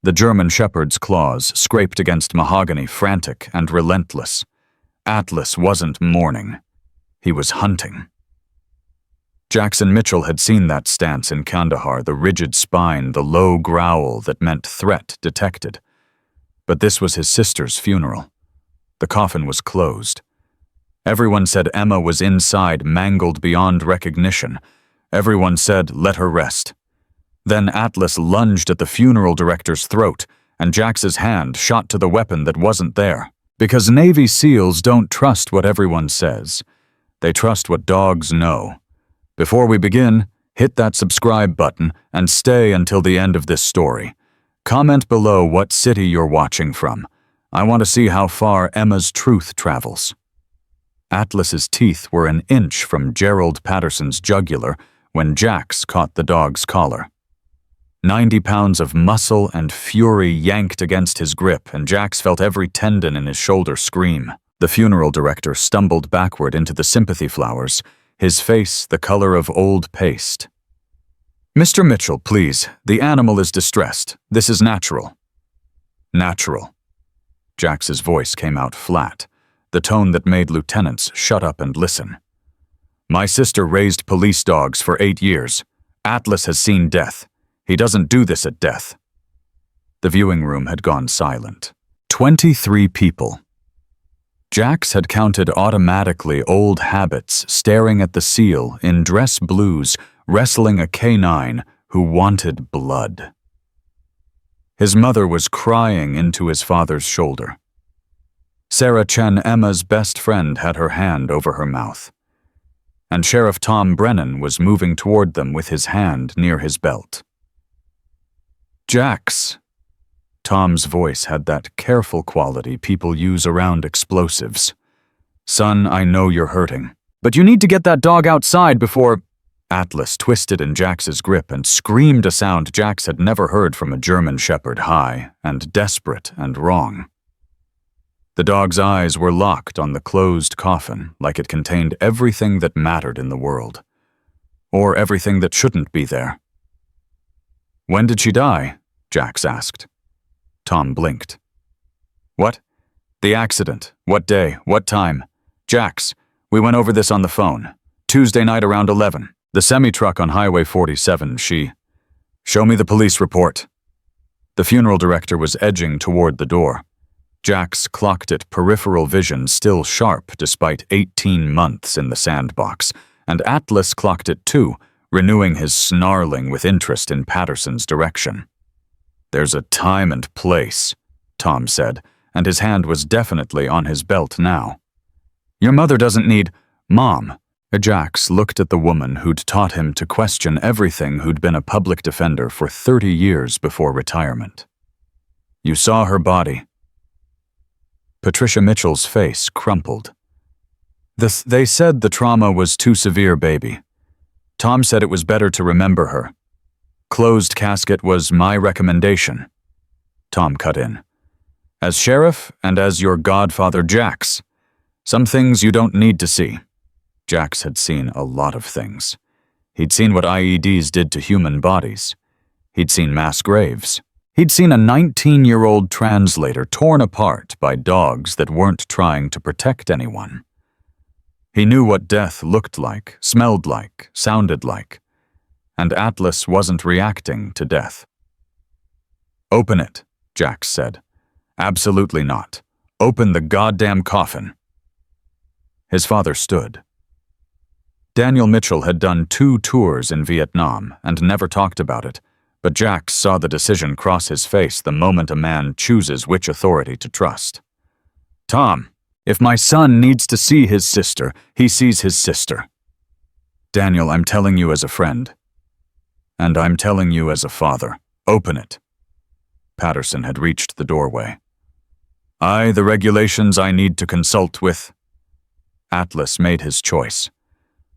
The German shepherd's claws scraped against mahogany, frantic and relentless. Atlas wasn't mourning. He was hunting. Jackson Mitchell had seen that stance in Kandahar, the rigid spine, the low growl that meant threat detected. But this was his sister's funeral. The coffin was closed. Everyone said Emma was inside, mangled beyond recognition. Everyone said, let her rest. Then Atlas lunged at the funeral director's throat, and Jax's hand shot to the weapon that wasn't there. Because Navy SEALs don't trust what everyone says. They trust what dogs know. Before we begin, hit that subscribe button and stay until the end of this story. Comment below what city you're watching from. I want to see how far Emma's truth travels. Atlas's teeth were an inch from Gerald Patterson's jugular when Jax caught the dog's collar. 90 pounds of muscle and fury yanked against his grip, and Jax felt every tendon in his shoulder scream. The funeral director stumbled backward into the sympathy flowers, his face the color of old paste. Mr. Mitchell, please. The animal is distressed. This is natural. Natural. Jax's voice came out flat, the tone that made lieutenants shut up and listen. My sister raised police dogs for 8 years. Atlas has seen death. He doesn't do this at death. The viewing room had gone silent. 23 people. Jax had counted automatically old habits, staring at the seal in dress blues, wrestling a canine who wanted blood. His mother was crying into his father's shoulder. Sarah Chen, Emma's best friend, had her hand over her mouth. And Sheriff Tom Brennan was moving toward them with his hand near his belt. Jax. Tom's voice had that careful quality people use around explosives. Son, I know you're hurting, but you need to get that dog outside before... Atlas twisted in Jax's grip and screamed a sound Jax had never heard from a German shepherd, high and desperate and wrong. The dog's eyes were locked on the closed coffin, like it contained everything that mattered in the world. Or everything that shouldn't be there. When did she die? Jax asked. Tom blinked. What? The accident. What day? What time? Jax, we went over this on the phone. Tuesday night around 11. The semi-truck on Highway 47, she... Show me the police report. The funeral director was edging toward the door. Jax clocked it, peripheral vision still sharp despite 18 months in the sandbox, and Atlas clocked it too, renewing his snarling with interest in Patterson's direction. There's a time and place, Tom said, and his hand was definitely on his belt now. Your mother doesn't need... Mom. Jax looked at the woman who'd taught him to question everything, who'd been a public defender for 30 years before retirement. You saw her body. Patricia Mitchell's face crumpled. They said the trauma was too severe, baby. Tom said it was better to remember her. Closed casket was my recommendation. Tom cut in. As sheriff and as your godfather, Jax, some things you don't need to see. Jax had seen a lot of things. He'd seen what IEDs did to human bodies. He'd seen mass graves. He'd seen a 19-year-old translator torn apart by dogs that weren't trying to protect anyone. He knew what death looked like, smelled like, sounded like. And Atlas wasn't reacting to death. Open it, Jax said. Absolutely not. Open the goddamn coffin. His father stood. Daniel Mitchell had done 2 tours in Vietnam and never talked about it, but Jax saw the decision cross his face the moment a man chooses which authority to trust. Tom, if my son needs to see his sister, he sees his sister. Daniel, I'm telling you as a friend. And I'm telling you as a father. Open it. Patterson had reached the doorway. The regulations I need to consult with. Atlas made his choice.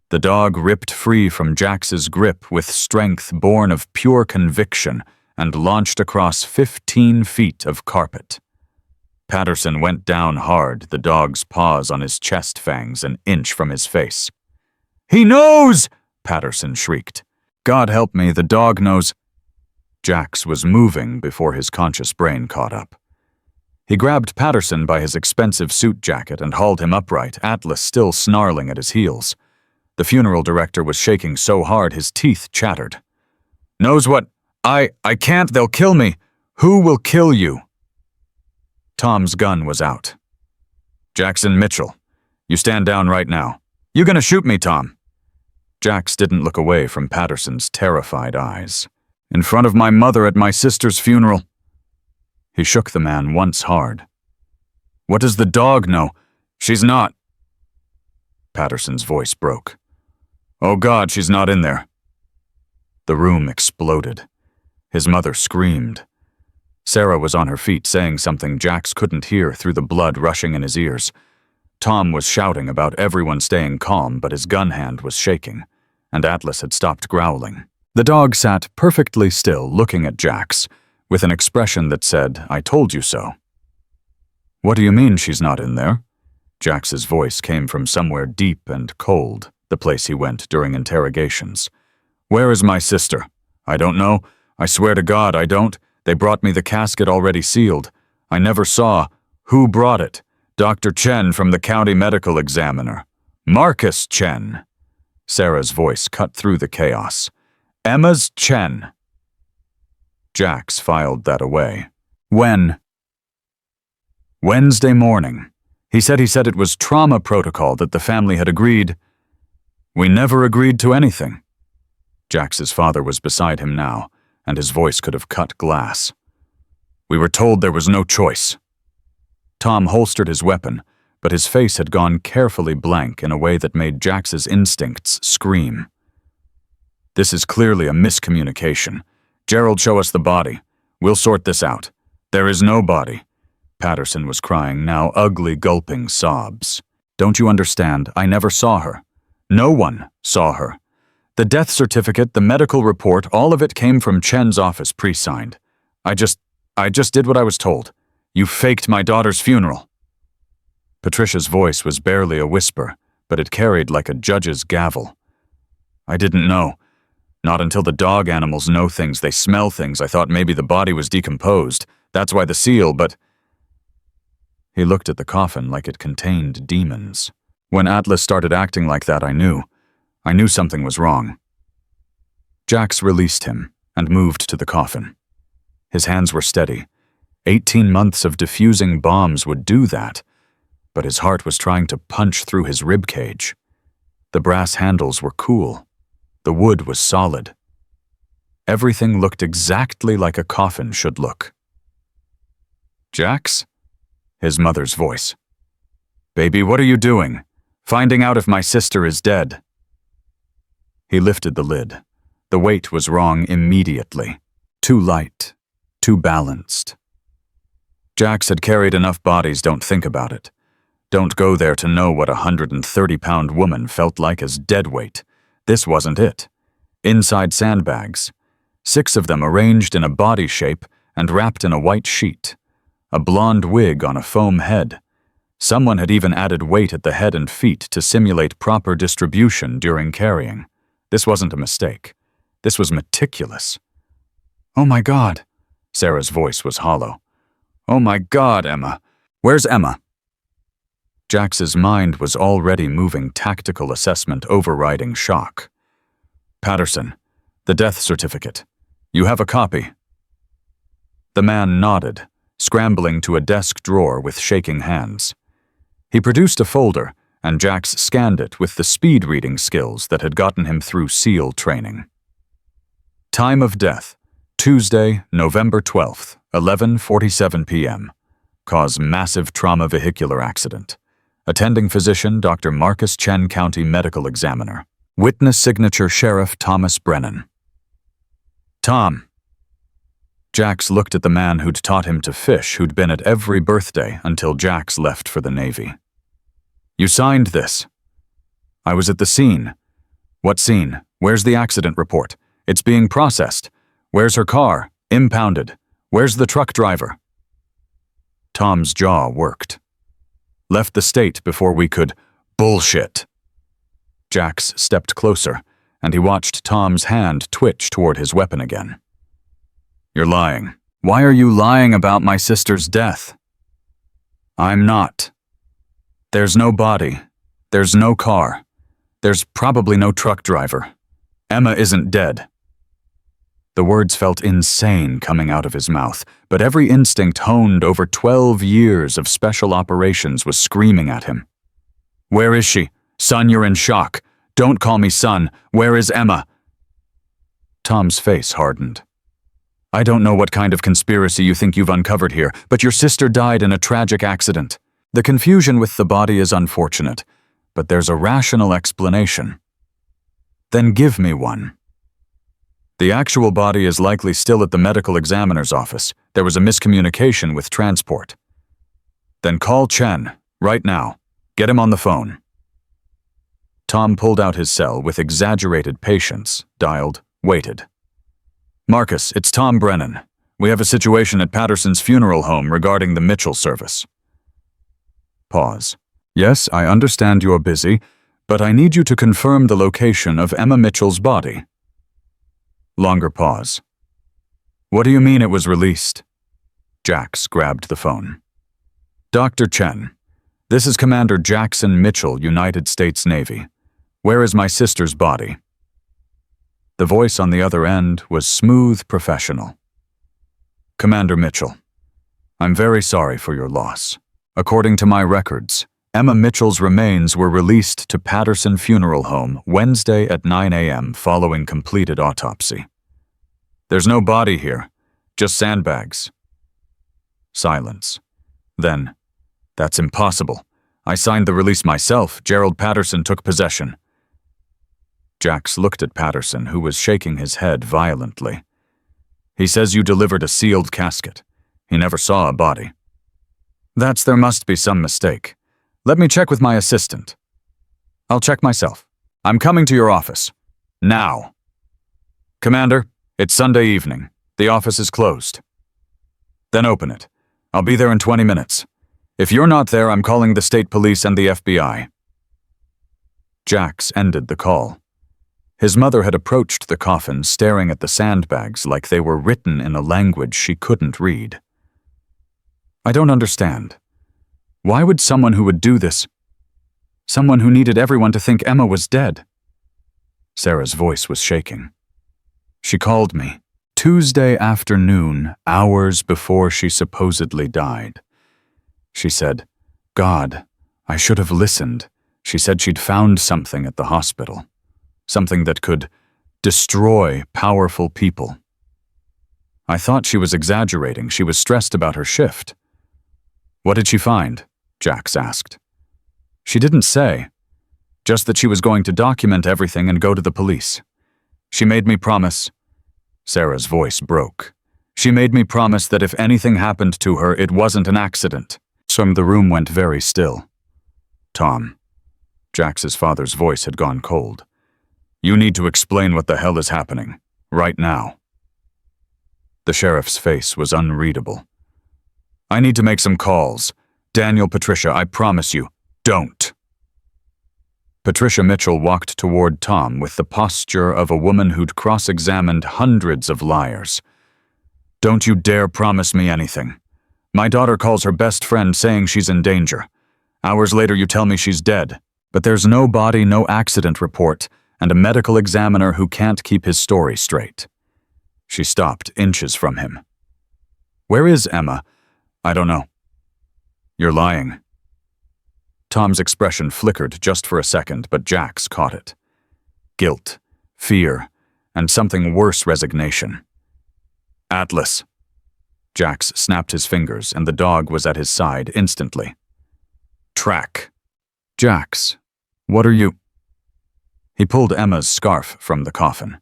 The dog ripped free from Jax's grip with strength born of pure conviction and launched across 15 feet of carpet. Patterson went down hard, the dog's paws on his chest fangs an inch from his face. He knows! Patterson shrieked. God help me, the dog knows. Jax was moving before his conscious brain caught up. He grabbed Patterson by his expensive suit jacket and hauled him upright, Atlas still snarling at his heels. The funeral director was shaking so hard his teeth chattered. "Knows what? I can't, they'll kill me. Who will kill you?" Tom's gun was out. "Jackson Mitchell, you stand down right now. You gonna shoot me, Tom?" Jax didn't look away from Patterson's terrified eyes. "In front of my mother at my sister's funeral." He shook the man once hard. "What does the dog know? She's not—" Patterson's voice broke. "Oh God, she's not in there." The room exploded. His mother screamed. Sarah was on her feet saying something Jax couldn't hear through the blood rushing in his ears. Tom was shouting about everyone staying calm, but his gun hand was shaking, and Atlas had stopped growling. The dog sat perfectly still, looking at Jax, with an expression that said, "I told you so." "What do you mean she's not in there?" Jax's voice came from somewhere deep and cold, the place he went during interrogations. "Where is my sister?" "I don't know. I swear to God I don't. They brought me the casket already sealed. I never saw. Who brought it? Dr. Chen from the county medical examiner." "Marcus Chen." Sarah's voice cut through the chaos. "Emma's Chen." Jax filed that away. "When?" "Wednesday morning. He said it was trauma protocol that the family had agreed." "We never agreed to anything." Jax's father was beside him now, and his voice could have cut glass. "We were told there was no choice." Tom holstered his weapon, but his face had gone carefully blank in a way that made Jax's instincts scream. "This is clearly a miscommunication. Gerald, show us the body. We'll sort this out. There is no body." Patterson was crying now, ugly, gulping sobs. "Don't you understand? I never saw her. No one saw her. The death certificate, the medical report, all of it came from Chen's office pre-signed. I just did what I was told. You faked my daughter's funeral." Patricia's voice was barely a whisper, but it carried like a judge's gavel. "I didn't know. Not until the dog animals know things, they smell things. I thought maybe the body was decomposed. That's why the seal, but—" He looked at the coffin like it contained demons. "When Atlas started acting like that, I knew something was wrong." Jax released him and moved to the coffin. His hands were steady. 18 months of diffusing bombs would do that, but his heart was trying to punch through his ribcage. The brass handles were cool. The wood was solid. Everything looked exactly like a coffin should look. "Jax?" His mother's voice. "Baby, what are you doing? Finding out if my sister is dead." He lifted the lid. The weight was wrong immediately. Too light. Too balanced. Jax had carried enough bodies, don't think about it. Don't go there to know what a 130-pound woman felt like as dead weight. This wasn't it. Inside sandbags. 6 of them arranged in a body shape and wrapped in a white sheet. A blonde wig on a foam head. Someone had even added weight at the head and feet to simulate proper distribution during carrying. This wasn't a mistake. This was meticulous. "Oh my God." Sarah's voice was hollow. "Oh my God, Emma. Where's Emma?" Jax's mind was already moving tactical assessment overriding shock. "Patterson, the death certificate. You have a copy." The man nodded, scrambling to a desk drawer with shaking hands. He produced a folder, and Jax scanned it with the speed reading skills that had gotten him through SEAL training. Time of death, Tuesday, November 12th, 11:47 p.m. Cause massive trauma vehicular accident. Attending physician, Dr. Marcus Chen, County Medical Examiner. Witness signature, Sheriff Thomas Brennan. "Tom." Jax looked at the man who'd taught him to fish, who'd been at every birthday until Jax left for the Navy. "You signed this." "I was at the scene." "What scene? Where's the accident report? It's being processed. Where's her car? Impounded. Where's the truck driver?" Tom's jaw worked. "Left the state before we could—" "Bullshit." Jax stepped closer, and he watched Tom's hand twitch toward his weapon again. You're lying. Why are you lying about my sister's death? I'm not. There's no body. There's no car. There's probably no truck driver. Emma isn't dead. The words felt insane coming out of his mouth, but every instinct honed over 12 years of special operations was screaming at him. Where is she? Son, you're in shock. Don't call me son. Where is Emma? Tom's face hardened. I don't know what kind of conspiracy you think you've uncovered here, but your sister died in a tragic accident. The confusion with the body is unfortunate, but there's a rational explanation. Then give me one. The actual body is likely still at the medical examiner's office. There was a miscommunication with transport. Then call Chen, right now. Get him on the phone. Tom pulled out his cell with exaggerated patience, dialed, waited. Marcus, it's Tom Brennan. We have a situation at Patterson's funeral home regarding the Mitchell service. Pause. Yes, I understand you're busy, but I need you to confirm the location of Emma Mitchell's body. Longer pause. What do you mean it was released? Jax grabbed the phone. Dr. Chen, this is Commander Jackson Mitchell, United States Navy. Where is my sister's body? The voice on the other end was smooth professional. Commander Mitchell, I'm very sorry for your loss. According to my records, Emma Mitchell's remains were released to Patterson Funeral Home Wednesday at 9 a.m. following completed autopsy. There's no body here, just sandbags. Silence. Then, that's impossible. I signed the release myself. Gerald Patterson took possession. Jax looked at Patterson, who was shaking his head violently. He says you delivered a sealed casket. He never saw a body. There must be some mistake. Let me check with my assistant. I'll check myself. I'm coming to your office. Now. Commander, it's Sunday evening. The office is closed. Then open it. I'll be there in 20 minutes. If you're not there, I'm calling the state police and the FBI. Jax ended the call. His mother had approached the coffin, staring at the sandbags like they were written in a language she couldn't read. I don't understand. Why would someone who would do this? Someone who needed everyone to think Emma was dead? Sarah's voice was shaking. She called me Tuesday afternoon, hours before she supposedly died. She said, God, I should have listened. She said she'd found something at the hospital. Something that could destroy powerful people. I thought she was exaggerating. She was stressed about her shift. What did she find? Jax asked. She didn't say. Just that she was going to document everything and go to the police. She made me promise. Sarah's voice broke. She made me promise that if anything happened to her, it wasn't an accident. So the room went very still. Tom. Jax's father's voice had gone cold. You need to explain what the hell is happening, right now. The sheriff's face was unreadable. I need to make some calls. Daniel, Patricia, I promise you, don't. Patricia Mitchell walked toward Tom with the posture of a woman who'd cross-examined hundreds of liars. Don't you dare promise me anything. My daughter calls her best friend saying she's in danger. Hours later you tell me she's dead, but there's no body, no accident report, and a medical examiner who can't keep his story straight. She stopped inches from him. Where is Emma? I don't know. You're lying. Tom's expression flickered just for a second, but Jax caught it. Guilt, fear, and something worse, resignation. Atlas. Jax snapped his fingers, and the dog was at his side instantly. Track. Jax, what are you? He pulled Emma's scarf from the coffin.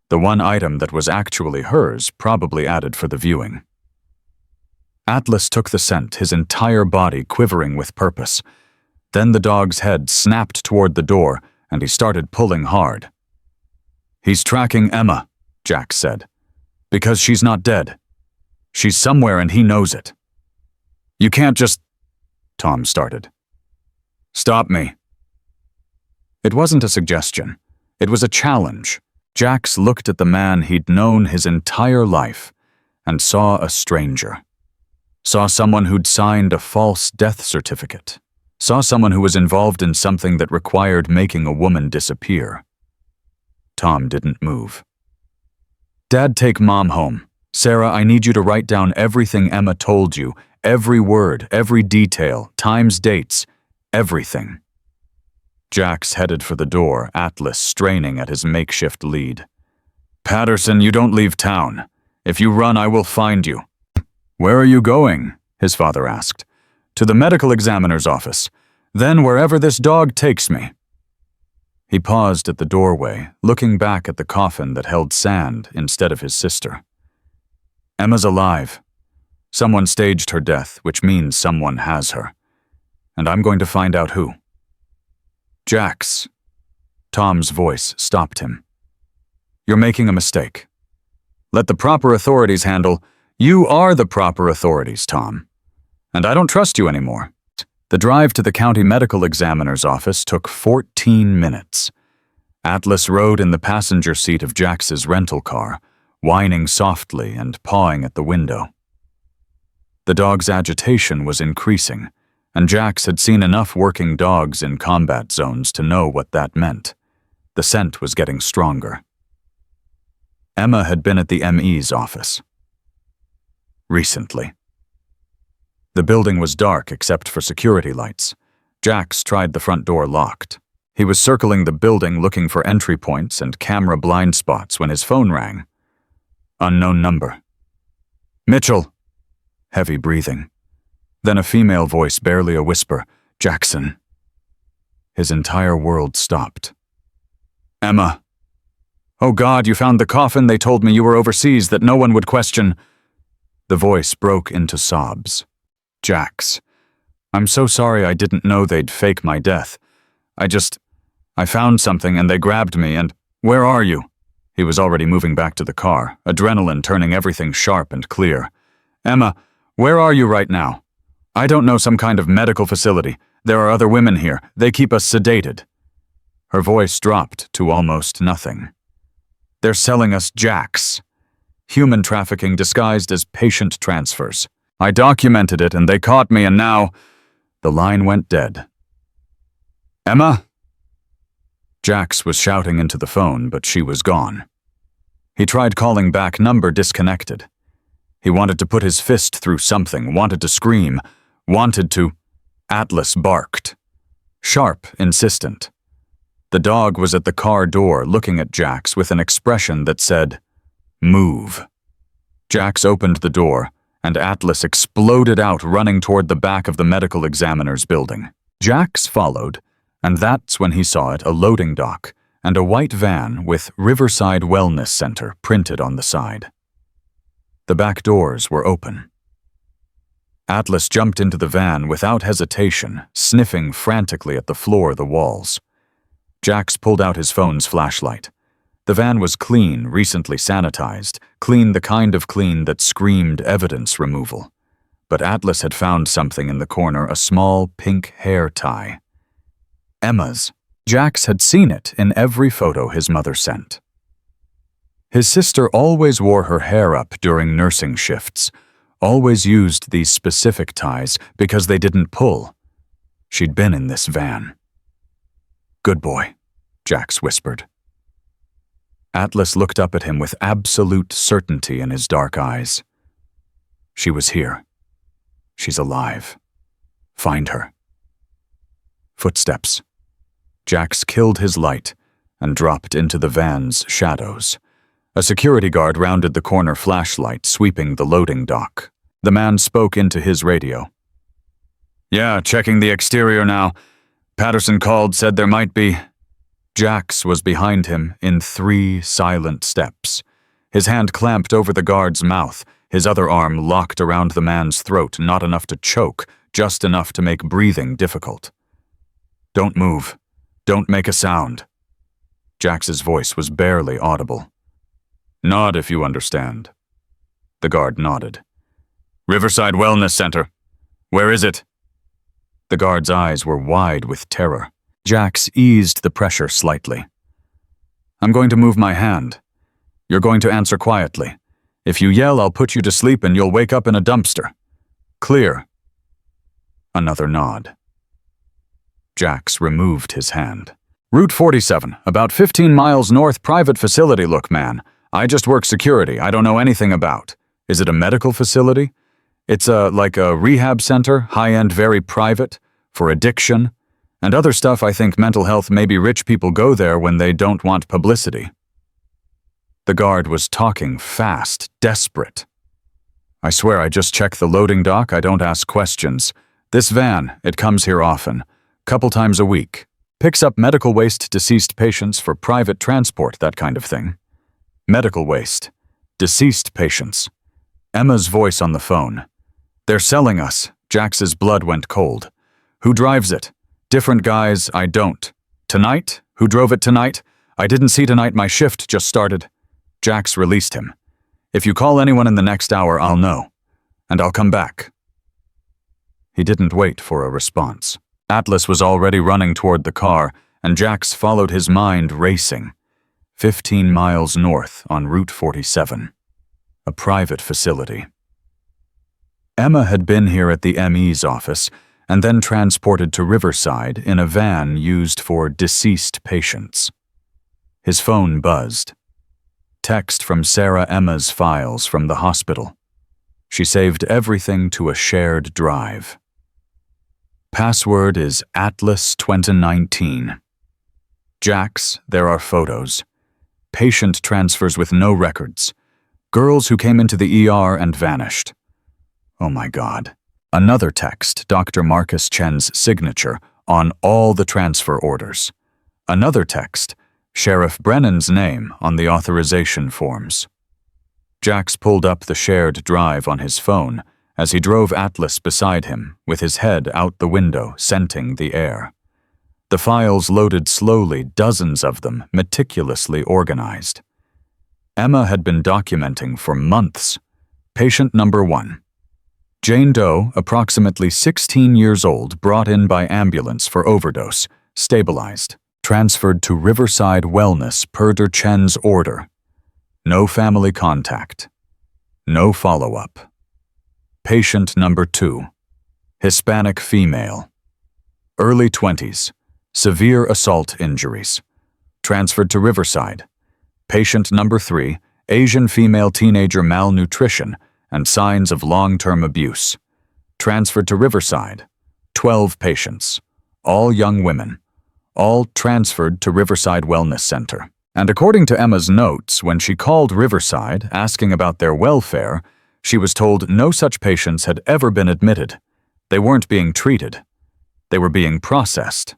The one item that was actually hers, probably added for the viewing. Atlas took the scent, his entire body quivering with purpose. Then the dog's head snapped toward the door, and he started pulling hard. He's tracking Emma, Jax said. Because she's not dead. She's somewhere and he knows it. You can't just... Tom started. Stop me. It wasn't a suggestion. It was a challenge. Jax looked at the man he'd known his entire life, and saw a stranger. Saw someone who'd signed a false death certificate. Saw someone who was involved in something that required making a woman disappear. Tom didn't move. "Dad, take Mom home. Sarah, I need you to write down everything Emma told you, every word, every detail, times, dates, everything." Jax headed for the door, Atlas straining at his makeshift lead. "Patterson, you don't leave town. If you run, I will find you." "Where are you going?" his father asked. "To the medical examiner's office. Then wherever this dog takes me." He paused at the doorway, looking back at the coffin that held Sand instead of his sister. "Emma's alive. Someone staged her death, which means someone has her. And I'm going to find out who." "Jax." Tom's voice stopped him. "You're making a mistake. Let the proper authorities handle. You are the proper authorities, Tom. And I don't trust you anymore." The drive to the county medical examiner's office took 14 minutes. Atlas rode in the passenger seat of Jax's rental car, whining softly and pawing at the window. The dog's agitation was increasing, and Jax had seen enough working dogs in combat zones to know what that meant. The scent was getting stronger. Emma had been at the ME's office. Recently. The building was dark except for security lights. Jax tried the front door locked. He was circling the building looking for entry points and camera blind spots when his phone rang. Unknown number. "Mitchell." Heavy breathing. Then a female voice, barely a whisper. "Jackson." His entire world stopped. "Emma." "Oh God, you found the coffin. They told me you were overseas, that no one would question." The voice broke into sobs. "Jax, I'm so sorry. I didn't know they'd fake my death. I found something and they grabbed me and, where are you?" He was already moving back to the car, adrenaline turning everything sharp and clear. "Emma, where are you right now?" "I don't know, some kind of medical facility. There are other women here. They keep us sedated." Her voice dropped to almost nothing. "They're selling us Jax. Human trafficking disguised as patient transfers. I documented it and they caught me and now..." The line went dead. "Emma?" Jax was shouting into the phone, but she was gone. He tried calling back, number disconnected. He wanted to put his fist through something, wanted to scream, wanted to... Atlas barked. Sharp, insistent. The dog was at the car door looking at Jax with an expression that said, "Move." Jax opened the door, and Atlas exploded out, running toward the back of the medical examiner's building. Jax followed, and that's when he saw it, a loading dock, and a white van with Riverside Wellness Center printed on the side. The back doors were open. Atlas jumped into the van without hesitation, sniffing frantically at the floor, the walls. Jax pulled out his phone's flashlight. The van was clean, recently sanitized, clean, the kind of clean that screamed evidence removal. But Atlas had found something in the corner, a small pink hair tie. Emma's. Jax had seen it in every photo his mother sent. His sister always wore her hair up during nursing shifts, always used these specific ties because they didn't pull. She'd been in this van. "Good boy," Jax whispered. Atlas looked up at him with absolute certainty in his dark eyes. She was here. She's alive. Find her. Footsteps. Jax killed his light and dropped into the van's shadows. A security guard rounded the corner, flashlight sweeping the loading dock. The man spoke into his radio. "Yeah, checking the exterior now. Patterson called, said there might be..." Jax was behind him in 3 silent steps. His hand clamped over the guard's mouth, his other arm locked around the man's throat, not enough to choke, just enough to make breathing difficult. "Don't move. Don't make a sound." Jax's voice was barely audible. "Nod if you understand." The guard nodded. "Riverside Wellness Center. Where is it?" The guard's eyes were wide with terror. Jax eased the pressure slightly. "I'm going to move my hand. You're going to answer quietly. If you yell, I'll put you to sleep and you'll wake up in a dumpster. Clear." Another nod. Jax removed his hand. "Route 47, about 15 miles north, private facility. Look, man, I just work security. I don't know anything about. Is it a medical facility? It's like a rehab center, high-end, very private, for addiction, and other stuff. I think mental health, maybe rich people go there when they don't want publicity." The guard was talking fast, desperate. "I swear I just check the loading dock. I don't ask questions. This van, it comes here often, couple times a week. Picks up medical waste, deceased patients for private transport, that kind of thing." Medical waste. Deceased patients. Emma's voice on the phone. "They're selling us." Jax's blood went cold. "Who drives it?" "Different guys, I don't." "Tonight? Who drove it tonight?" "I didn't see tonight, my shift just started." Jax released him. "If you call anyone in the next hour, I'll know. And I'll come back." He didn't wait for a response. Atlas was already running toward the car, and Jax followed, his mind racing. 15 miles north on Route 47. A private facility. Emma had been here at the ME's office and then transported to Riverside in a van used for deceased patients. His phone buzzed. Text from Sarah. Emma's files from the hospital. She saved everything to a shared drive. Password is Atlas 2019. Jax, there are photos. Patient transfers with no records. Girls who came into the ER and vanished. Oh my God. Another text, Dr. Marcus Chen's signature on all the transfer orders. Another text, Sheriff Brennan's name on the authorization forms. Jax pulled up the shared drive on his phone as he drove Atlas beside him, with his head out the window, scenting the air. The files loaded slowly, dozens of them, meticulously organized. Emma had been documenting for months. Patient number 1. Jane Doe, approximately 16 years old, brought in by ambulance for overdose, stabilized, transferred to Riverside Wellness per Dr. Chen's order. No family contact. No follow-up. Patient number 2. Hispanic female. Early 20s. Severe assault injuries. Transferred to Riverside. Patient number 3. Asian female teenager, malnutrition and signs of long-term abuse. Transferred to Riverside. 12 patients. All young women. All transferred to Riverside Wellness Center. And according to Emma's notes, when she called Riverside asking about their welfare, she was told no such patients had ever been admitted. They weren't being treated. They were being processed.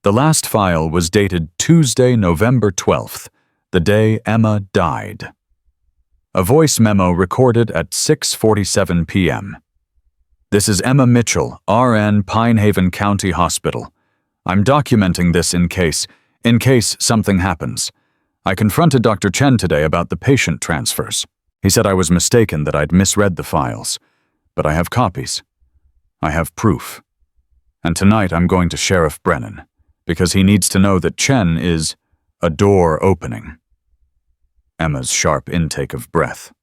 The last file was dated Tuesday, November 12th, the day Emma died. A voice memo recorded at 6:47 p.m. "This is Emma Mitchell, RN, Pinehaven County Hospital. I'm documenting this in case something happens. I confronted Dr. Chen today about the patient transfers. He said I was mistaken, that I'd misread the files. But I have copies. I have proof. And tonight I'm going to Sheriff Brennan, because he needs to know that Chen is a door opening." Emma's sharp intake of breath.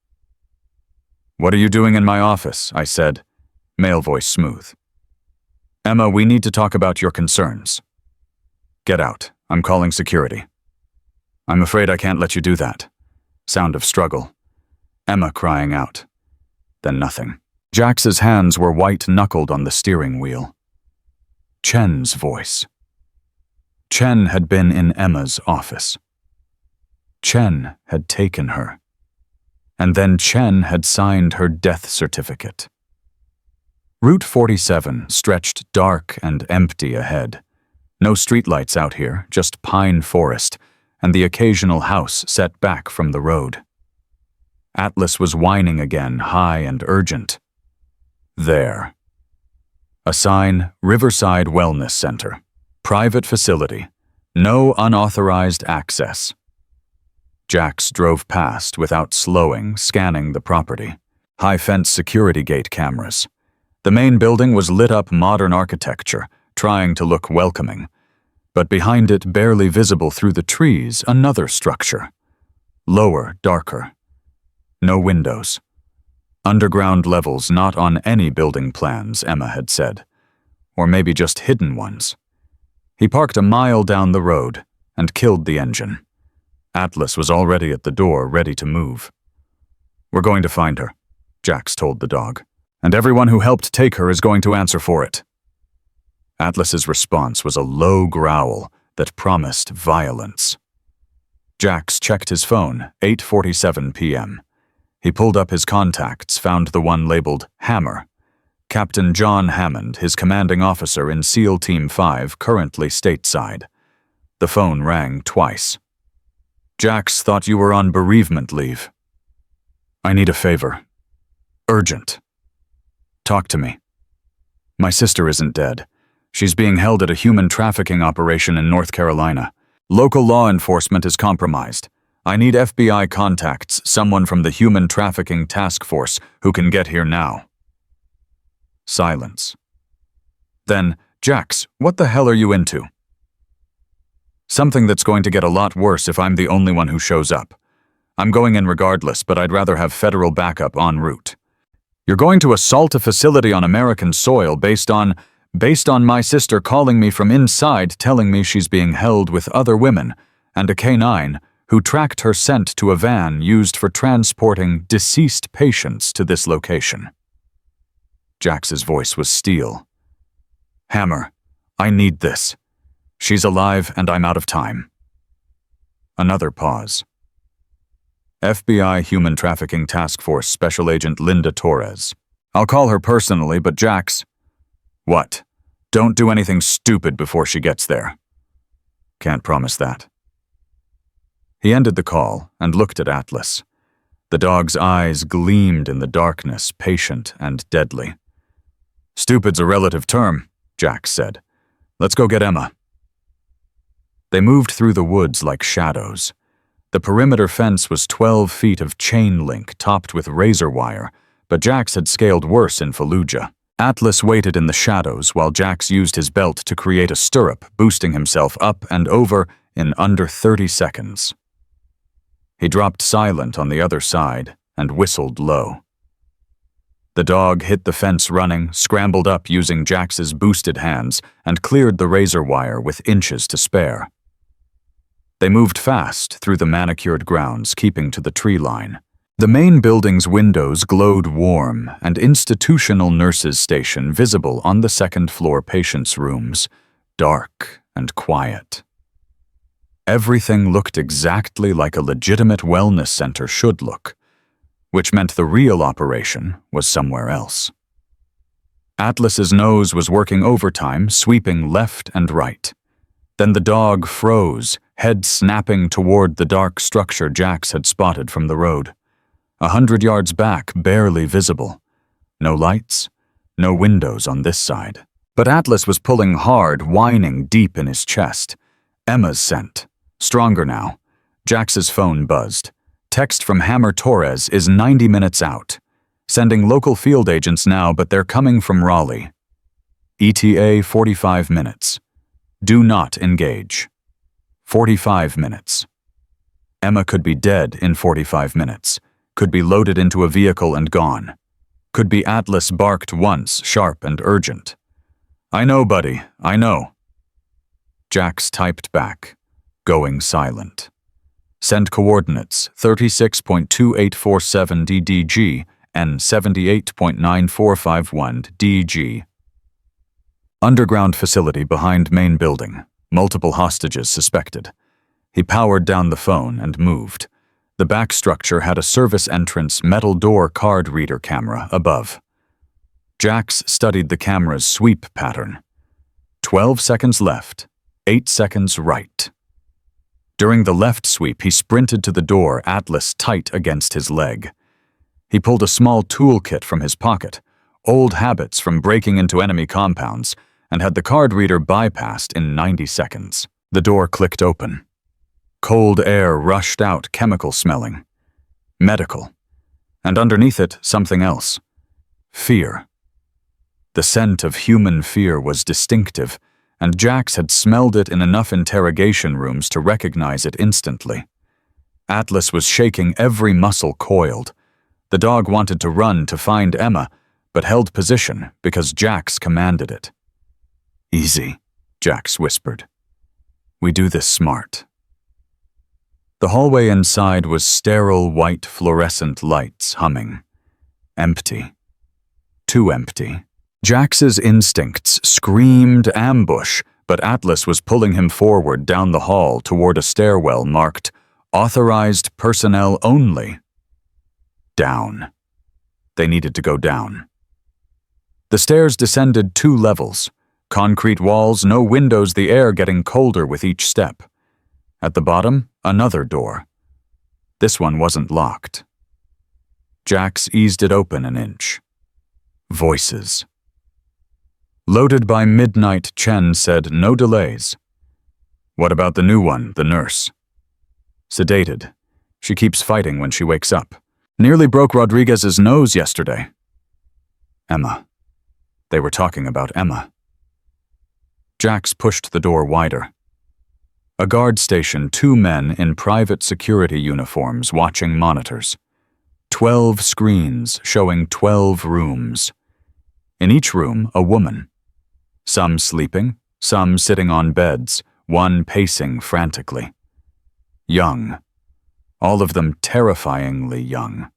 "What are you doing in my office?" I said, male voice smooth. "Emma, we need to talk about your concerns." "Get out. I'm calling security." "I'm afraid I can't let you do that." Sound of struggle. Emma crying out. Then nothing. Jax's hands were white-knuckled on the steering wheel. Chen's voice. Chen had been in Emma's office. Chen had taken her. And then Chen had signed her death certificate. Route 47 stretched dark and empty ahead. No streetlights out here, just pine forest, and the occasional house set back from the road. Atlas was whining again, high and urgent. There. A sign, Riverside Wellness Center. Private facility. No unauthorized access. Jax drove past without slowing, scanning the property. High-fence security gate cameras. The main building was lit up, modern architecture, trying to look welcoming. But behind it, barely visible through the trees, another structure. Lower, darker. No windows. Underground levels not on any building plans, Emma had said. Or maybe just hidden ones. He parked a mile down the road and killed the engine. Atlas was already at the door, ready to move. "We're going to find her," Jax told the dog, "and everyone who helped take her is going to answer for it." Atlas's response was a low growl that promised violence. Jax checked his phone, 8:47 p.m. He pulled up his contacts, found the one labeled Hammer. Captain John Hammond, his commanding officer in SEAL Team 5, currently stateside. The phone rang twice. "Jax thought you were on bereavement leave. I need a favor. Urgent. Talk to me. My sister isn't dead. She's being held at a human trafficking operation in North Carolina. Local law enforcement is compromised. I need FBI contacts, someone from the Human Trafficking Task Force who can get here now." Silence. Then, "Jax, what the hell are you into?" "Something that's going to get a lot worse if I'm the only one who shows up. I'm going in regardless, but I'd rather have federal backup en route. You're going to assault a facility on American soil based on my sister calling me from inside telling me she's being held with other women, and a K-9 who tracked her scent to a van used for transporting deceased patients to this location." Jax's voice was steel. "Hammer, I need this. She's alive and I'm out of time." Another pause. "FBI Human Trafficking Task Force Special Agent Linda Torres. I'll call her personally, but Jax..." "What? Don't do anything stupid before she gets there." "Can't promise that." He ended the call and looked at Atlas. The dog's eyes gleamed in the darkness, patient and deadly. "Stupid's a relative term," Jax said. "Let's go get Emma." They moved through the woods like shadows. The perimeter fence was 12 feet of chain link topped with razor wire, but Jax had scaled worse in Fallujah. Atlas waited in the shadows while Jax used his belt to create a stirrup, boosting himself up and over in under 30 seconds. He dropped silent on the other side and whistled low. The dog hit the fence running, scrambled up using Jax's boosted hands, and cleared the razor wire with inches to spare. They moved fast through the manicured grounds, keeping to the tree line. The main building's windows glowed warm, and institutional nurses' station visible on the second-floor patients' rooms, dark and quiet. Everything looked exactly like a legitimate wellness center should look, which meant the real operation was somewhere else. Atlas's nose was working overtime, sweeping left and right. Then the dog froze, head snapping toward the dark structure Jax had spotted from the road. 100 yards back, barely visible. No lights, no windows on this side. But Atlas was pulling hard, whining deep in his chest. Emma's scent. Stronger now. Jax's phone buzzed. Text from Hammer Torres is 90 minutes out. Sending local field agents now, but they're coming from Raleigh. ETA 45 minutes. Do not engage. 45 minutes. Emma could be dead in 45 minutes. Could be loaded into a vehicle and gone. Could be Atlas barked once, sharp and urgent. "I know, buddy, I know." Jax typed back, going silent. Send coordinates 36.2847 DDG and 78.9451 DG. Underground facility behind main building. Multiple hostages suspected. He powered down the phone and moved. The back structure had a service entrance metal door card reader camera above. Jax studied the camera's sweep pattern. 12 seconds left, 8 seconds right. During the left sweep, he sprinted to the door, Atlas tight against his leg. He pulled a small toolkit from his pocket, old habits from breaking into enemy compounds, and had the card reader bypassed in 90 seconds. The door clicked open. Cold air rushed out, chemical smelling. Medical. And underneath it, something else. Fear. The scent of human fear was distinctive, and Jax had smelled it in enough interrogation rooms to recognize it instantly. Atlas was shaking, every muscle coiled. The dog wanted to run to find Emma, but held position because Jax commanded it. "Easy," Jax whispered. "We do this smart." The hallway inside was sterile white fluorescent lights humming. Empty. Too empty. Jax's instincts screamed ambush, but Atlas was pulling him forward down the hall toward a stairwell marked "Authorized Personnel Only." Down. They needed to go down. The stairs descended 2 levels. Concrete walls, no windows, the air getting colder with each step. At the bottom, another door. This one wasn't locked. Jax eased it open an inch. Voices. Loaded by midnight, Chen said no delays. "What about the new one, the nurse?" "Sedated. She keeps fighting when she wakes up. Nearly broke Rodriguez's nose yesterday." Emma. They were talking about Emma. Jax pushed the door wider. A guard station, 2 men in private security uniforms watching monitors. 12 screens showing 12 rooms. In each room, a woman. Some sleeping, some sitting on beds, one pacing frantically. Young. All of them terrifyingly young.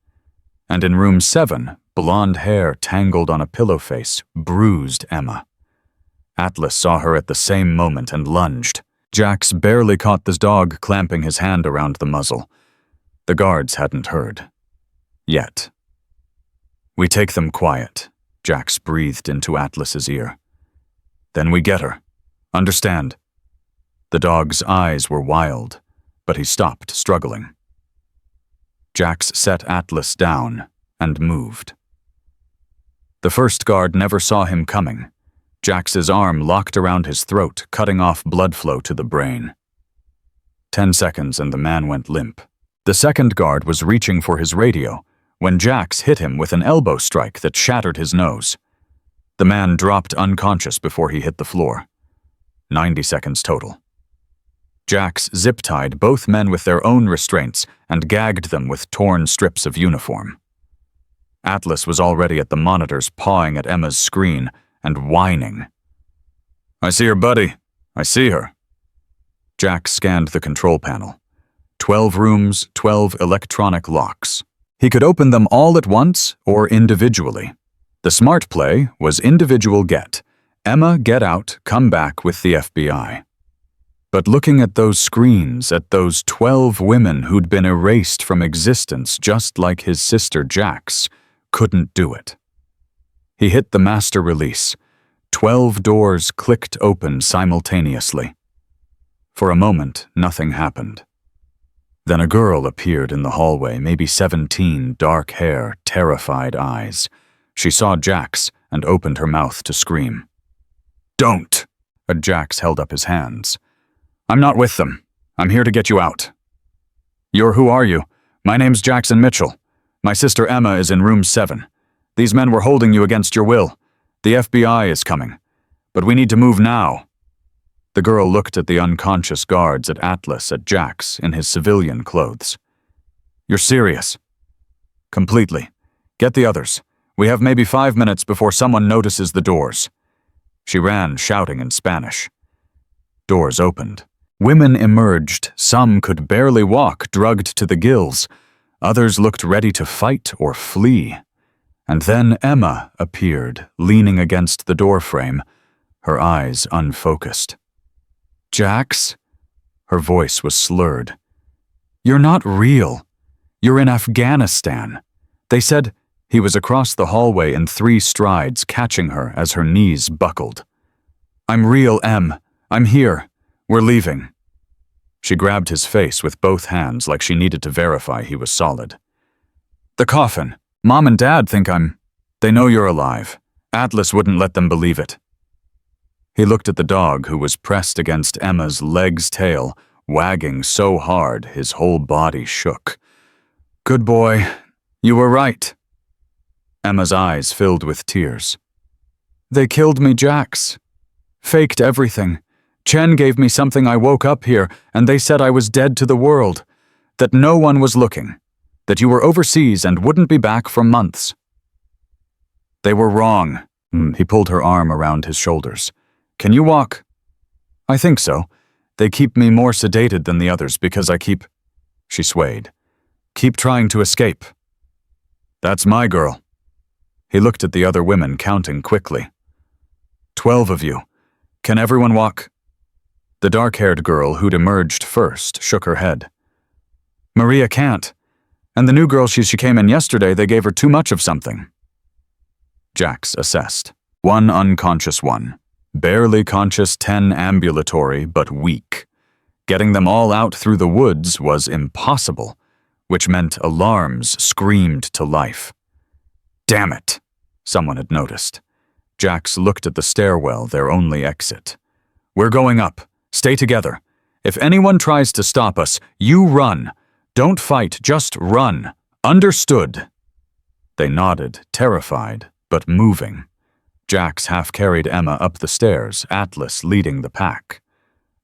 And in room 7, blonde hair tangled on a pillow face, bruised Emma. Atlas saw her at the same moment and lunged. Jax barely caught the dog clamping his hand around the muzzle. The guards hadn't heard. Yet. "We take them quiet," Jax breathed into Atlas's ear. "Then we get her. Understand?" The dog's eyes were wild, but he stopped struggling. Jax set Atlas down and moved. The first guard never saw him coming. Jax's arm locked around his throat, cutting off blood flow to the brain. 10 seconds and the man went limp. The second guard was reaching for his radio when Jax hit him with an elbow strike that shattered his nose. The man dropped unconscious before he hit the floor. 90 seconds total. Jax zip-tied both men with their own restraints and gagged them with torn strips of uniform. Atlas was already at the monitors pawing at Emma's screen and whining. "I see her, buddy. I see her." Jax scanned the control panel. 12 rooms, 12 electronic locks. He could open them all at once or individually. The smart play was individual get. Emma, get out, come back with the FBI. But looking at those screens, at those 12 women who'd been erased from existence just like his sister Jax, couldn't do it. He hit the master release. 12 doors clicked open simultaneously. For a moment, nothing happened. Then a girl appeared in the hallway, maybe 17, dark hair, terrified eyes. She saw Jax and opened her mouth to scream. "Don't!" Jax held up his hands. "I'm not with them. I'm here to get you out." Who are you? My name's Jackson Mitchell. My sister Emma is in room 7. These men were holding you against your will. The FBI is coming. But we need to move now." The girl looked at the unconscious guards, at Atlas, at Jax, in his civilian clothes. "You're serious?" "Completely. Get the others. We have maybe 5 minutes before someone notices the doors." She ran, shouting in Spanish. Doors opened. Women emerged. Some could barely walk, drugged to the gills. Others looked ready to fight or flee. And then Emma appeared, leaning against the doorframe, her eyes unfocused. "Jax?" Her voice was slurred. "You're not real. You're in Afghanistan." They said. He was across the hallway in 3 strides, catching her as her knees buckled. "I'm real, Em. I'm here. We're leaving." She grabbed his face with both hands like she needed to verify he was solid. "The coffin. Mom and Dad think They know you're alive. Atlas wouldn't let them believe it." He looked at the dog who was pressed against Emma's leg's tail, wagging so hard his whole body shook. "Good boy. You were right." Emma's eyes filled with tears. "They killed me, Jax. Faked everything. Chen gave me something I woke up here, and they said I was dead to the world, that no one was looking. that you were overseas and wouldn't be back for months. They were wrong. He pulled her arm around his shoulders. Can you walk? I think so. They keep me more sedated than the others because I keep... She swayed. Keep trying to escape. That's my girl. He looked at the other women, counting quickly. 12 of you. Can everyone walk? The dark-haired girl who'd emerged first shook her head. Maria can't. And the new girl she came in yesterday, they gave her too much of something. Jax assessed. 1 unconscious 1. Barely conscious 10 ambulatory, but weak. Getting them all out through the woods was impossible, which meant alarms screamed to life. Damn it, someone had noticed. Jax looked at the stairwell, their only exit. We're going up. Stay together. If anyone tries to stop us, you run. Don't fight, just run. Understood. They nodded, terrified, but moving. Jax half-carried Emma up the stairs, Atlas leading the pack.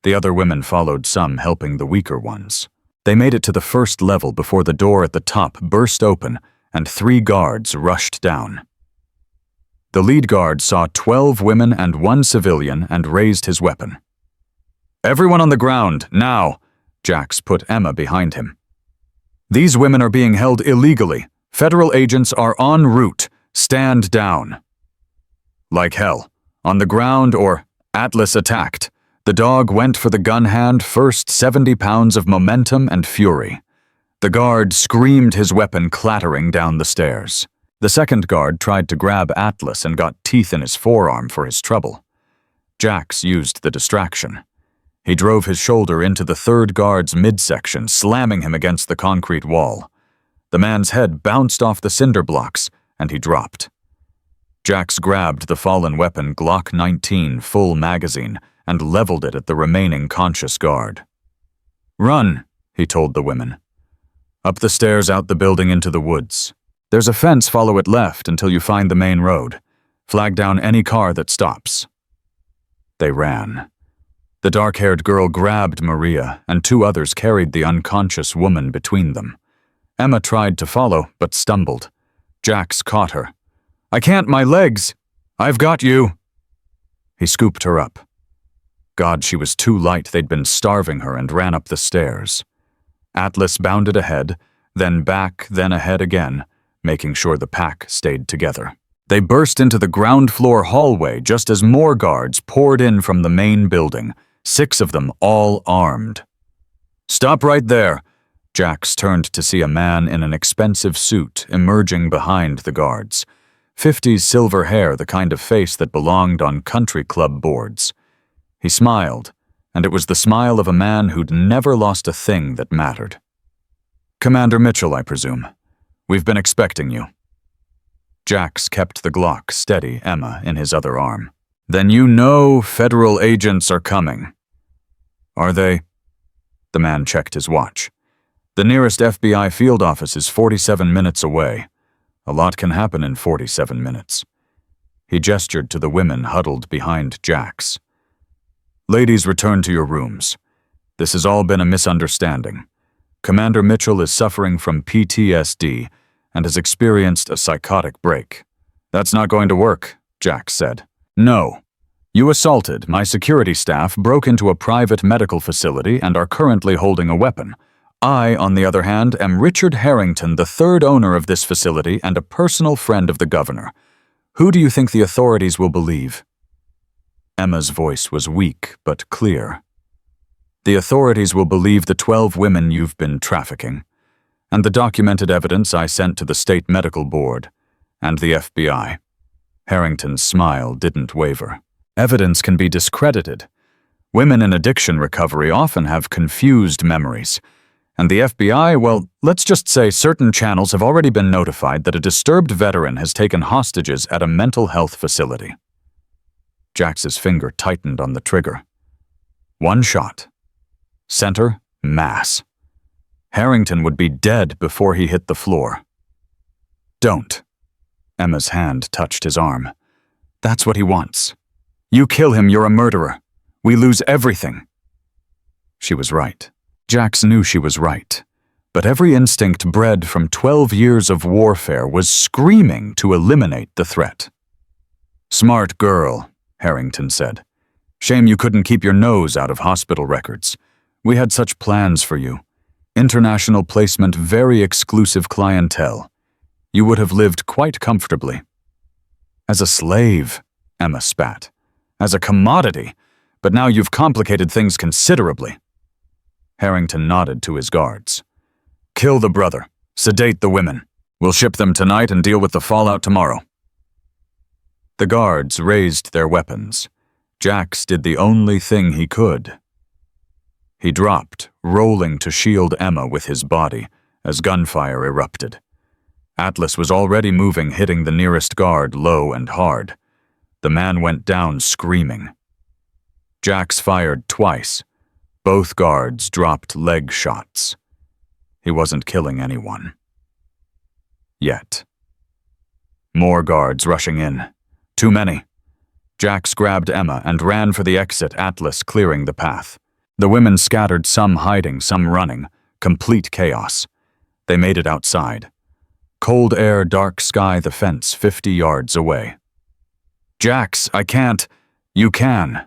The other women followed, some helping the weaker ones. They made it to the first level before the door at the top burst open and 3 guards rushed down. The lead guard saw 12 women and 1 civilian and raised his weapon. Everyone on the ground, now! Jax put Emma behind him. These women are being held illegally. Federal agents are en route. Stand down. Like hell. On the ground or Atlas attacked. The dog went for the gun hand, first 70 pounds of momentum and fury. The guard screamed, his weapon clattering down the stairs. The second guard tried to grab Atlas and got teeth in his forearm for his trouble. Jax used the distraction. He drove his shoulder into the third guard's midsection, slamming him against the concrete wall. The man's head bounced off the cinder blocks, and he dropped. Jax grabbed the fallen weapon Glock 19 full magazine and leveled it at the remaining conscious guard. Run, he told the women. Up the stairs, out the building, into the woods. There's a fence, follow it left until you find the main road. Flag down any car that stops. They ran. The dark-haired girl grabbed Maria, and 2 others carried the unconscious woman between them. Emma tried to follow, but stumbled. Jax caught her. I can't, my legs! I've got you! He scooped her up. God, she was too light, they'd been starving her, and ran up the stairs. Atlas bounded ahead, then back, then ahead again, making sure the pack stayed together. They burst into the ground-floor hallway just as more guards poured in from the main building, 6 of them all armed. Stop right there! Jax turned to see a man in an expensive suit emerging behind the guards. 50s silver hair, the kind of face that belonged on country club boards. He smiled, and it was the smile of a man who'd never lost a thing that mattered. Commander Mitchell, I presume. We've been expecting you. Jax kept the Glock steady, Emma in his other arm. Then you know federal agents are coming. Are they? The man checked his watch. The nearest FBI field office is 47 minutes away. A lot can happen in 47 minutes. He gestured to the women huddled behind Jax. Ladies, return to your rooms. This has all been a misunderstanding. Commander Mitchell is suffering from PTSD and has experienced a psychotic break. That's not going to work, Jax said. No. You assaulted my security staff, broke into a private medical facility, and are currently holding a weapon. I, on the other hand, am Richard Harrington, the 3rd owner of this facility and a personal friend of the governor. Who do you think the authorities will believe? Emma's voice was weak but clear. The authorities will believe the 12 women you've been trafficking, and the documented evidence I sent to the State Medical Board, and the FBI. Harrington's smile didn't waver. Evidence can be discredited. Women in addiction recovery often have confused memories. And the FBI, well, let's just say certain channels have already been notified that a disturbed veteran has taken hostages at a mental health facility. Jax's finger tightened on the trigger. 1 shot. Center, mass. Harrington would be dead before he hit the floor. Don't. Emma's hand touched his arm. That's what he wants. You kill him, you're a murderer. We lose everything. She was right. Jax knew she was right. but every instinct bred from 12 years of warfare was screaming to eliminate the threat. "Smart girl," Harrington said. "Shame you couldn't keep your nose out of hospital records. We had such plans for you. International placement, very exclusive clientele. You would have lived quite comfortably." "As a slave," Emma spat. "As a commodity, but now you've complicated things considerably." Harrington nodded to his guards. "Kill the brother. Sedate the women. We'll ship them tonight and deal with the fallout tomorrow." The guards raised their weapons. Jax did the only thing he could. He dropped, rolling to shield Emma with his body, as gunfire erupted. Atlas was already moving, hitting the nearest guard low and hard. The man went down screaming. Jax fired twice. Both guards dropped leg shots. He wasn't killing anyone. Yet. More guards rushing in. Too many. Jax grabbed Emma and ran for the exit, Atlas clearing the path. The women scattered, some hiding, some running. Complete chaos. They made it outside. Cold air, dark sky, the fence 50 yards away. "Jax, I can't." "You can."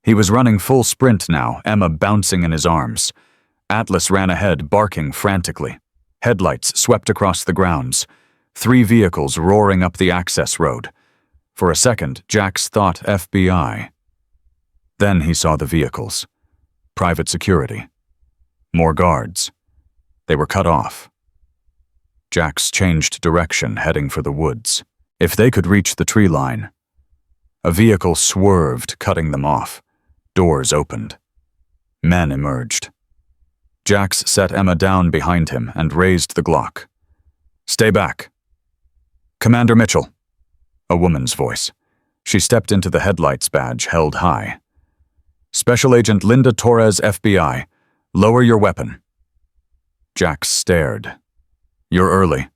He was running full sprint now, Emma bouncing in his arms. Atlas ran ahead, barking frantically. Headlights swept across the grounds. 3 vehicles roaring up the access road. For a second, Jax thought FBI. Then he saw the vehicles. Private security. More guards. They were cut off. Jax changed direction, heading for the woods. If they could reach the tree line. A vehicle swerved, cutting them off. Doors opened. Men emerged. Jax set Emma down behind him and raised the Glock. "Stay back." "Commander Mitchell." A woman's voice. She stepped into the headlights badge held high. "Special Agent Linda Torres, FBI. Lower your weapon." Jax stared. "You're early.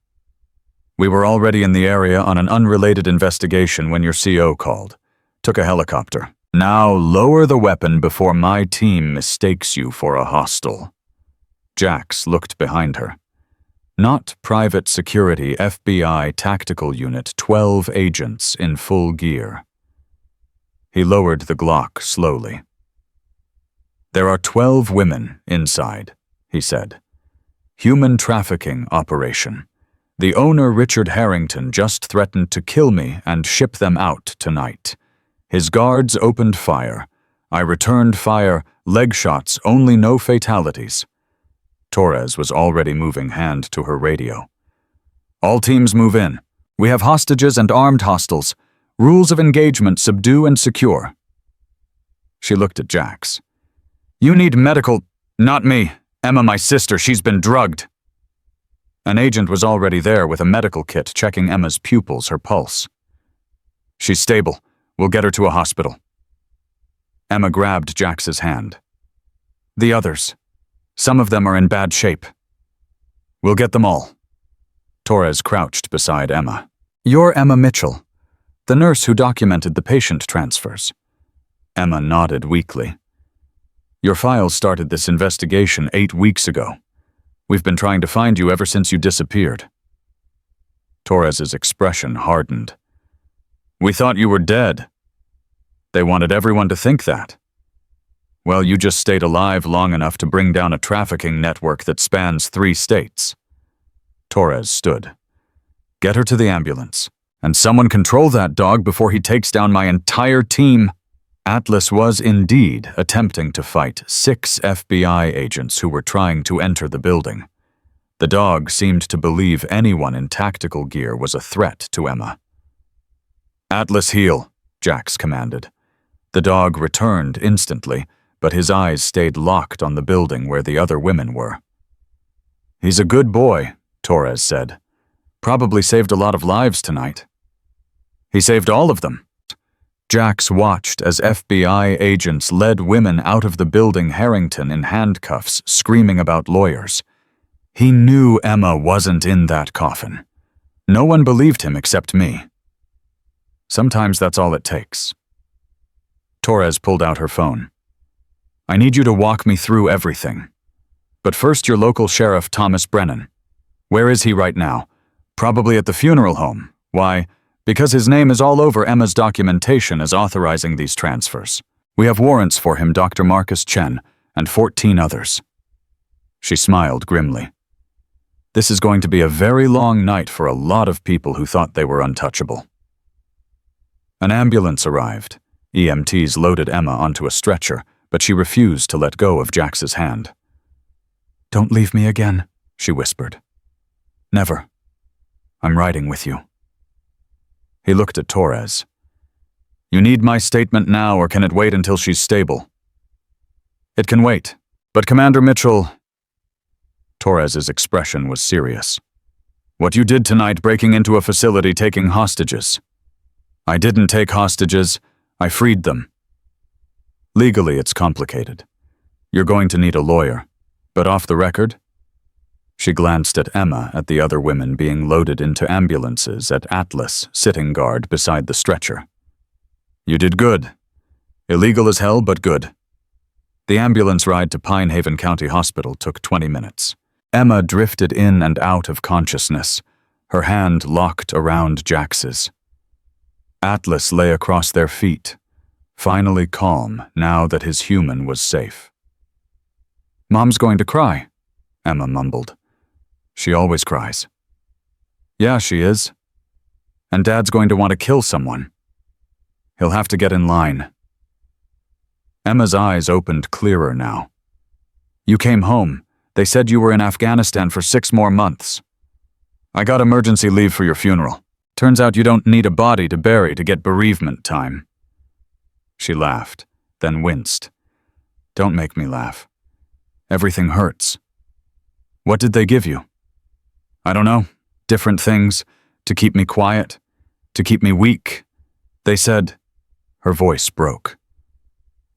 We were already in the area on an unrelated investigation when your CO called. Took a helicopter. Now lower the weapon before my team mistakes you for a hostile." Jax looked behind her. Not private security, FBI tactical unit, 12 agents in full gear. He lowered the Glock slowly. "There are 12 women inside," he said. "Human trafficking operation. The owner, Richard Harrington, just threatened to kill me and ship them out tonight. His guards opened fire. I returned fire, leg shots, only no fatalities." Torres was already moving hand to her radio. "All teams move in. We have hostages and armed hostiles. Rules of engagement: subdue and secure." She looked at Jax. "You need medical—" "Not me. Emma, my sister, she's been drugged." An agent was already there with a medical kit, checking Emma's pupils, her pulse. "She's stable. We'll get her to a hospital." Emma grabbed Jax's hand. "The others. Some of them are in bad shape." "We'll get them all." Torres crouched beside Emma. "You're Emma Mitchell, the nurse who documented the patient transfers." Emma nodded weakly. "Your file started this investigation 8 weeks ago. We've been trying to find you ever since you disappeared." Torres's expression hardened. "We thought you were dead." "They wanted everyone to think that." "Well, you just stayed alive long enough to bring down a trafficking network that spans 3 states. Torres stood. "Get her to the ambulance. And someone control that dog before he takes down my entire team." Atlas was indeed attempting to fight 6 FBI agents who were trying to enter the building. The dog seemed to believe anyone in tactical gear was a threat to Emma. "Atlas, heel," Jax commanded. The dog returned instantly, but his eyes stayed locked on the building where the other women were. "He's a good boy," Torres said. "Probably saved a lot of lives tonight." "He saved all of them." Jax watched as FBI agents led women out of the building, Harrington in handcuffs, screaming about lawyers. He knew Emma wasn't in that coffin. No one believed him except me. Sometimes that's all it takes. Torres pulled out her phone. "I need you to walk me through everything." But first, your local sheriff, Thomas Brennan. Where is he right now? Probably at the funeral home. Why? Because his name is all over Emma's documentation as authorizing these transfers. We have warrants for him, Dr. Marcus Chen, and 14 others. She smiled grimly. This is going to be a very long night for a lot of people who thought they were untouchable. An ambulance arrived. EMTs loaded Emma onto a stretcher, but she refused to let go of Jax's hand. "Don't leave me again," she whispered. "Never. I'm riding with you." He looked at Torres. "You need my statement now, or can it wait until she's stable?" "It can wait, but Commander Mitchell—" Torres's expression was serious. "What you did tonight, breaking into a facility taking hostages." "I didn't take hostages. I freed them." "Legally, it's complicated. You're going to need a lawyer. But off the record?" She glanced at Emma, at the other women being loaded into ambulances, at Atlas, sitting guard beside the stretcher. "You did good. Illegal as hell, but good." The ambulance ride to Pine Haven County Hospital took 20 minutes. Emma drifted in and out of consciousness, her hand locked around Jax's. Atlas lay across their feet, finally calm now that his human was safe. "Mom's going to cry," Emma mumbled. "She always cries." "Yeah, she is. And Dad's going to want to kill someone. He'll have to get in line." Emma's eyes opened clearer now. "You came home. They said you were in Afghanistan for 6 more months. I got emergency leave for your funeral. Turns out you don't need a body to bury to get bereavement time." She laughed, then winced. "Don't make me laugh. Everything hurts." "What did they give you?" "I don't know. Different things. To keep me quiet. To keep me weak. They said—" Her voice broke.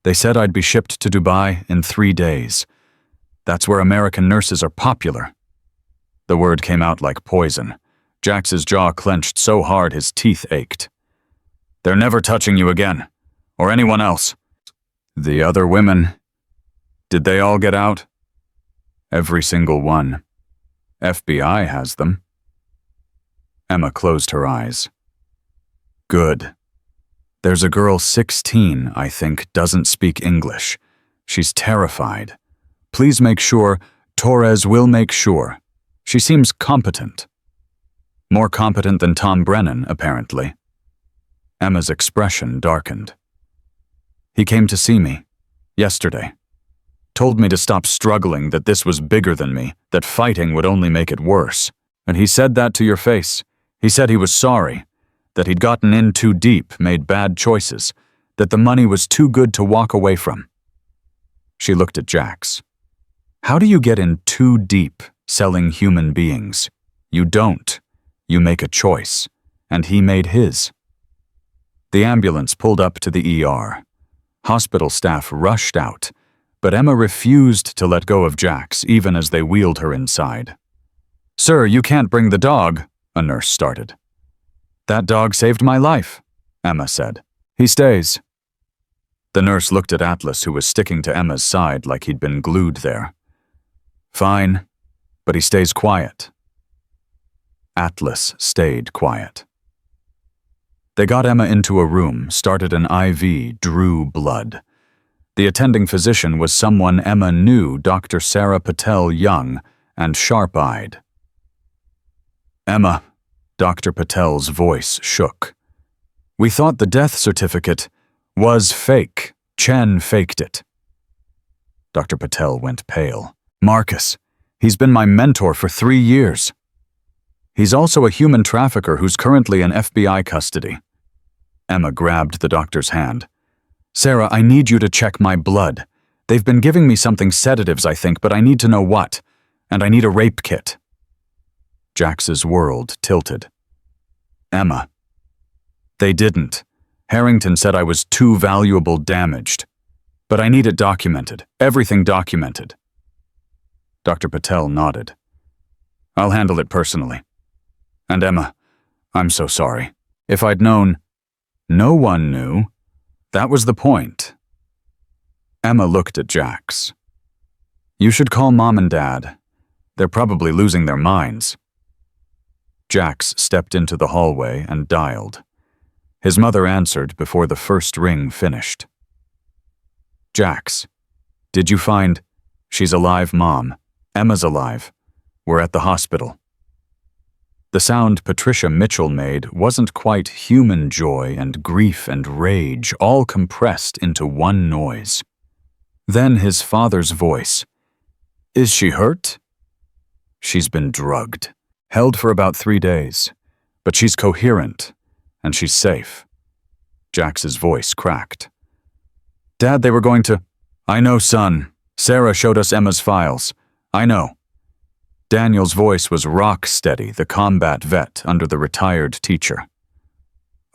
"They said I'd be shipped to Dubai in 3 days. That's where American nurses are popular." The word came out like poison. Jax's jaw clenched so hard his teeth ached. "They're never touching you again. Or anyone else." "The other women. Did they all get out?" "Every single one. FBI has them." Emma closed her eyes. "Good. There's a girl 16, I think, doesn't speak English. She's terrified. Please make sure, Torres will make sure. She seems competent. More competent than Tom Brennan, apparently." Emma's expression darkened. "He came to see me. Yesterday. Told me to stop struggling, that this was bigger than me, that fighting would only make it worse. And he said that to your face. He said he was sorry, that he'd gotten in too deep, made bad choices, that the money was too good to walk away from." She looked at Jax. "How do you get in too deep, selling human beings? You don't. You make a choice, and he made his." The ambulance pulled up to the ER. Hospital staff rushed out, but Emma refused to let go of Jax even as they wheeled her inside. "Sir, you can't bring the dog," a nurse started. "That dog saved my life," Emma said. "He stays." The nurse looked at Atlas, who was sticking to Emma's side like he'd been glued there. "Fine, but he stays quiet." Atlas stayed quiet. They got Emma into a room, started an IV, drew blood. The attending physician was someone Emma knew, Dr. Sarah Patel Young, and sharp-eyed. "Emma," Dr. Patel's voice shook. "We thought the death certificate was fake. Chen faked it." Dr. Patel went pale. "Marcus, he's been my mentor for 3 years. He's also a human trafficker who's currently in FBI custody." Emma grabbed the doctor's hand. "Sarah, I need you to check my blood. They've been giving me something sedatives, I think, but I need to know what. And I need a rape kit." Jax's world tilted. "Emma." "They didn't. Harrington said I was too valuable damaged. But I need it documented. Everything documented." Dr. Patel nodded. "I'll handle it personally. And Emma, I'm so sorry. If I'd known—" "No one knew. That was the point." Emma looked at Jax. You should call Mom and Dad. They're probably losing their minds. Jax stepped into the hallway and dialed. His mother answered before the first ring finished. Jax, did you find... She's alive, Mom. Emma's alive. We're at the hospital. The sound Patricia Mitchell made wasn't quite human joy and grief and rage all compressed into one noise. Then his father's voice. Is she hurt? She's been drugged. Held for about 3 days. But she's coherent, and she's safe. Jax's voice cracked. Dad, they were going to... I know, son. Sarah showed us Emma's files. I know. Daniel's voice was rock-steady, the combat vet under the retired teacher.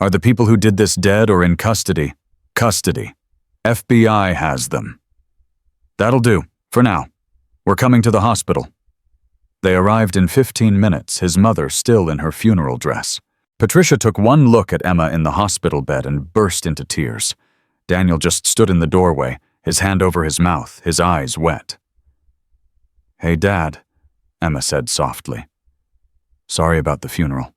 Are the people who did this dead or in custody? Custody. FBI has them. That'll do, for now. We're coming to the hospital. They arrived in 15 minutes, his mother still in her funeral dress. Patricia took one look at Emma in the hospital bed and burst into tears. Daniel just stood in the doorway, his hand over his mouth, his eyes wet. Hey, Dad, Emma said softly. Sorry about the funeral.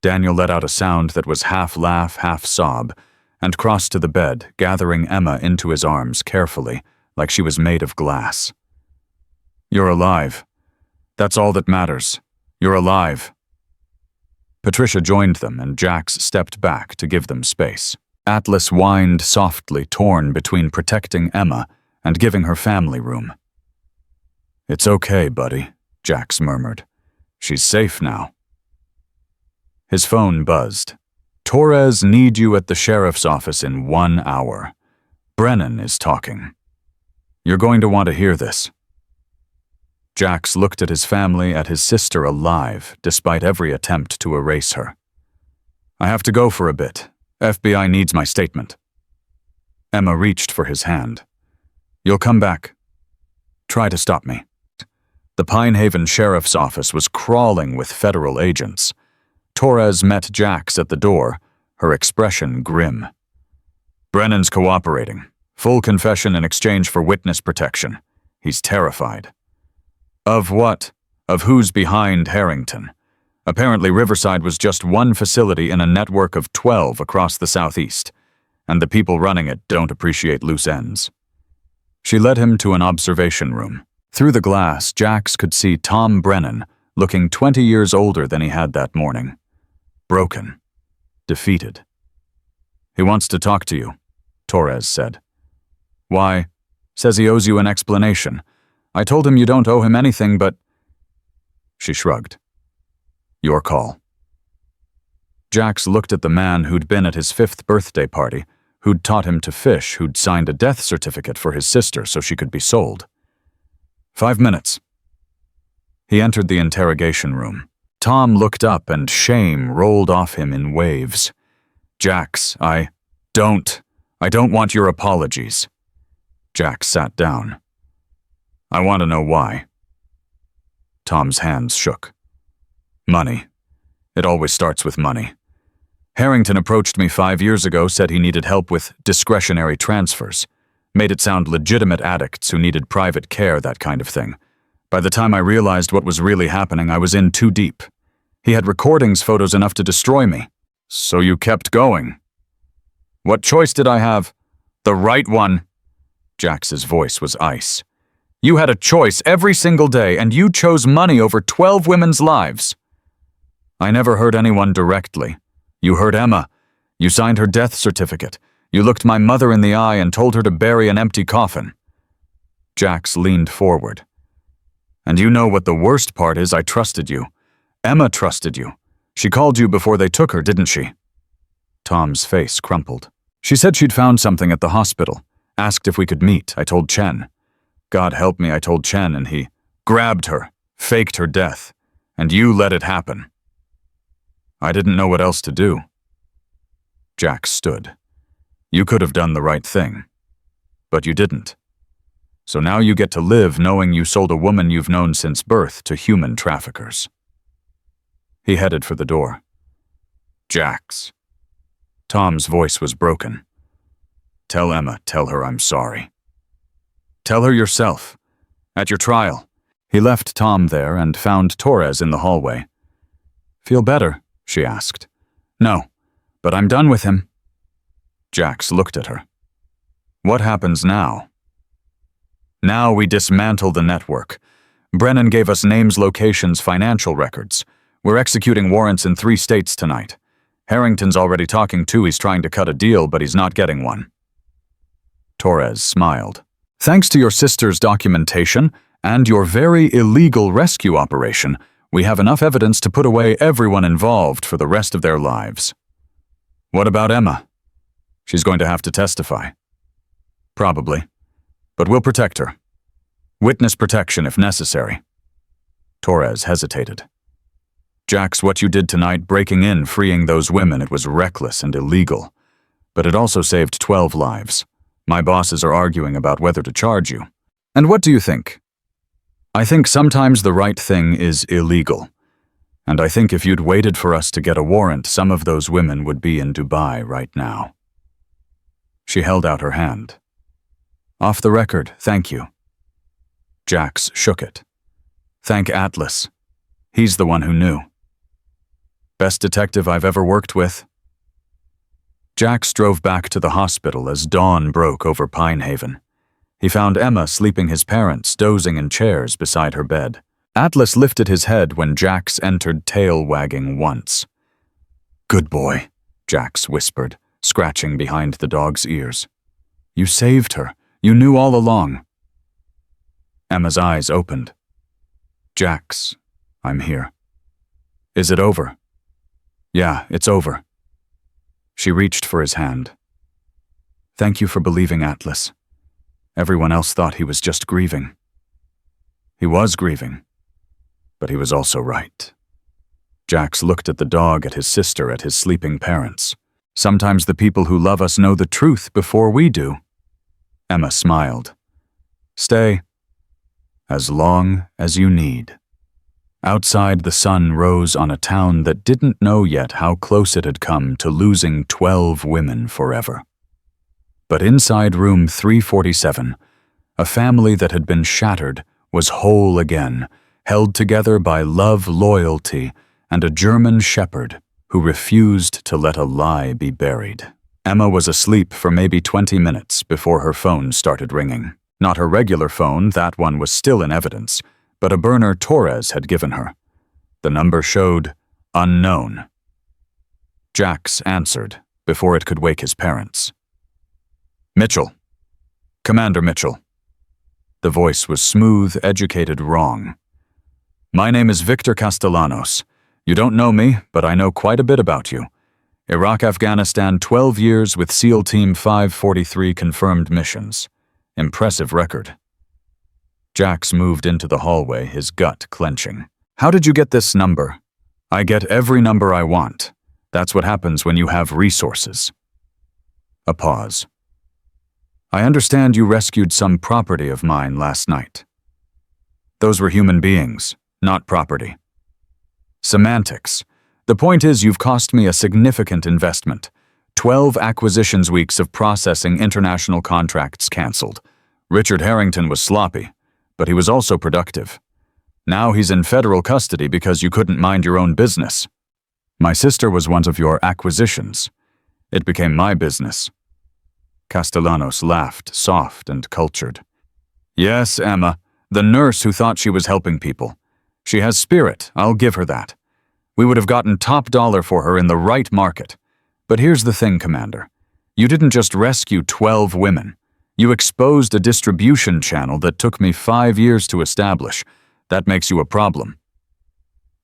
Daniel let out a sound that was half laugh, half sob, and crossed to the bed, gathering Emma into his arms carefully, like she was made of glass. You're alive. That's all that matters. You're alive. Patricia joined them, and Jax stepped back to give them space. Atlas whined softly, torn between protecting Emma and giving her family room. It's okay, buddy, Jax murmured. She's safe now. His phone buzzed. Torres need you at the sheriff's office in 1 hour. Brennan is talking. You're going to want to hear this. Jax looked at his family, at his sister alive, despite every attempt to erase her. I have to go for a bit. FBI needs my statement. Emma reached for his hand. You'll come back. Try to stop me. The Pine Haven Sheriff's Office was crawling with federal agents. Torres met Jax at the door, her expression grim. Brennan's cooperating. Full confession in exchange for witness protection. He's terrified. Of what? Of who's behind Harrington? Apparently Riverside was just one facility in a network of 12 across the southeast, and the people running it don't appreciate loose ends. She led him to an observation room. Through the glass, Jax could see Tom Brennan, looking 20 years older than he had that morning. Broken. Defeated. He wants to talk to you, Torres said. Why? Says he owes you an explanation. I told him you don't owe him anything, but... She shrugged. Your call. Jax looked at the man who'd been at his 5th birthday party, who'd taught him to fish, who'd signed a death certificate for his sister so she could be sold. 5 minutes. He entered the interrogation room. Tom looked up and shame rolled off him in waves. Jax, I don't want your apologies. Jax sat down. I want to know why. Tom's hands shook. Money. It always starts with money. Harrington approached me 5 years ago, said he needed help with discretionary transfers. Made it sound legitimate addicts who needed private care, that kind of thing. By the time I realized what was really happening, I was in too deep. He had recordings photos enough to destroy me. So you kept going. What choice did I have? The right one. Jax's voice was ice. You had a choice every single day, and you chose money over 12 women's lives. I never hurt anyone directly. You hurt Emma. You signed her death certificate. You looked my mother in the eye and told her to bury an empty coffin. Jax leaned forward. And you know what the worst part is? I trusted you. Emma trusted you. She called you before they took her, didn't she? Tom's face crumpled. She said she'd found something at the hospital. Asked if we could meet. I told Chen. God help me, I told Chen, and he grabbed her, faked her death, and you let it happen. I didn't know what else to do. Jax stood. You could have done the right thing, but you didn't. So now you get to live knowing you sold a woman you've known since birth to human traffickers. He headed for the door. Jax. Tom's voice was broken. Tell Emma, tell her I'm sorry. Tell her yourself. At your trial. He left Tom there and found Torres in the hallway. Feel better? She asked. No, but I'm done with him. Jax looked at her. What happens now? Now we dismantle the network. Brennan gave us names, locations, financial records. We're executing warrants in 3 states tonight. Harrington's already talking too. He's trying to cut a deal, but he's not getting one. Torres smiled. Thanks to your sister's documentation and your very illegal rescue operation, we have enough evidence to put away everyone involved for the rest of their lives. What about Emma? She's going to have to testify. Probably. But we'll protect her. Witness protection if necessary. Torres hesitated. Jax, what you did tonight, breaking in, freeing those women, it was reckless and illegal. But it also saved 12 lives. My bosses are arguing about whether to charge you. And what do you think? I think sometimes the right thing is illegal. And I think if you'd waited for us to get a warrant, some of those women would be in Dubai right now. She held out her hand. Off the record, thank you. Jax shook it. Thank Atlas. He's the one who knew. Best detective I've ever worked with. Jax drove back to the hospital as dawn broke over Pinehaven. He found Emma sleeping his parents, dozing in chairs beside her bed. Atlas lifted his head when Jax entered, tail wagging once. Good boy, Jax whispered, scratching behind the dog's ears. You saved her. You knew all along. Emma's eyes opened. Jax, I'm here. Is it over? Yeah, it's over. She reached for his hand. Thank you for believing Atlas. Everyone else thought he was just grieving. He was grieving, but he was also right. Jax looked at the dog, at his sister, at his sleeping parents. Sometimes the people who love us know the truth before we do. Emma smiled. Stay. As long as you need. Outside, the sun rose on a town that didn't know yet how close it had come to losing 12 women forever. But inside room 347, a family that had been shattered was whole again, held together by love, loyalty, and a German shepherd who refused to let a lie be buried. Emma was asleep for maybe 20 minutes before her phone started ringing. Not her regular phone, that one was still in evidence, but a burner Torres had given her. The number showed unknown. Jax answered before it could wake his parents. Mitchell. Commander Mitchell. The voice was smooth, educated, wrong. My name is Victor Castellanos. You don't know me, but I know quite a bit about you. Iraq, Afghanistan, 12 years with SEAL Team 543 confirmed missions. Impressive record. Jax moved into the hallway, his gut clenching. How did you get this number? I get every number I want. That's what happens when you have resources. A pause. I understand you rescued some property of mine last night. Those were human beings, not property. Semantics. The point is you've cost me a significant investment. 12 acquisitions weeks of processing international contracts canceled. Richard Harrington was sloppy, but he was also productive. Now he's in federal custody because you couldn't mind your own business. My sister was one of your acquisitions. It became my business. Castellanos laughed, soft and cultured. Yes, Emma, the nurse who thought she was helping people. She has spirit, I'll give her that. We would have gotten top dollar for her in the right market. But here's the thing, Commander. You didn't just rescue 12 women. You exposed a distribution channel that took me 5 years to establish. That makes you a problem.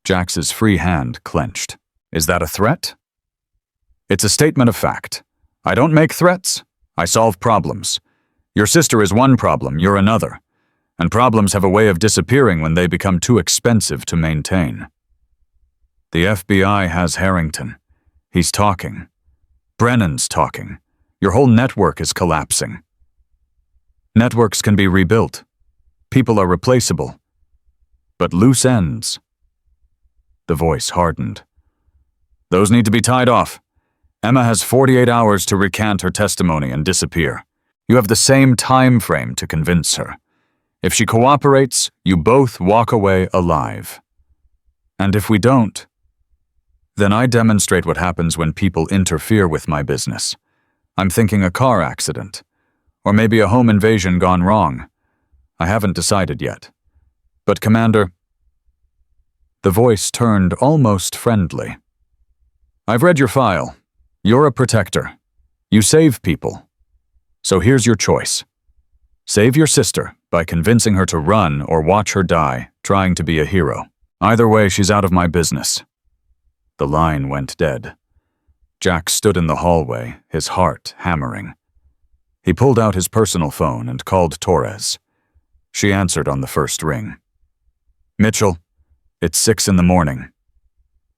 Jax's free hand clenched. Is that a threat? It's a statement of fact. I don't make threats. I solve problems. Your sister is one problem, you're another. And problems have a way of disappearing when they become too expensive to maintain. The FBI has Harrington. He's talking. Brennan's talking. Your whole network is collapsing. Networks can be rebuilt. People are replaceable. But loose ends. The voice hardened. Those need to be tied off. Emma has 48 hours to recant her testimony and disappear. You have the same time frame to convince her. If she cooperates, you both walk away alive. And if we don't, then I demonstrate what happens when people interfere with my business. I'm thinking a car accident, or maybe a home invasion gone wrong. I haven't decided yet. But Commander, the voice turned almost friendly. I've read your file. You're a protector. You save people. So here's your choice. Save your sister by convincing her to run or watch her die, trying to be a hero. Either way, she's out of my business. The line went dead. Jack stood in the hallway, his heart hammering. He pulled out his personal phone and called Torres. She answered on the first ring. Mitchell, it's 6 a.m.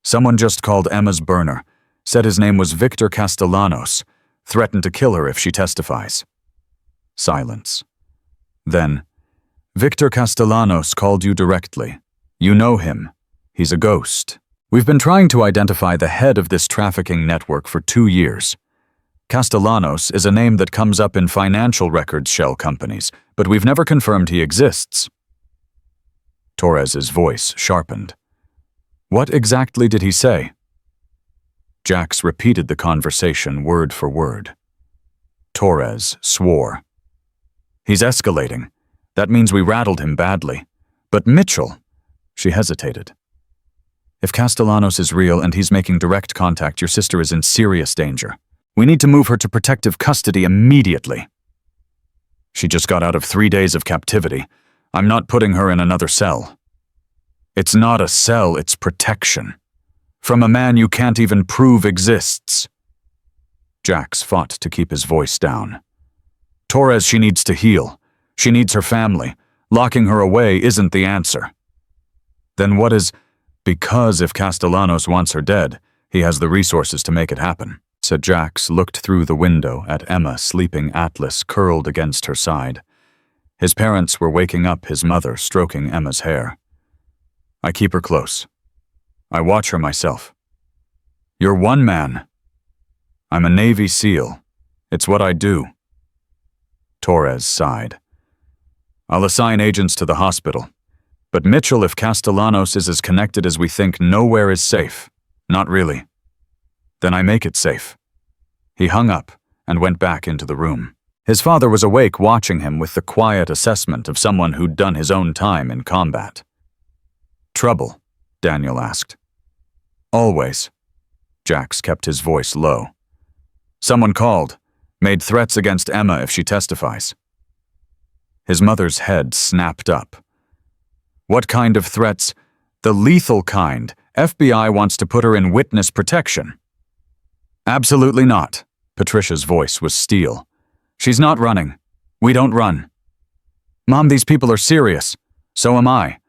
Someone just called Emma's burner, said his name was Victor Castellanos, threatened to kill her if she testifies. Silence. Then, Victor Castellanos called you directly. You know him. He's a ghost. We've been trying to identify the head of this trafficking network for 2 years. Castellanos is a name that comes up in financial records shell companies, but we've never confirmed he exists. Torres's voice sharpened. What exactly did he say? Jax repeated the conversation word for word. Torres swore. He's escalating. That means we rattled him badly. But Mitchell, she hesitated. If Castellanos is real and he's making direct contact, your sister is in serious danger. We need to move her to protective custody immediately. She just got out of 3 days of captivity. I'm not putting her in another cell. It's not a cell, it's protection. From a man you can't even prove exists. Jax fought to keep his voice down. Torres, she needs to heal. She needs her family. Locking her away isn't the answer. Then what is... Because if Castellanos wants her dead, he has the resources to make it happen, said Jax, looked through the window at Emma sleeping Atlas curled against her side. His parents were waking up his mother stroking Emma's hair. I keep her close. I watch her myself. You're one man. I'm a Navy SEAL. It's what I do. Torres sighed. I'll assign agents to the hospital. But Mitchell, if Castellanos is as connected as we think, nowhere is safe. Not really. Then I make it safe. He hung up and went back into the room. His father was awake watching him with the quiet assessment of someone who'd done his own time in combat. Trouble? Daniel asked. Always. Jax kept his voice low. Someone called, made threats against Emma if she testifies. His mother's head snapped up. What kind of threats? The lethal kind. FBI wants to put her in witness protection. Absolutely not. Patricia's voice was steel. She's not running. We don't run. Mom, these people are serious. So am I.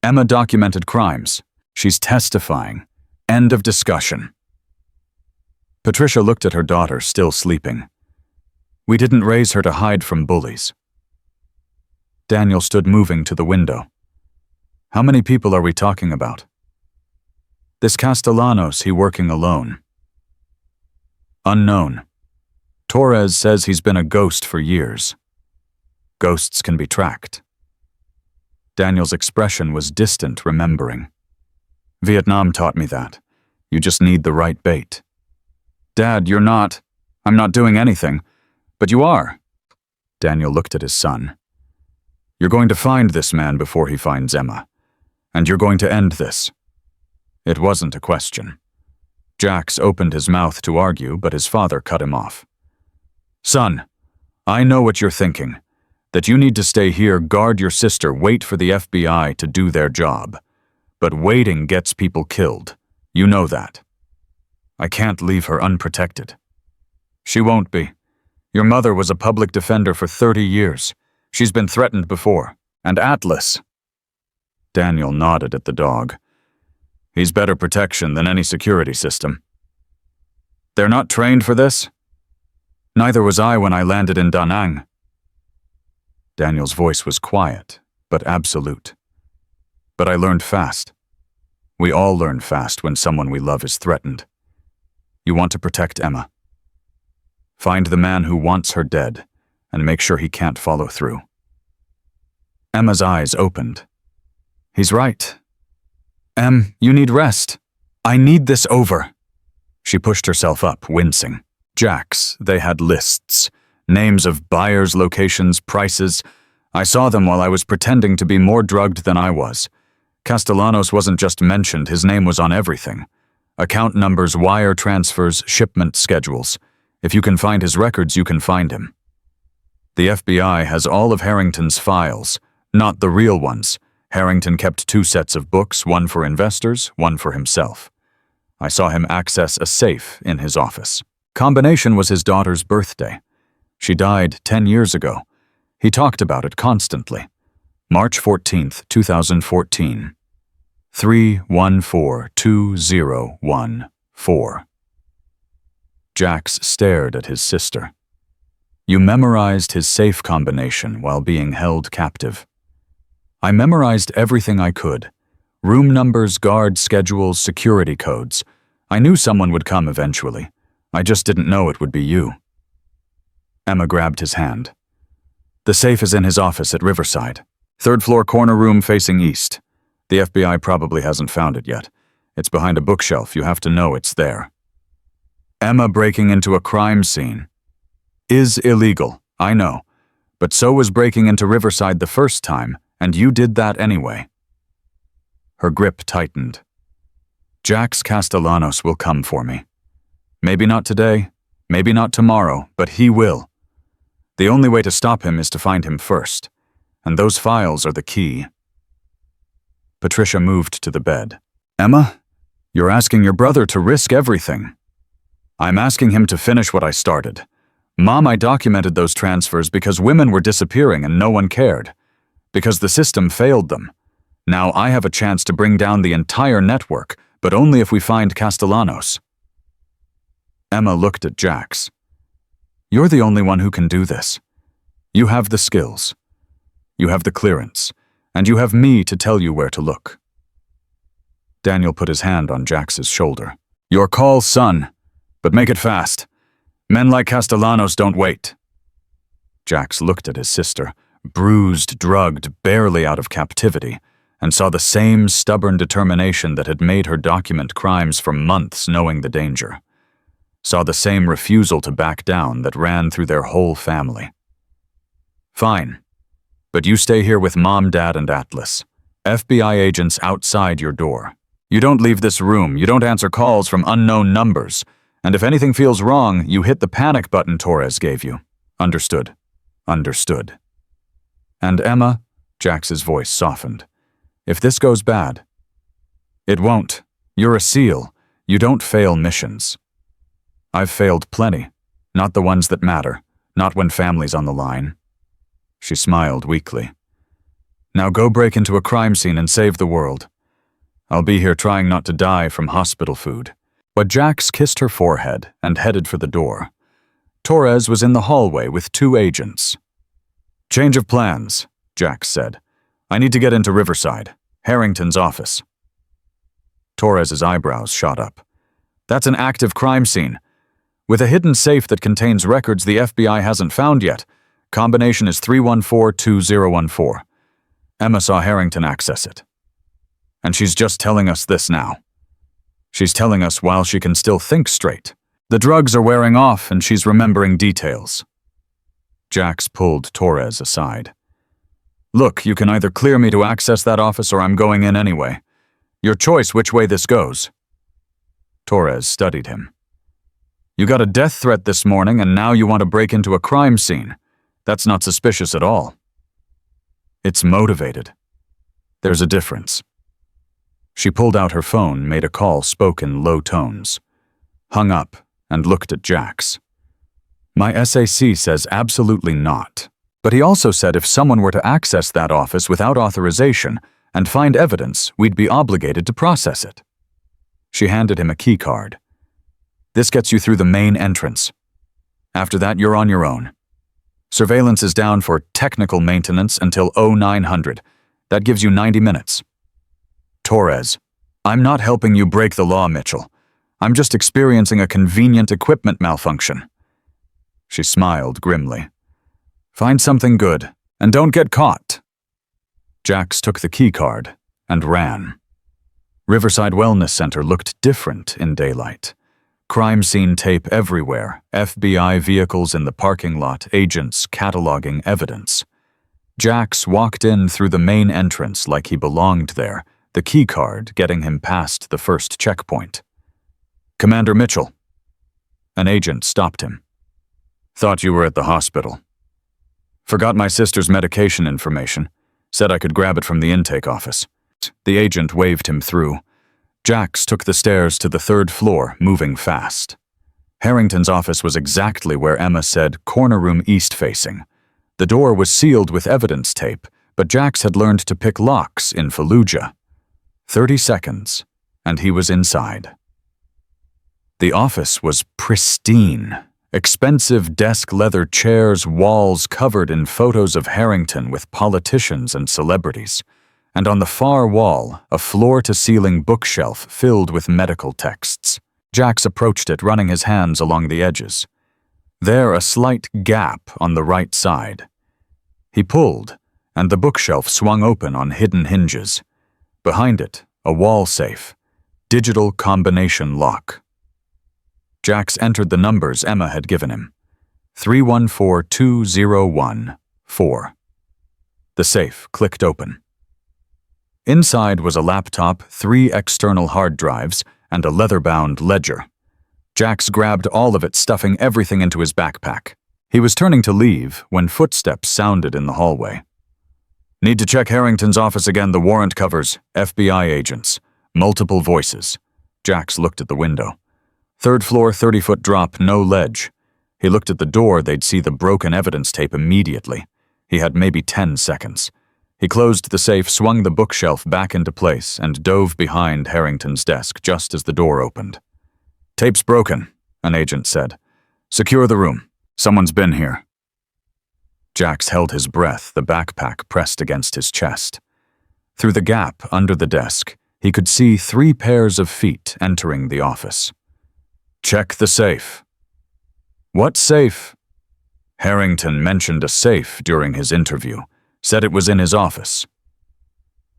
Emma documented crimes. She's testifying. End of discussion. Patricia looked at her daughter, still sleeping. We didn't raise her to hide from bullies. Daniel stood moving to the window. How many people are we talking about? This Castellanos, he working alone. Unknown. Torres says he's been a ghost for years. Ghosts can be tracked. Daniel's expression was distant, remembering. Vietnam taught me that. You just need the right bait. Dad, you're not. I'm not doing anything. But you are. Daniel looked at his son. You're going to find this man before he finds Emma. And you're going to end this. It wasn't a question. Jax opened his mouth to argue, but his father cut him off. Son, I know what you're thinking. That you need to stay here, guard your sister, wait for the FBI to do their job. But waiting gets people killed. You know that. I can't leave her unprotected. She won't be. Your mother was a public defender for 30 years. She's been threatened before. And Atlas. Daniel nodded at the dog. He's better protection than any security system. They're not trained for this? Neither was I when I landed in Da Nang. Daniel's voice was quiet, but absolute. But I learned fast. We all learn fast when someone we love is threatened. You want to protect Emma. Find the man who wants her dead, and make sure he can't follow through. Emma's eyes opened. He's right. Em, you need rest. I need this over. She pushed herself up, wincing. Jack's, they had lists. Names of buyers, locations, prices. I saw them while I was pretending to be more drugged than I was. Castellanos wasn't just mentioned, his name was on everything. Account numbers, wire transfers, shipment schedules. If you can find his records, you can find him. The FBI has all of Harrington's files, not the real ones. Harrington kept 2 sets of books, one for investors, one for himself. I saw him access a safe in his office. Combination was his daughter's birthday. She died 10 years ago. He talked about it constantly. March 14th, 2014. 3142014. Jax stared at his sister. You memorized his safe combination while being held captive. I memorized everything I could. Room numbers, guard schedules, security codes. I knew someone would come eventually. I just didn't know it would be you. Emma grabbed his hand. The safe is in his office at Riverside. 3rd floor corner room facing east. The FBI probably hasn't found it yet. It's behind a bookshelf. You have to know it's there. Emma breaking into a crime scene is illegal, I know. But so was breaking into Riverside the first time, and you did that anyway. Her grip tightened. Jax Castellanos will come for me. Maybe not today, maybe not tomorrow, but he will. The only way to stop him is to find him first, and those files are the key. Patricia moved to the bed. Emma, you're asking your brother to risk everything. I'm asking him to finish what I started. Mom, I documented those transfers because women were disappearing and no one cared. Because the system failed them. Now I have a chance to bring down the entire network, but only if we find Castellanos. Emma looked at Jax. You're the only one who can do this. You have the skills. You have the clearance. And you have me to tell you where to look. Daniel put his hand on Jax's shoulder. Your call, son. But make it fast. Men like Castellanos don't wait. Jax looked at his sister, bruised, drugged, barely out of captivity, and saw the same stubborn determination that had made her document crimes for months knowing the danger. Saw the same refusal to back down that ran through their whole family. Fine. But you stay here with Mom, Dad, and Atlas. FBI agents outside your door. You don't leave this room, you don't answer calls from unknown numbers, and if anything feels wrong, you hit the panic button Torres gave you. Understood. Understood. And Emma, Jax's voice softened. If this goes bad. It won't. You're a SEAL. You don't fail missions. I've failed plenty. Not the ones that matter. Not when family's on the line. She smiled weakly. Now go break into a crime scene and save the world. I'll be here trying not to die from hospital food. But Jax kissed her forehead and headed for the door. Torres was in the hallway with 2 agents. Change of plans, Jax said. I need to get into Riverside, Harrington's office. Torres's eyebrows shot up. That's an active crime scene. With a hidden safe that contains records the FBI hasn't found yet. Combination is 3142014. Emma saw Harrington access it. And she's just telling us this now. She's telling us while she can still think straight. The drugs are wearing off and she's remembering details. Jax pulled Torres aside. Look, you can either clear me to access that office or I'm going in anyway. Your choice which way this goes. Torres studied him. You got a death threat this morning and now you want to break into a crime scene. That's not suspicious at all. It's motivated. There's a difference. She pulled out her phone, made a call, spoke in low tones. Hung up and looked at Jax. My SAC says absolutely not. But he also said if someone were to access that office without authorization and find evidence, we'd be obligated to process it. She handed him a key card. This gets you through the main entrance. After that, you're on your own. Surveillance is down for technical maintenance until 0900. That gives you 90 minutes. Torres, I'm not helping you break the law, Mitchell. I'm just experiencing a convenient equipment malfunction. She smiled grimly. Find something good, and don't get caught. Jax took the keycard and ran. Riverside Wellness Center looked different in daylight. Crime scene tape everywhere, FBI vehicles in the parking lot, agents cataloging evidence. Jax walked in through the main entrance like he belonged there, the keycard getting him past the first checkpoint. "Commander Mitchell." An agent stopped him. "Thought you were at the hospital." "Forgot my sister's medication information. Said I could grab it from the intake office." The agent waved him through. Jax took the stairs to the third floor, moving fast. Harrington's office was exactly where Emma said, corner room east facing. The door was sealed with evidence tape, but Jax had learned to pick locks in Fallujah. 30 seconds, and he was inside. The office was pristine. Expensive desk leather chairs, walls covered in photos of Harrington with politicians and celebrities. And on the far wall, a floor-to-ceiling bookshelf filled with medical texts. Jax approached it, running his hands along the edges. There, a slight gap on the right side. He pulled, and the bookshelf swung open on hidden hinges. Behind it, a wall safe. Digital combination lock. Jax entered the numbers Emma had given him. 314201-4. The safe clicked open. Inside was a laptop, 3 external hard drives, and a leather-bound ledger. Jax grabbed all of it, stuffing everything into his backpack. He was turning to leave when footsteps sounded in the hallway. "Need to check Harrington's office again. The warrant covers FBI agents. Multiple voices." Jax looked at the window. Third floor, 30-foot drop, no ledge. He looked at the door. They'd see the broken evidence tape immediately. He had maybe 10 seconds. He closed the safe, swung the bookshelf back into place, and dove behind Harrington's desk just as the door opened. "Tape's broken," an agent said. "Secure the room. Someone's been here." Jax held his breath, the backpack pressed against his chest. Through the gap under the desk, he could see 3 pairs of feet entering the office. "Check the safe." "What safe?" Harrington mentioned a safe during his interview. Said it was in his office.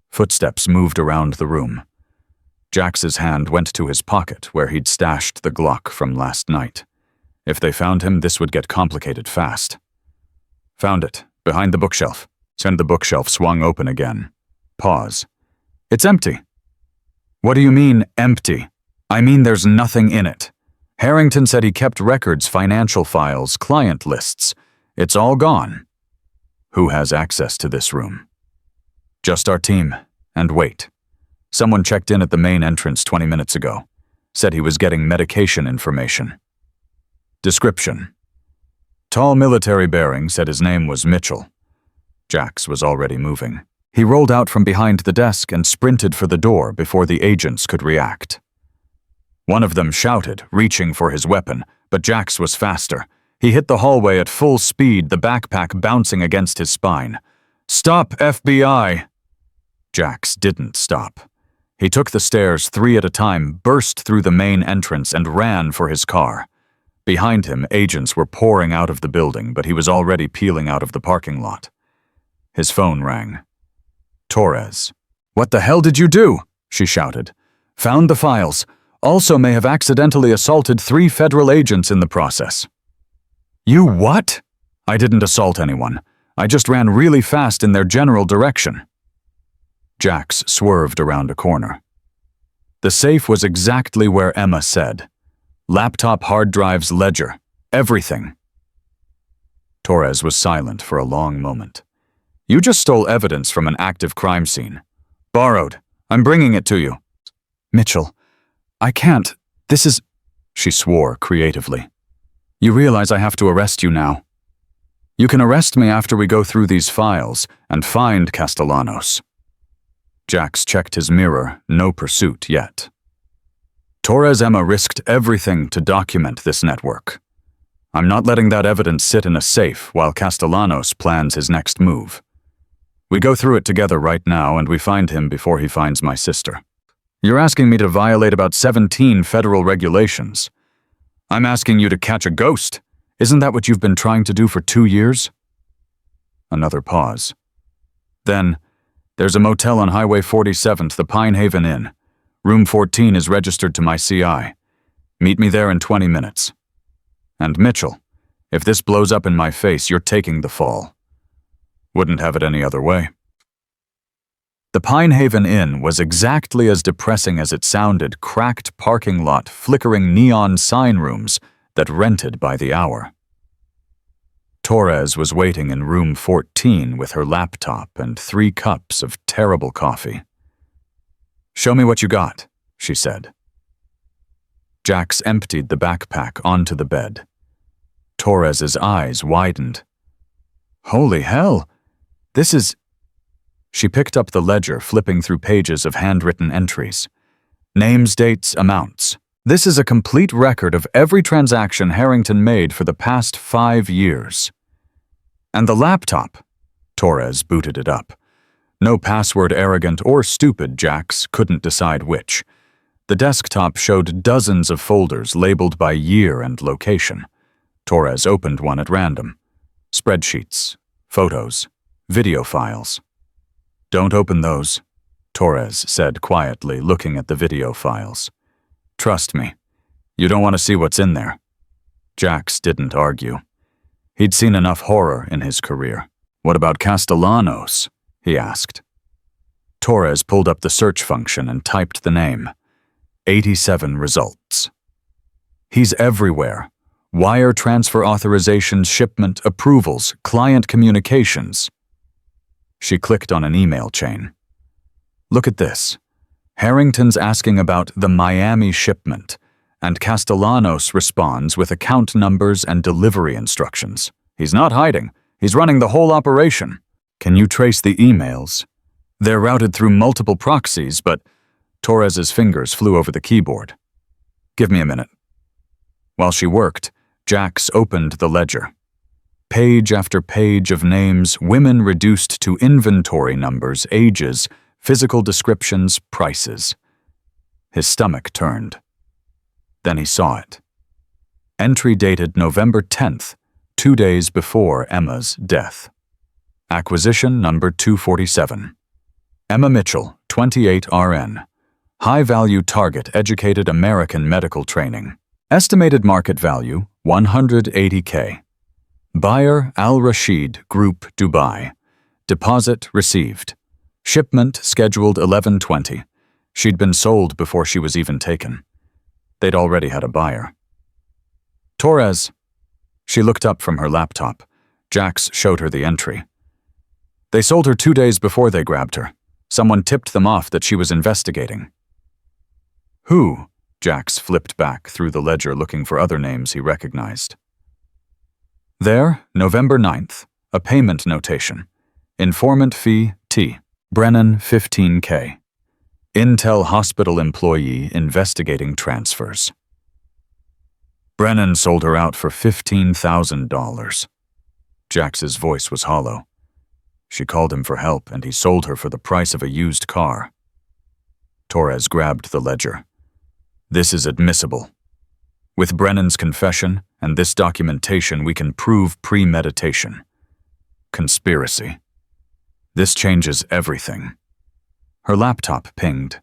Footsteps moved around the room. Jax's hand went to his pocket where he'd stashed the Glock from last night. If they found him, this would get complicated fast. "Found it, behind the bookshelf." And the bookshelf swung open again. Pause. "It's empty." "What do you mean, empty?" "I mean there's nothing in it. Harrington said he kept records, financial files, client lists. It's all gone." "Who has access to this room?" "Just our team. And wait. Someone checked in at the main entrance 20 minutes ago. Said he was getting medication information." Description: tall military bearing, said his name was Mitchell. Jax was already moving. He rolled out from behind the desk and sprinted for the door before the agents could react. One of them shouted, reaching for his weapon, but Jax was faster. He hit the hallway at full speed, the backpack bouncing against his spine. "Stop, FBI!" Jax didn't stop. He took the stairs 3 at a time, burst through the main entrance, and ran for his car. Behind him, agents were pouring out of the building, but he was already peeling out of the parking lot. His phone rang. Torres. "What the hell did you do?" she shouted. "Found the files. Also may have accidentally assaulted 3 federal agents in the process." "You what?" "I didn't assault anyone. I just ran really fast in their general direction." Jax swerved around a corner. The safe was exactly where Emma said. Laptop, hard drives, ledger. Everything. Torres was silent for a long moment. "You just stole evidence from an active crime scene." "Borrowed. I'm bringing it to you." "Mitchell, I can't. This is..." She swore creatively. "You realize I have to arrest you now." "You can arrest me after we go through these files and find Castellanos." Jax checked his mirror, no pursuit yet. Torres Emma risked everything to document this network. I'm not letting that evidence sit in a safe while Castellanos plans his next move. We go through it together right now and we find him before he finds my sister. You're asking me to violate about 17 federal regulations. I'm asking you to catch a ghost. Isn't that what you've been trying to do for 2 years? Another pause. Then, There's a motel on Highway 47th, the Pine Haven Inn. Room 14 is registered to my CI. Meet me there in 20 minutes. And Mitchell, if this blows up in my face, you're taking the fall. Wouldn't have it any other way. The Pine Haven Inn was exactly as depressing as it sounded, cracked parking lot, flickering neon sign rooms that rented by the hour. Torres was waiting in room 14 with her laptop and 3 cups of terrible coffee. "Show me what you got," she said. Jax emptied the backpack onto the bed. Torres's eyes widened. "Holy hell! This is—" She picked up the ledger, flipping through pages of handwritten entries. Names, dates, amounts. This is a complete record of every transaction Harrington made for the past 5 years. And the laptop. Torres booted it up. No password arrogant or stupid Jax couldn't decide which. The desktop showed dozens of folders labeled by year and location. Torres opened one at random. Spreadsheets, photos, video files. "Don't open those," Torres said quietly, looking at the video files. "Trust me, you don't want to see what's in there." Jax didn't argue. He'd seen enough horror in his career. "What about Castellanos?" he asked. Torres pulled up the search function and typed the name. 87 results. "He's everywhere. Wire transfer authorizations, shipment approvals, client communications." She clicked on an email chain. "Look at this. Harrington's asking about the Miami shipment, and Castellanos responds with account numbers and delivery instructions. He's not hiding. He's running the whole operation. Can you trace the emails? They're routed through multiple proxies, but..." Torres's fingers flew over the keyboard. "Give me a minute." While she worked, Jax opened the ledger. Page after page of names, women reduced to inventory numbers, ages, physical descriptions, prices. His stomach turned. Then he saw it. Entry dated November 10th, 2 days before Emma's death. Acquisition number 247. Emma Mitchell, 28 RN. High-value target, educated American medical training. Estimated market value, $180K. Buyer Al Rashid Group, Dubai. Deposit received. Shipment scheduled 11/20. She'd been sold before she was even taken. They'd already had a buyer. "Torres." She looked up from her laptop. Jax showed her the entry. "They sold her 2 days before they grabbed her. Someone tipped them off that she was investigating." "Who?" Jax flipped back through the ledger looking for other names he recognized. There, November 9th, a payment notation. Informant fee, T. Brennan, 15K. Intel hospital employee investigating transfers. Brennan sold her out for $15,000. Jax's voice was hollow. She called him for help, and he sold her for the price of a used car. Torres grabbed the ledger. "This is admissible. With Brennan's confession and this documentation, we can prove premeditation. Conspiracy. This changes everything." Her laptop pinged.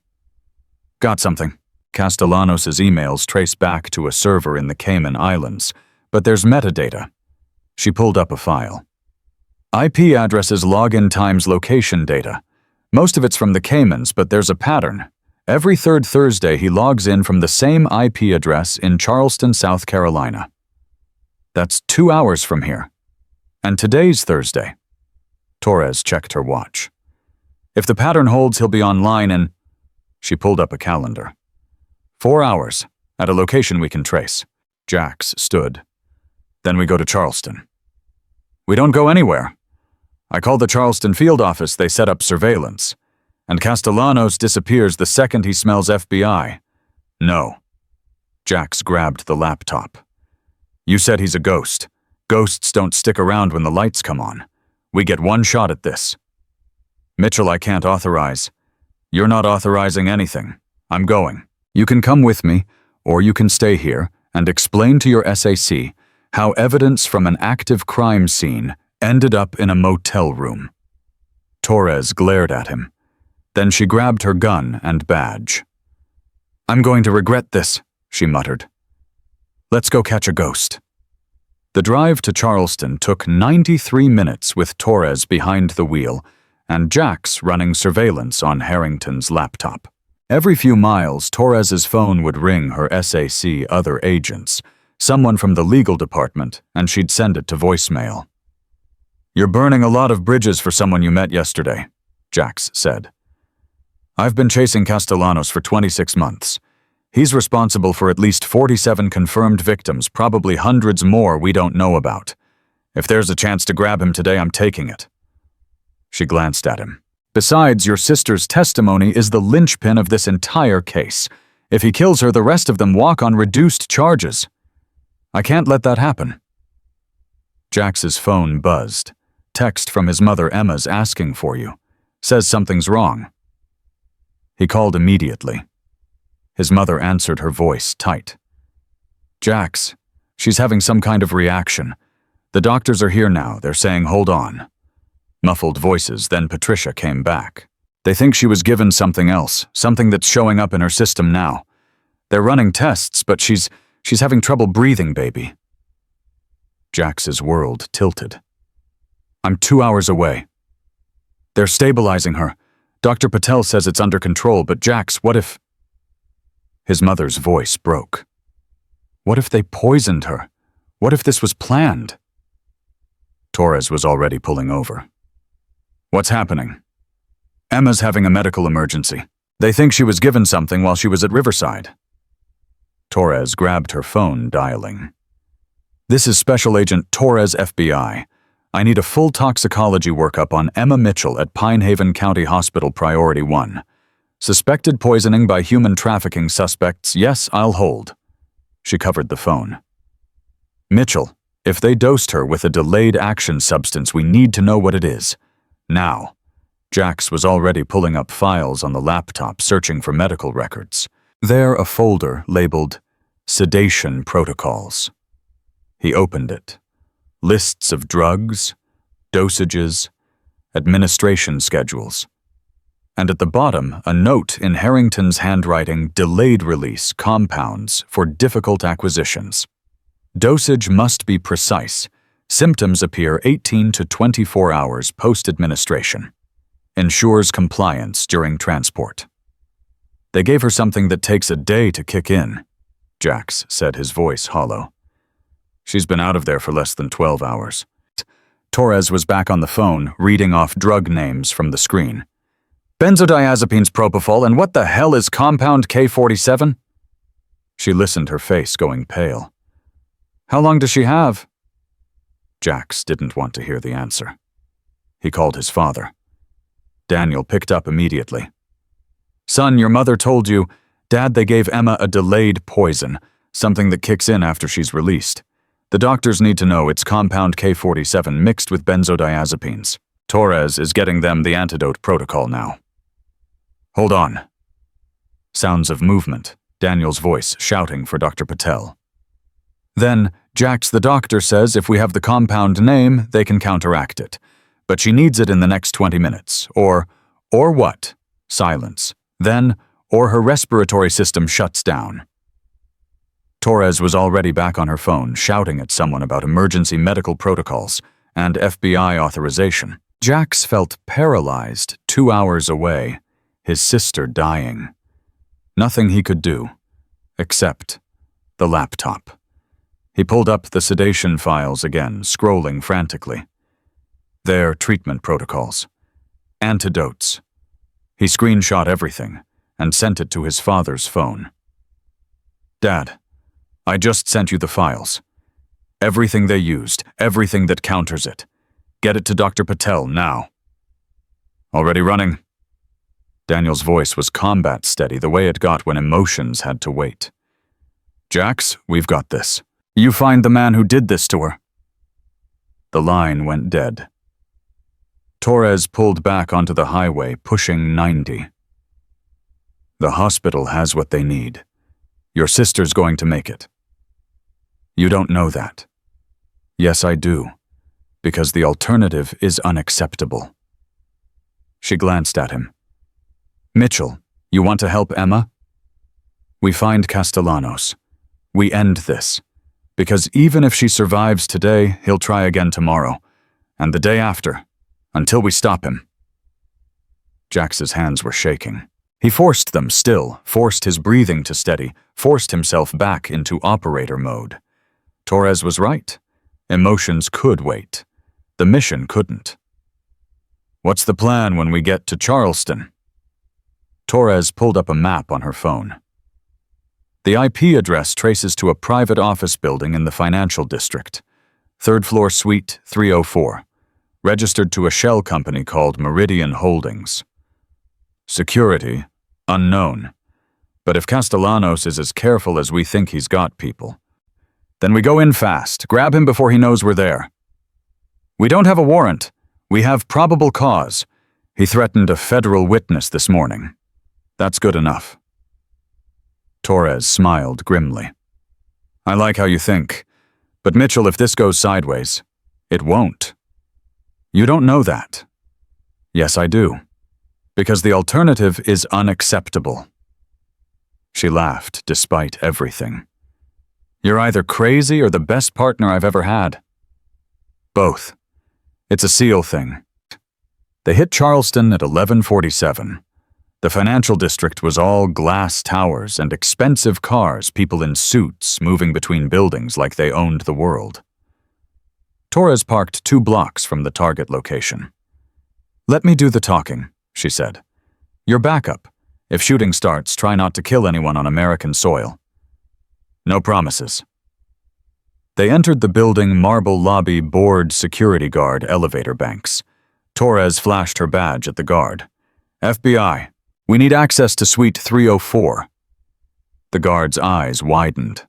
"Got something." Castellanos' emails trace back to a server in the Cayman Islands, but there's metadata. She pulled up a file. IP addresses, login times, location data. Most of it's from the Caymans, but there's a pattern. Every third Thursday, he logs in from the same IP address in Charleston, South Carolina. That's 2 hours from here. And today's Thursday. Torres checked her watch. If the pattern holds, he'll be online in... She pulled up a calendar. 4 hours, at a location we can trace. Jax stood. Then we go to Charleston. We don't go anywhere. I called the Charleston field office, they set up surveillance. And Castellanos disappears the second he smells FBI. No. Jax grabbed the laptop. You said he's a ghost. Ghosts don't stick around when the lights come on. We get one shot at this. Mitchell, I can't authorize. You're not authorizing anything. I'm going. You can come with me, or you can stay here and explain to your SAC how evidence from an active crime scene ended up in a motel room. Torres glared at him. Then she grabbed her gun and badge. "I'm going to regret this," she muttered. "Let's go catch a ghost." The drive to Charleston took 93 minutes with Torres behind the wheel and Jax running surveillance on Harrington's laptop. Every few miles, Torres's phone would ring her SAC other agents, someone from the legal department, and she'd send it to voicemail. "You're burning a lot of bridges for someone you met yesterday," Jax said. "I've been chasing Castellanos for 26 months. He's responsible for at least 47 confirmed victims, probably hundreds more we don't know about. If there's a chance to grab him today, I'm taking it." She glanced at him. "Besides, your sister's testimony is the linchpin of this entire case. If he kills her, the rest of them walk on reduced charges. I can't let that happen." Jax's phone buzzed. "Text from his mother Emma's asking for you. Says something's wrong." He called immediately. His mother answered, her voice tight. "Jax, she's having some kind of reaction. The doctors are here now. They're saying hold on." Muffled voices, then Patricia came back. "They think she was given something else, something that's showing up in her system now. They're running tests, but she's having trouble breathing, baby." Jax's world tilted. "I'm 2 hours away. They're stabilizing her. Dr. Patel says it's under control, but Jax, what if—" His mother's voice broke. "What if they poisoned her? What if this was planned?" Torres was already pulling over. "What's happening?" "Emma's having a medical emergency. They think she was given something while she was at Riverside." Torres grabbed her phone, dialing. "This is Special Agent Torres, FBI. I need a full toxicology workup on Emma Mitchell at Pine Haven County Hospital Priority 1. Suspected poisoning by human trafficking suspects. Yes, I'll hold." She covered the phone. "Mitchell, if they dosed her with a delayed action substance, we need to know what it is. Now." Jax was already pulling up files on the laptop, searching for medical records. There, a folder labeled Sedation Protocols. He opened it. Lists of drugs, dosages, administration schedules. And at the bottom, a note in Harrington's handwriting, delayed release compounds for difficult acquisitions. Dosage must be precise. Symptoms appear 18 to 24 hours post-administration. Ensures compliance during transport. "They gave her something that takes a day to kick in," Jax said, his voice hollow. "She's been out of there for less than 12 hours. Torres was back on the phone, reading off drug names from the screen. "Benzodiazepines, propofol, and what the hell is compound K47? She listened, her face going pale. "How long does she have?" Jax didn't want to hear the answer. He called his father. Daniel picked up immediately. "Son, your mother told you, Dad, they gave Emma a delayed poison, something that kicks in after she's released. The doctors need to know it's compound K47 mixed with benzodiazepines. Torres is getting them the antidote protocol now." "Hold on." Sounds of movement, Daniel's voice shouting for Dr. Patel. "Then, Jax, the doctor says if we have the compound name, they can counteract it. But she needs it in the next 20 minutes. Or what?" Silence. Then, or her respiratory system shuts down. Torres was already back on her phone, shouting at someone about emergency medical protocols and FBI authorization. Jax felt paralyzed 2 hours away, his sister dying. Nothing he could do, except the laptop. He pulled up the sedation files again, scrolling frantically. Their treatment protocols. Antidotes. He screenshot everything and sent it to his father's phone. "Dad, I just sent you the files. Everything they used, everything that counters it. Get it to Dr. Patel now." "Already running." Daniel's voice was combat steady, the way it got when emotions had to wait. "Jax, we've got this. You find the man who did this to her." The line went dead. Torres pulled back onto the highway, pushing 90. "The hospital has what they need. Your sister's going to make it." "You don't know that." "Yes, I do. Because the alternative is unacceptable." She glanced at him. Mitchell, you want to help Emma? We find Castellanos. We end this. Because even if she survives today, he'll try again tomorrow. And the day after. Until we stop him. Jax's hands were shaking. He forced them still, forced his breathing to steady, forced himself back into operator mode. Torres was right. Emotions could wait. The mission couldn't. What's the plan when we get to Charleston? Torres pulled up a map on her phone. The IP address traces to a private office building in the financial district. 3rd floor suite 304. Registered to a shell company called Meridian Holdings. Security, unknown. But if Castellanos is as careful as we think he's got people, then we go in fast, grab him before he knows we're there. We don't have a warrant. We have probable cause. He threatened a federal witness this morning. That's good enough. Torres smiled grimly. I like how you think. But Mitchell, if this goes sideways, it won't. You don't know that. Yes, I do. Because the alternative is unacceptable. She laughed, despite everything. You're either crazy or the best partner I've ever had. Both. It's a SEAL thing. They hit Charleston at 11:47. The financial district was all glass towers and expensive cars, people in suits moving between buildings like they owned the world. Torres parked 2 blocks from the target location. Let me do the talking, she said. Your backup. If shooting starts, try not to kill anyone on American soil. No promises. They entered the building marble lobby board security guard elevator banks. Torres flashed her badge at the guard. FBI, we need access to suite 304. The guard's eyes widened.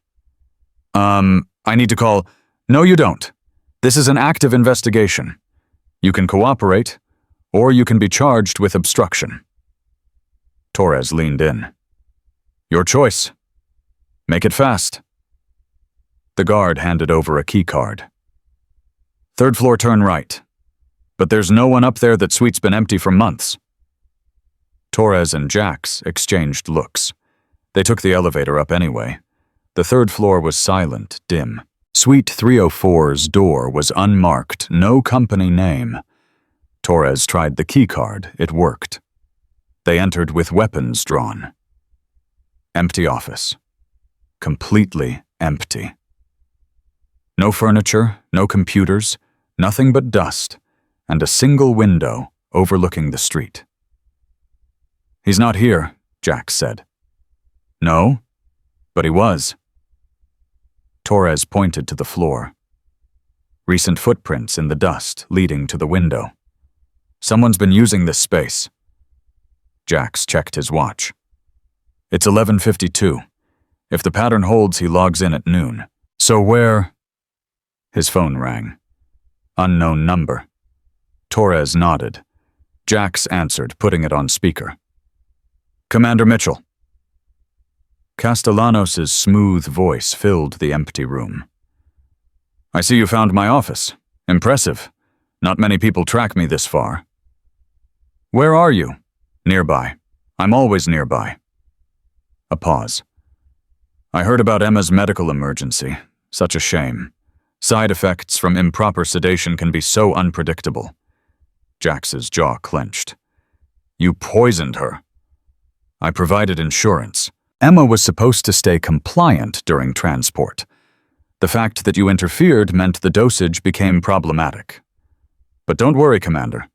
I need to call... No, you don't. This is an active investigation. You can cooperate, or you can be charged with obstruction. Torres leaned in. Your choice. Make it fast. The guard handed over a key card. 3rd floor, turn right. But there's no one up there. That suite's been empty for months. Torres and Jax exchanged looks. They took the elevator up anyway. The 3rd floor was silent, dim. Suite 304's door was unmarked, no company name. Torres tried the key card. It worked. They entered with weapons drawn. Empty office. Completely empty. No furniture, no computers, nothing but dust, and a single window overlooking the street. He's not here, Jax said. No, but he was. Torres pointed to the floor. Recent footprints in the dust leading to the window. Someone's been using this space. Jax checked his watch. It's 11:52. If the pattern holds, he logs in at noon. So where... His phone rang. Unknown number. Torres nodded. Jax answered, putting it on speaker. Commander Mitchell. Castellanos' smooth voice filled the empty room. I see you found my office. Impressive. Not many people track me this far. Where are you? Nearby. I'm always nearby. A pause. I heard about Emma's medical emergency. Such a shame. Side effects from improper sedation can be so unpredictable. Jax's jaw clenched. You poisoned her. I provided insurance. Emma was supposed to stay compliant during transport. The fact that you interfered meant the dosage became problematic. But don't worry, Commander.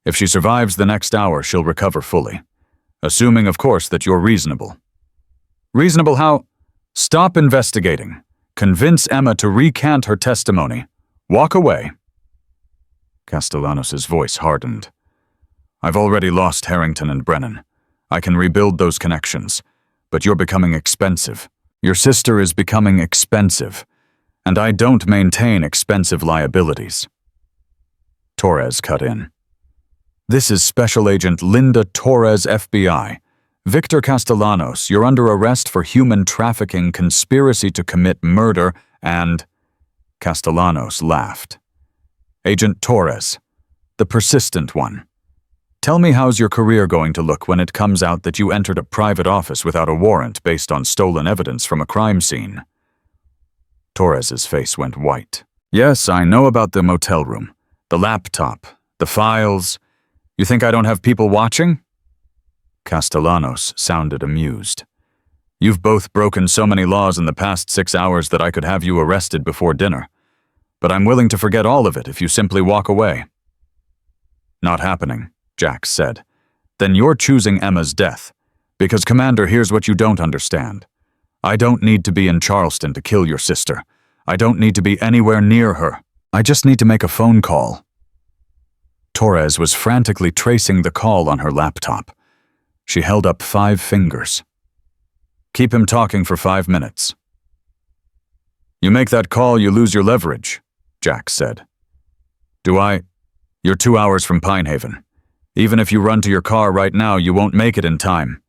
If she survives the next hour, she'll recover fully. Assuming, of course, that you're reasonable. Reasonable how? Stop investigating. Convince Emma to recant her testimony. Walk away. Castellanos' voice hardened. I've already lost Harrington and Brennan. I can rebuild those connections. But you're becoming expensive. Your sister is becoming expensive. And I don't maintain expensive liabilities. Torres cut in. This is Special Agent Linda Torres, FBI. Victor Castellanos, you're under arrest for human trafficking, conspiracy to commit murder, and... Castellanos laughed. Agent Torres, the persistent one. Tell me how's your career going to look when it comes out that you entered a private office without a warrant based on stolen evidence from a crime scene. Torres's face went white. Yes, I know about the motel room, the laptop, the files. You think I don't have people watching? Castellanos sounded amused. You've both broken so many laws in the past 6 hours that I could have you arrested before dinner. But I'm willing to forget all of it if you simply walk away. Not happening, Jax said. Then you're choosing Emma's death. Because, Commander, here's what you don't understand. I don't need to be in Charleston to kill your sister. I don't need to be anywhere near her. I just need to make a phone call. Torres was frantically tracing the call on her laptop. She held up 5 fingers. Keep him talking for 5 minutes. You make that call, you lose your leverage, Jax said. Do I? You're 2 hours from Pinehaven. Even if you run to your car right now, you won't make it in time.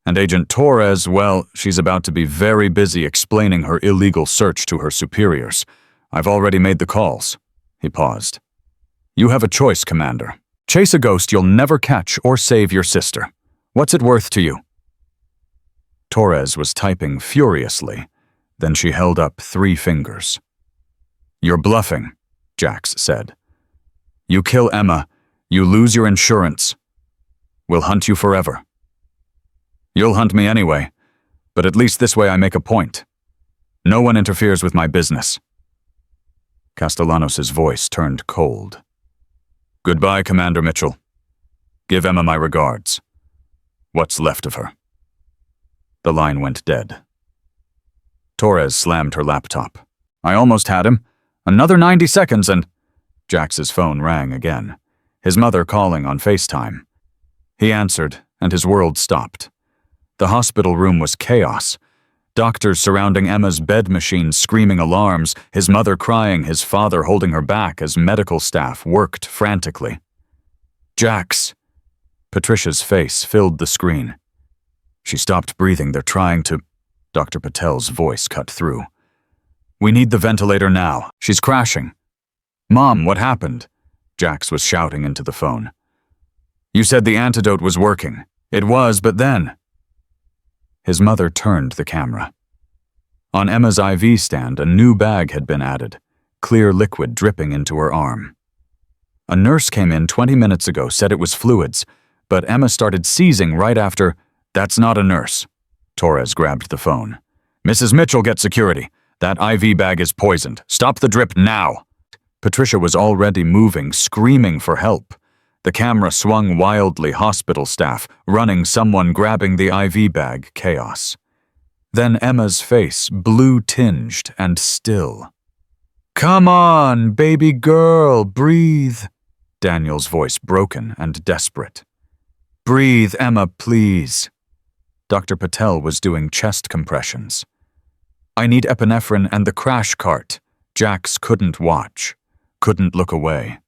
And Agent Torres, well, she's about to be very busy explaining her illegal search to her superiors. I've already made the calls. He paused. You have a choice, Commander. Chase a ghost you'll never catch or save your sister. What's it worth to you? Torres was typing furiously. Then she held up 3 fingers. You're bluffing, Jax said. You kill Emma, you lose your insurance. We'll hunt you forever. You'll hunt me anyway, but at least this way I make a point. No one interferes with my business. Castellanos' voice turned cold. Goodbye, Commander Mitchell. Give Emma my regards. What's left of her? The line went dead. Torres slammed her laptop. I almost had him. Another 90 seconds and... Jax's phone rang again. His mother calling on FaceTime. He answered, and his world stopped. The hospital room was chaos. Doctors surrounding Emma's bed machine screaming alarms, his mother crying, his father holding her back as medical staff worked frantically. Jax! Patricia's face filled the screen. She stopped breathing. They're trying to... Dr. Patel's voice cut through. We need the ventilator now. She's crashing. Mom, what happened? Jax was shouting into the phone. You said the antidote was working. It was, but then... His mother turned the camera. On Emma's IV stand, a new bag had been added, clear liquid dripping into her arm. A nurse came in 20 minutes ago, said it was fluids, but Emma started seizing right after. That's not a nurse. Torres grabbed the phone. Mrs. Mitchell, get security. That IV bag is poisoned. Stop the drip now. Patricia was already moving, screaming for help. The camera swung wildly, hospital staff, running, someone grabbing the IV bag, chaos. Then Emma's face, blue-tinged and still. Come on, baby girl, breathe. Daniel's voice broken and desperate. Breathe, Emma, please. Dr. Patel was doing chest compressions. I need epinephrine and the crash cart. Jax couldn't watch, couldn't look away.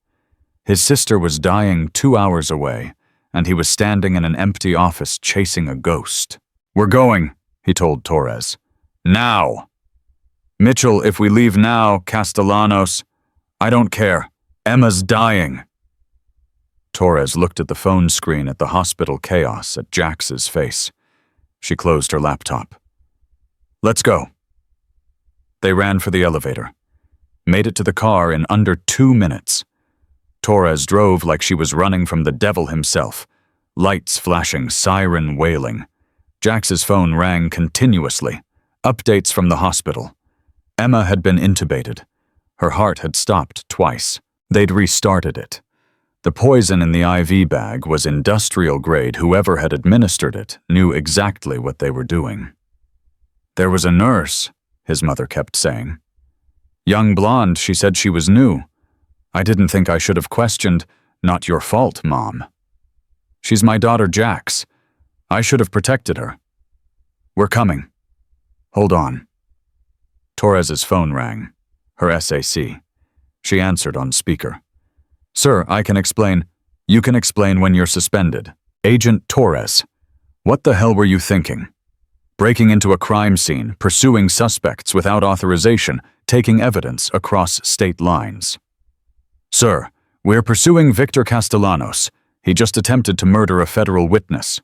His sister was dying 2 hours away, and he was standing in an empty office chasing a ghost. We're going, he told Torres. Now! Mitchell, if we leave now, Castellanos, I don't care. Emma's dying. Torres looked at the phone screen at the hospital chaos, at Jax's face. She closed her laptop. Let's go. They ran for the elevator. Made it to the car in under 2 minutes. Torres drove like she was running from the devil himself. Lights flashing, siren wailing. Jax's phone rang continuously. Updates from the hospital. Emma had been intubated. Her heart had stopped twice. They'd restarted it. The poison in the IV bag was industrial grade. Whoever had administered it knew exactly what they were doing. There was a nurse, his mother kept saying. Young blonde, she said she was new. I didn't think I should have questioned. Not your fault, Mom. She's my daughter, Jax. I should have protected her. We're coming. Hold on. Torres's phone rang. Her SAC. She answered on speaker. Sir, I can explain. You can explain when you're suspended. Agent Torres. What the hell were you thinking? Breaking into a crime scene, pursuing suspects without authorization, taking evidence across state lines. Sir, we're pursuing Victor Castellanos. He just attempted to murder a federal witness.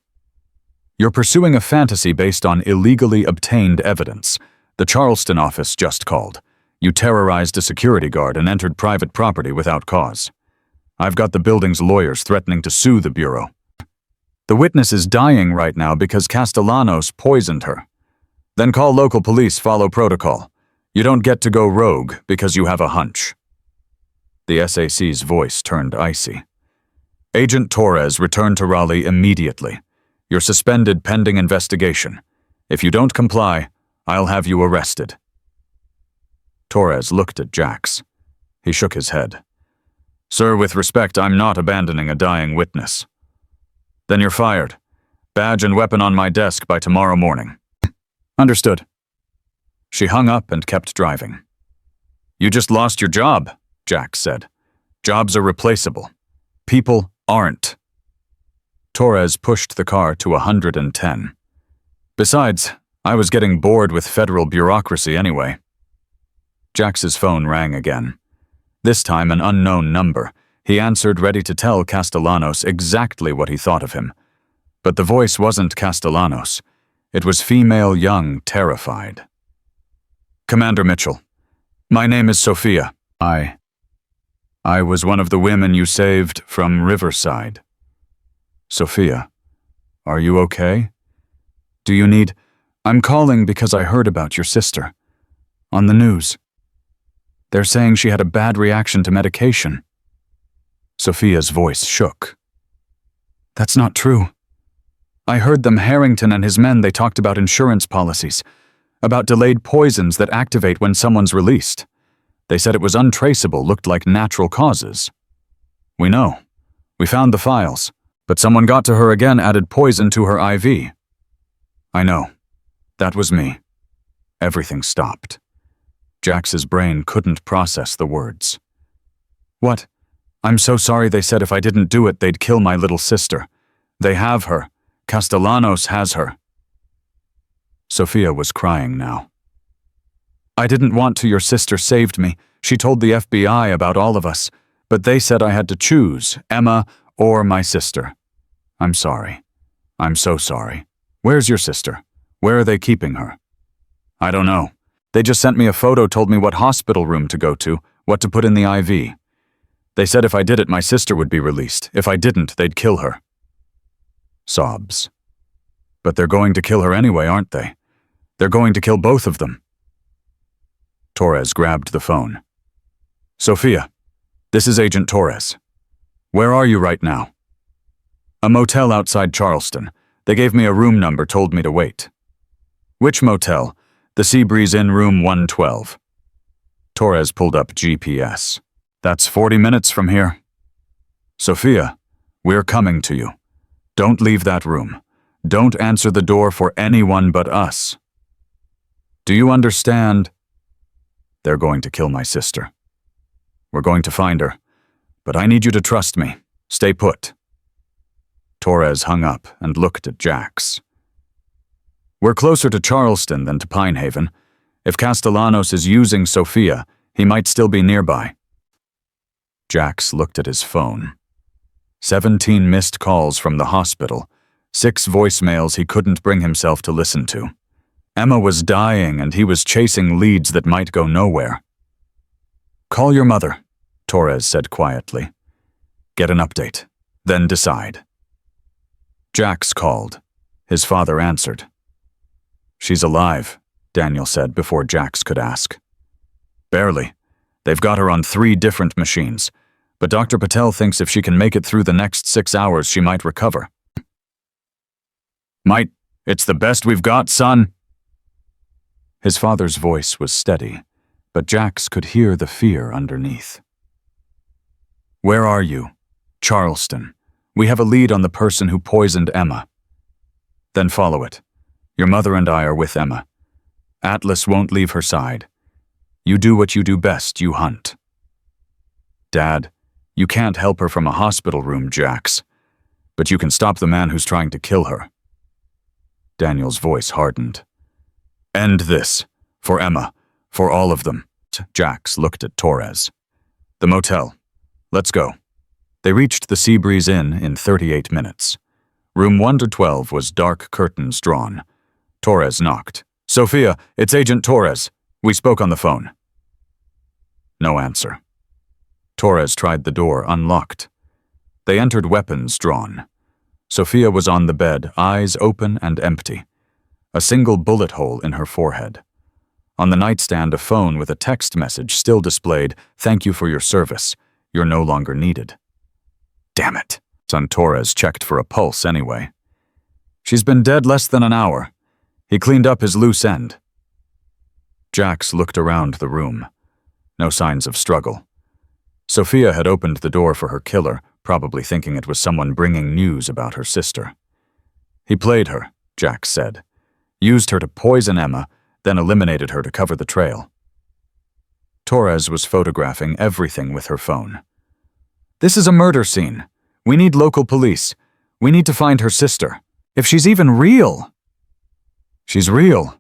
You're pursuing a fantasy based on illegally obtained evidence. The Charleston office just called. You terrorized a security guard and entered private property without cause. I've got the building's lawyers threatening to sue the Bureau. The witness is dying right now because Castellanos poisoned her. Then call local police, follow protocol. You don't get to go rogue because you have a hunch. The SAC's voice turned icy. Agent Torres, return to Raleigh immediately. You're suspended pending investigation. If you don't comply, I'll have you arrested. Torres looked at Jax. He shook his head. Sir, with respect, I'm not abandoning a dying witness. Then you're fired. Badge and weapon on my desk by tomorrow morning. Understood. She hung up and kept driving. You just lost your job, Jax said. Jobs are replaceable. People aren't. Torres pushed the car to 110. Besides, I was getting bored with federal bureaucracy anyway. Jax's phone rang again. This time an unknown number. He answered, ready to tell Castellanos exactly what he thought of him. But the voice wasn't Castellanos. It was female, young, terrified. Commander Mitchell, my name is Sophia. I was one of the women you saved from Riverside. Sophia, are you okay? Do you need... I'm calling because I heard about your sister. On the news. They're saying she had a bad reaction to medication. Sophia's voice shook. That's not true. I heard them, Harrington and his men, they talked about insurance policies, about delayed poisons that activate when someone's released. They said it was untraceable, looked like natural causes. We know. We found the files. But someone got to her again, added poison to her IV. I know. That was me. Everything stopped. Jax's brain couldn't process the words. What? I'm so sorry. They said if I didn't do it, they'd kill my little sister. They have her. Castellanos has her. Sophia was crying now. I didn't want to. Your sister saved me. She told the FBI about all of us, but they said I had to choose Emma or my sister. I'm sorry. I'm so sorry. Where's your sister? Where are they keeping her? I don't know. They just sent me a photo, told me what hospital room to go to, what to put in the IV. They said if I did it, my sister would be released. If I didn't, they'd kill her. Sobs. But they're going to kill her anyway, aren't they? They're going to kill both of them. Torres grabbed the phone. Sophia, this is Agent Torres. Where are you right now? A motel outside Charleston. They gave me a room number, told me to wait. Which motel? The Seabreeze Inn, room 112. Torres pulled up GPS. That's 40 minutes from here. Sophia, we're coming to you. Don't leave that room. Don't answer the door for anyone but us. Do you understand? They're going to kill my sister. We're going to find her, but I need you to trust me. Stay put. Torres hung up and looked at Jax. We're closer to Charleston than to Pine Haven. If Castellanos is using Sophia, he might still be nearby. Jax looked at his phone. 17 missed calls from the hospital, 6 voicemails he couldn't bring himself to listen to. Emma was dying and he was chasing leads that might go nowhere. Call your mother, Torres said quietly. Get an update, then decide. Jax called. His father answered. She's alive, Daniel said before Jax could ask. Barely. They've got her on 3 different machines, but Dr. Patel thinks if she can make it through the next 6 hours, she might recover. Might, it's the best we've got, son. His father's voice was steady, but Jax could hear the fear underneath. Where are you? Charleston. We have a lead on the person who poisoned Emma. Then follow it. Your mother and I are with Emma. Atlas won't leave her side. You do what you do best, you hunt. Dad, you can't help her from a hospital room, Jax, but you can stop the man who's trying to kill her. Daniel's voice hardened. End this. For Emma. For all of them. Jax looked at Torres. The motel. Let's go. They reached the Seabreeze Inn in 38 minutes. Room 1-12 was dark curtains drawn. Torres knocked. "Sophia, it's Agent Torres. We spoke on the phone." No answer. Torres tried the door, unlocked. They entered, weapons drawn. Sophia was on the bed, eyes open and empty. A single bullet hole in her forehead. On the nightstand, a phone with a text message still displayed, "Thank you for your service. You're no longer needed." Damn it. Son Torres checked for a pulse anyway. "She's been dead less than an hour." He cleaned up his loose end. Jax looked around the room. No signs of struggle. Sophia had opened the door for her killer, probably thinking it was someone bringing news about her sister. He played her, Jax said. Used her to poison Emma, then eliminated her to cover the trail. Torres was photographing everything with her phone. "This is a murder scene. We need local police. We need to find her sister. If she's even real." "She's real."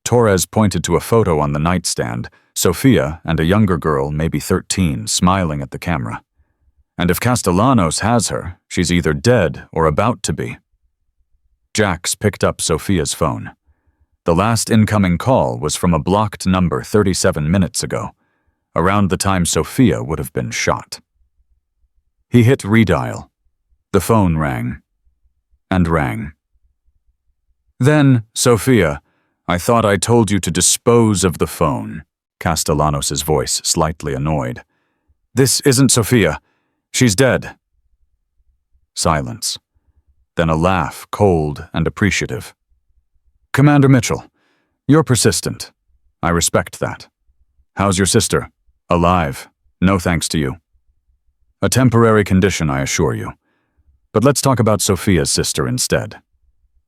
Torres pointed to a photo on the nightstand, Sophia and a younger girl, maybe 13, smiling at the camera. "And if Castellanos has her, she's either dead or about to be." Jax picked up Sophia's phone. The last incoming call was from a blocked number 37 minutes ago, around the time Sophia would have been shot. He hit redial. The phone rang. And rang. "Then, Sophia, I thought I told you to dispose of the phone," Castellanos' voice slightly annoyed. "This isn't Sophia. She's dead." Silence. Then a laugh, cold and appreciative. "Commander Mitchell, you're persistent. I respect that. How's your sister? Alive. No thanks to you. A temporary condition, I assure you. But let's talk about Sophia's sister instead.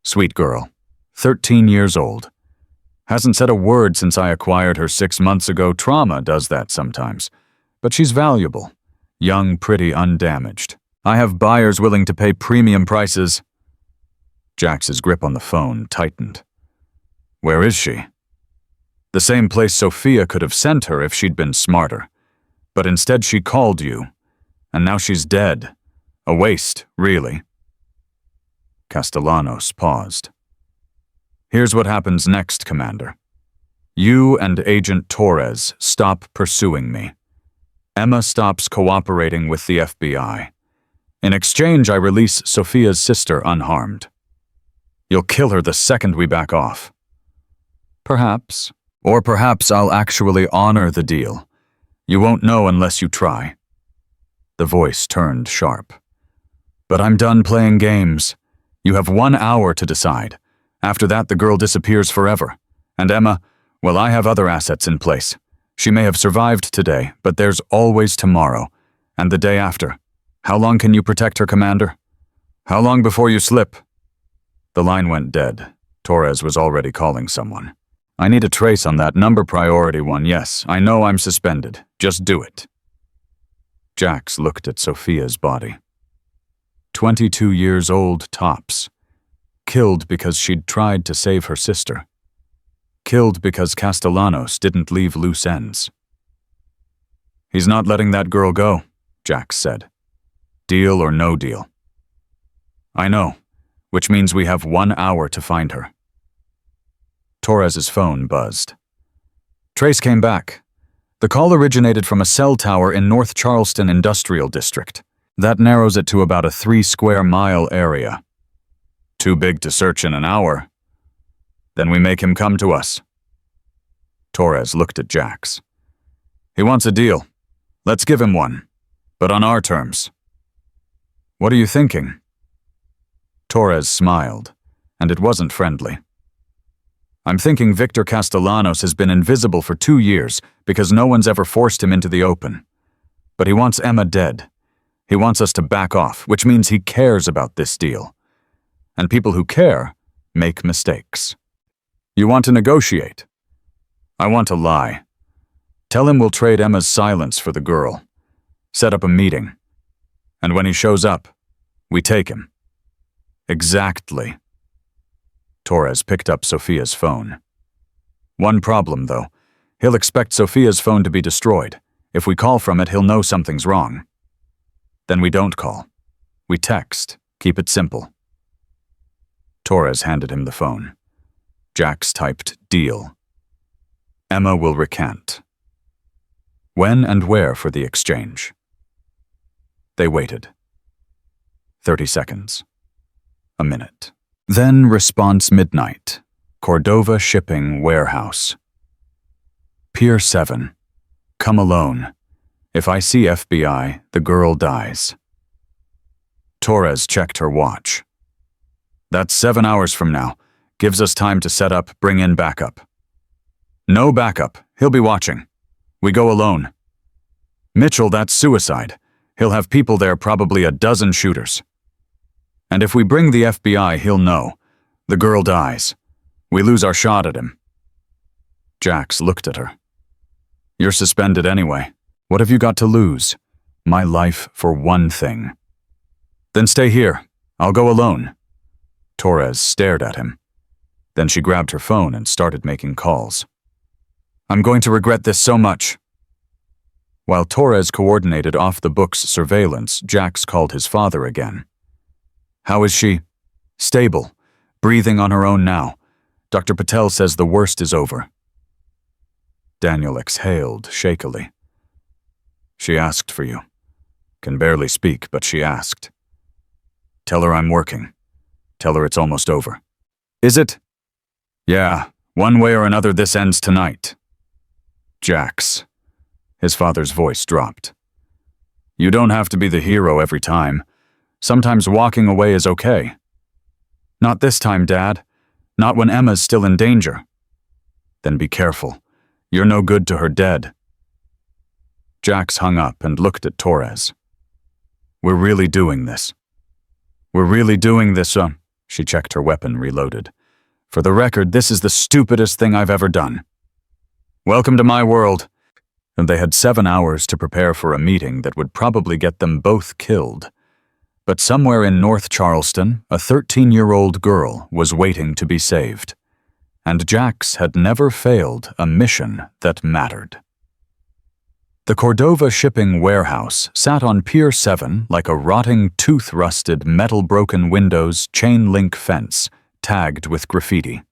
Sweet girl. 13 years old. Hasn't said a word since I acquired her 6 months ago. Trauma does that sometimes. But she's valuable. Young, pretty, undamaged. I have buyers willing to pay premium prices." Jax's grip on the phone tightened. "Where is she?" "The same place Sophia could have sent her if she'd been smarter. But instead she called you. And now she's dead. A waste, really." Castellanos paused. "Here's what happens next, Commander. You and Agent Torres stop pursuing me. Emma stops cooperating with the FBI. In exchange, I release Sophia's sister unharmed. You'll kill her the second we back off." "Perhaps. Or perhaps I'll actually honor the deal. You won't know unless you try." The voice turned sharp. "But I'm done playing games. You have 1 hour to decide. After that, the girl disappears forever. And Emma, well, I have other assets in place. She may have survived today, but there's always tomorrow. And the day after. How long can you protect her, Commander? How long before you slip?" The line went dead. Torres was already calling someone. "I need a trace on that number priority one. Yes, I know I'm suspended. Just do it." Jax looked at Sophia's body. 22 years old tops. Killed because she'd tried to save her sister. Killed because Castellanos didn't leave loose ends. "He's not letting that girl go," Jax said. "Deal or no deal." "I know, which means we have 1 hour to find her." Torres's phone buzzed. Trace came back. The call originated from a cell tower in North Charleston Industrial District. That narrows it to about a 3-square-mile area. Too big to search in an hour. Then we make him come to us. Torres looked at Jax. "He wants a deal. Let's give him one. But on our terms." "What are you thinking?" Torres smiled, and it wasn't friendly. "I'm thinking Victor Castellanos has been invisible for 2 years because no one's ever forced him into the open. But he wants Emma dead. He wants us to back off, which means he cares about this deal. And people who care make mistakes. You want to negotiate? I want to lie. Tell him we'll trade Emma's silence for the girl. Set up a meeting. And when he shows up, we take him." "Exactly." Torres picked up Sophia's phone. "One problem, though. He'll expect Sophia's phone to be destroyed. If we call from it, he'll know something's wrong." Then we don't call. We text. Keep it simple. Torres handed him the phone. Jax typed, "Deal." Emma will recant. When and where for the exchange? They waited. 30 seconds. A minute. Then response midnight. Cordova Shipping Warehouse. Pier 7. Come alone. If I see FBI, the girl dies. Torres checked her watch. That's 7 hours from now. Gives us time to set up, bring in backup. No backup. He'll be watching. We go alone. Mitchell, that's suicide. He'll have people there, probably a dozen shooters. And if we bring the FBI, he'll know. The girl dies. We lose our shot at him. Jax looked at her. You're suspended anyway. What have you got to lose? My life for one thing. Then stay here. I'll go alone. Torres stared at him. Then she grabbed her phone and started making calls. I'm going to regret this so much. While Torres coordinated off-the-books surveillance, Jax called his father again. How is she? Stable. Breathing on her own now. Dr. Patel says the worst is over. Daniel exhaled shakily. She asked for you. Can barely speak, but she asked. Tell her I'm working. Tell her it's almost over. Is it? Yeah, one way or another this ends tonight. Jax. His father's voice dropped. You don't have to be the hero every time. Sometimes walking away is okay. Not this time, Dad. Not when Emma's still in danger. Then be careful. You're no good to her dead. Jax hung up and looked at Torres. We're really doing this. We're really doing this, She checked her weapon, reloaded. For the record, this is the stupidest thing I've ever done. Welcome to my world. And they had 7 hours to prepare for a meeting that would probably get them both killed. But somewhere in North Charleston, a 13-year-old girl was waiting to be saved. And Jax had never failed a mission that mattered. The Cordova Shipping Warehouse sat on Pier 7 like a rotting, tooth-rusted, metal-broken windows chain-link fence, tagged with graffiti.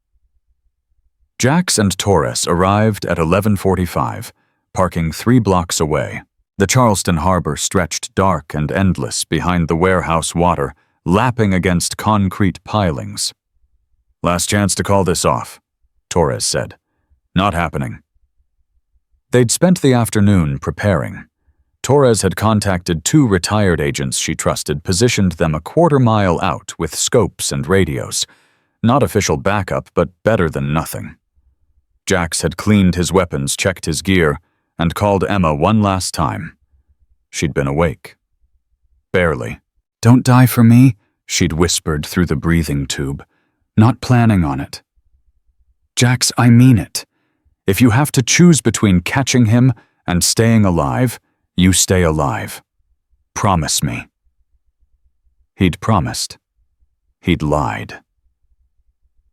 Jax and Torres arrived at 11:45, parking 3 blocks away. The Charleston harbor stretched dark and endless behind the warehouse water, lapping against concrete pilings. Last chance to call this off, Torres said. Not happening. They'd spent the afternoon preparing. Torres had contacted 2 retired agents she trusted, positioned them a quarter-mile out with scopes and radios. Not official backup, but better than nothing. Jax had cleaned his weapons, checked his gear, and called Emma one last time. She'd been awake. Barely. Don't die for me, she'd whispered through the breathing tube. Not planning on it. Jax, I mean it. If you have to choose between catching him and staying alive, you stay alive. Promise me. He'd promised. He'd lied.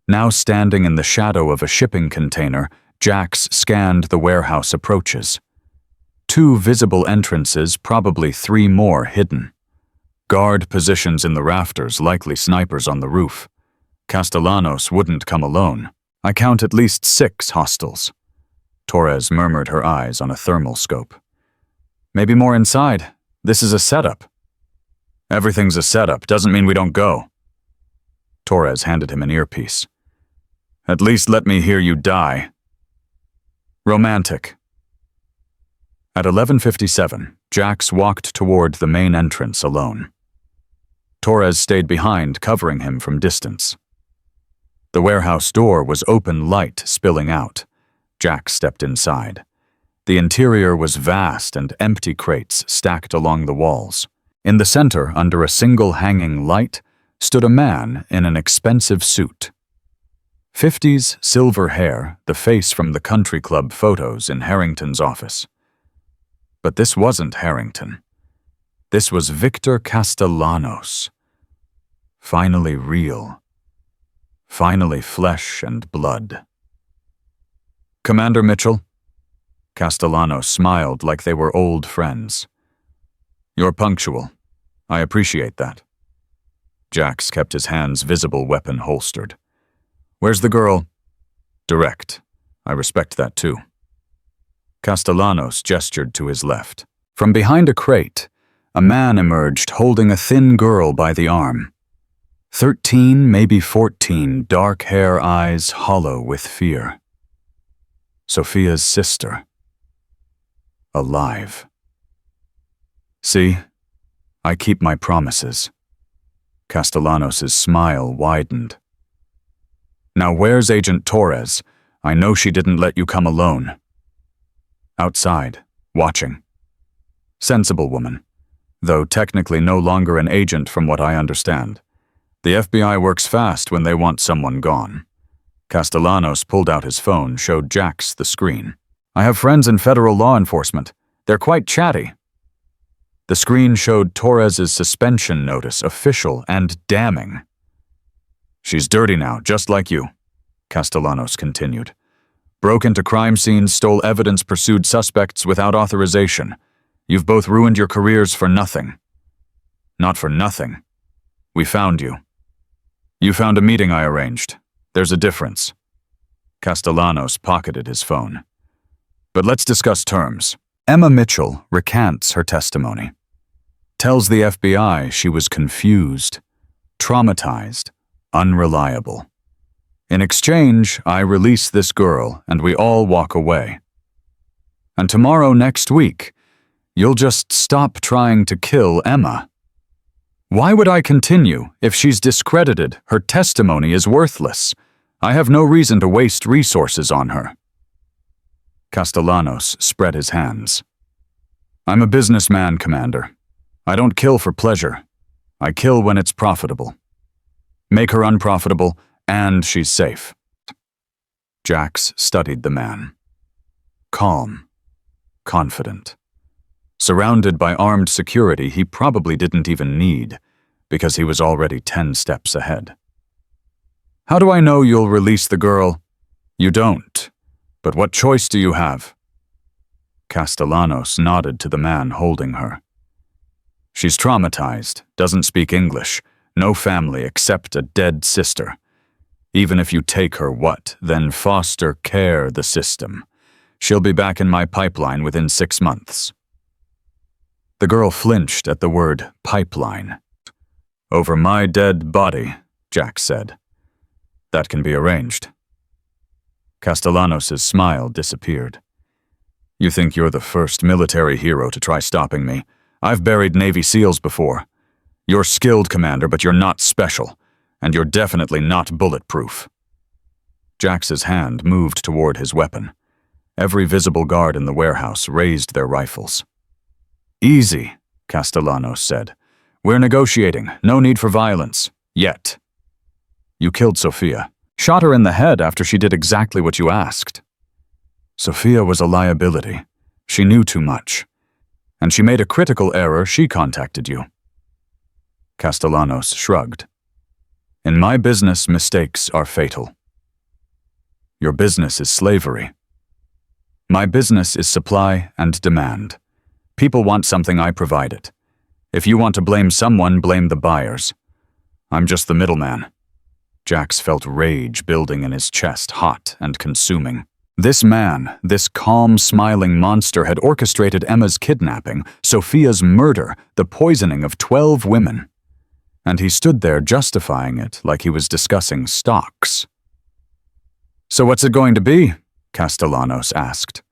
Now standing in the shadow of a shipping container, Jax scanned the warehouse approaches. 2 visible entrances, probably 3 more hidden. Guard positions in the rafters, likely snipers on the roof. Castellanos wouldn't come alone. I count at least 6 hostiles. Torres murmured, her eyes on a thermal scope. Maybe more inside. This is a setup. Everything's a setup, doesn't mean we don't go. Torres handed him an earpiece. At least let me hear you die. Romantic. At 11:57, Jax walked toward the main entrance alone. Torres stayed behind, covering him from distance. The warehouse door was open, light spilling out. Jax stepped inside. The interior was vast and empty crates stacked along the walls. In the center, under a single hanging light, stood a man in an expensive suit. 50s, silver hair, the face from the country club photos in Harrington's office. But this wasn't Harrington. This was Victor Castellanos. Finally real. Finally flesh and blood. Commander Mitchell? Castellanos smiled like they were old friends. You're punctual. I appreciate that. Jax kept his hand's visible weapon holstered. Where's the girl? Direct. I respect that too. Castellanos gestured to his left. From behind a crate, a man emerged holding a thin girl by the arm. 13, maybe 14, dark hair, eyes hollow with fear. Sophia's sister. Alive. See, I keep my promises. Castellanos' smile widened. Now where's Agent Torres? I know she didn't let you come alone. Outside, watching. Sensible woman, though technically no longer an agent from what I understand. The FBI works fast when they want someone gone. Castellanos pulled out his phone, showed Jax the screen. I have friends in federal law enforcement. They're quite chatty. The screen showed Torres's suspension notice, official and damning. She's dirty now, just like you, Castellanos continued. Broke into crime scenes, stole evidence, pursued suspects without authorization. You've both ruined your careers for nothing. Not for nothing. We found you. You found a meeting I arranged. There's a difference. Castellanos pocketed his phone. But let's discuss terms. Emma Mitchell recants her testimony. Tells the FBI she was confused, traumatized, unreliable. In exchange, I release this girl and we all walk away. And tomorrow next week, you'll just stop trying to kill Emma. Why would I continue if she's discredited? Her testimony is worthless. I have no reason to waste resources on her. Castellanos spread his hands. I'm a businessman, Commander. I don't kill for pleasure. I kill when it's profitable. Make her unprofitable, and she's safe. Jax studied the man. Calm, confident. Surrounded by armed security he probably didn't even need, because he was already 10 steps ahead. How do I know you'll release the girl? You don't. But what choice do you have? Castellanos nodded to the man holding her. She's traumatized, doesn't speak English, no family except a dead sister. Even if you take her, what? Then foster care the system. She'll be back in my pipeline within 6 months. The girl flinched at the word pipeline. Over my dead body, Jax said. That can be arranged. Castellanos' smile disappeared. You think you're the first military hero to try stopping me. I've buried Navy SEALs before. You're skilled, Commander, but you're not special, and you're definitely not bulletproof. Jax's hand moved toward his weapon. Every visible guard in the warehouse raised their rifles. Easy, Castellanos said. We're negotiating. No need for violence. Yet. You killed Sophia. Shot her in the head after she did exactly what you asked. Sophia was a liability. She knew too much. And she made a critical error. She contacted you. Castellanos shrugged. In my business, mistakes are fatal. Your business is slavery. My business is supply and demand. People want something, I provide it. If you want to blame someone, blame the buyers. I'm just the middleman. Jax felt rage building in his chest, hot and consuming. This man, this calm, smiling monster had orchestrated Emma's kidnapping, Sophia's murder, the poisoning of 12 women. And he stood there justifying it like he was discussing stocks. So what's it going to be? Castellanos asked.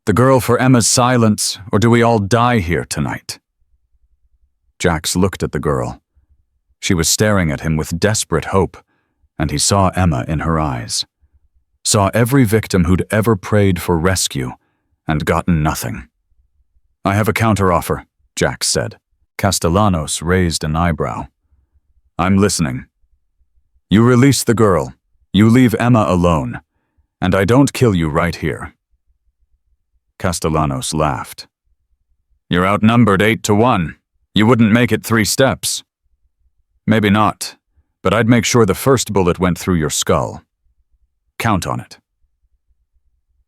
The girl for Emma's silence, or do we all die here tonight? Jax looked at the girl. She was staring at him with desperate hope, and he saw Emma in her eyes. Saw every victim who'd ever prayed for rescue, and gotten nothing. I have a counteroffer, Jax said. Castellanos raised an eyebrow. I'm listening. You release the girl. You leave Emma alone. And I don't kill you right here. Castellanos laughed. You're outnumbered 8-1. You wouldn't make it 3 steps. Maybe not, but I'd make sure the first bullet went through your skull. Count on it.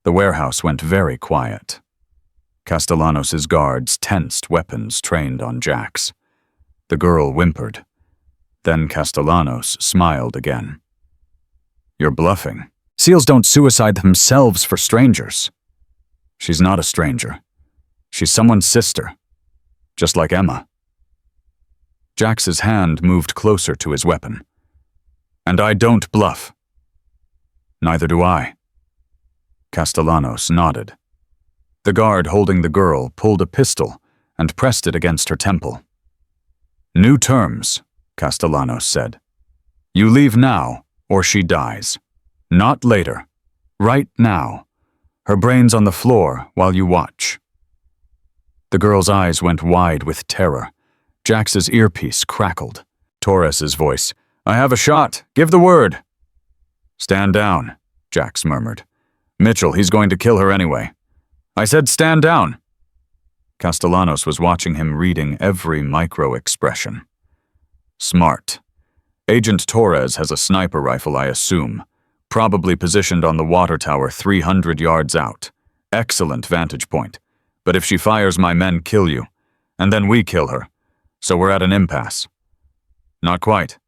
The warehouse went very quiet. Castellanos' guards tensed, weapons trained on Jax. The girl whimpered. Then Castellanos smiled again. You're bluffing. SEALs don't suicide themselves for strangers. She's not a stranger. She's someone's sister. Just like Emma. Jax's hand moved closer to his weapon. And I don't bluff. Neither do I. Castellanos nodded. The guard holding the girl pulled a pistol and pressed it against her temple. New terms, Castellanos said. You leave now, or she dies. Not later. Right now. Her brain's on the floor while you watch. The girl's eyes went wide with terror. Jax's earpiece crackled. Torres's voice. I have a shot. Give the word. Stand down, Jax murmured. Mitchell, he's going to kill her anyway. I said stand down. Castellanos was watching him, reading every micro-expression. Smart. Agent Torres has a sniper rifle, I assume. Probably positioned on the water tower 300 yards out. Excellent vantage point. But if she fires, my men kill you. And then we kill her. So we're at an impasse. Not quite.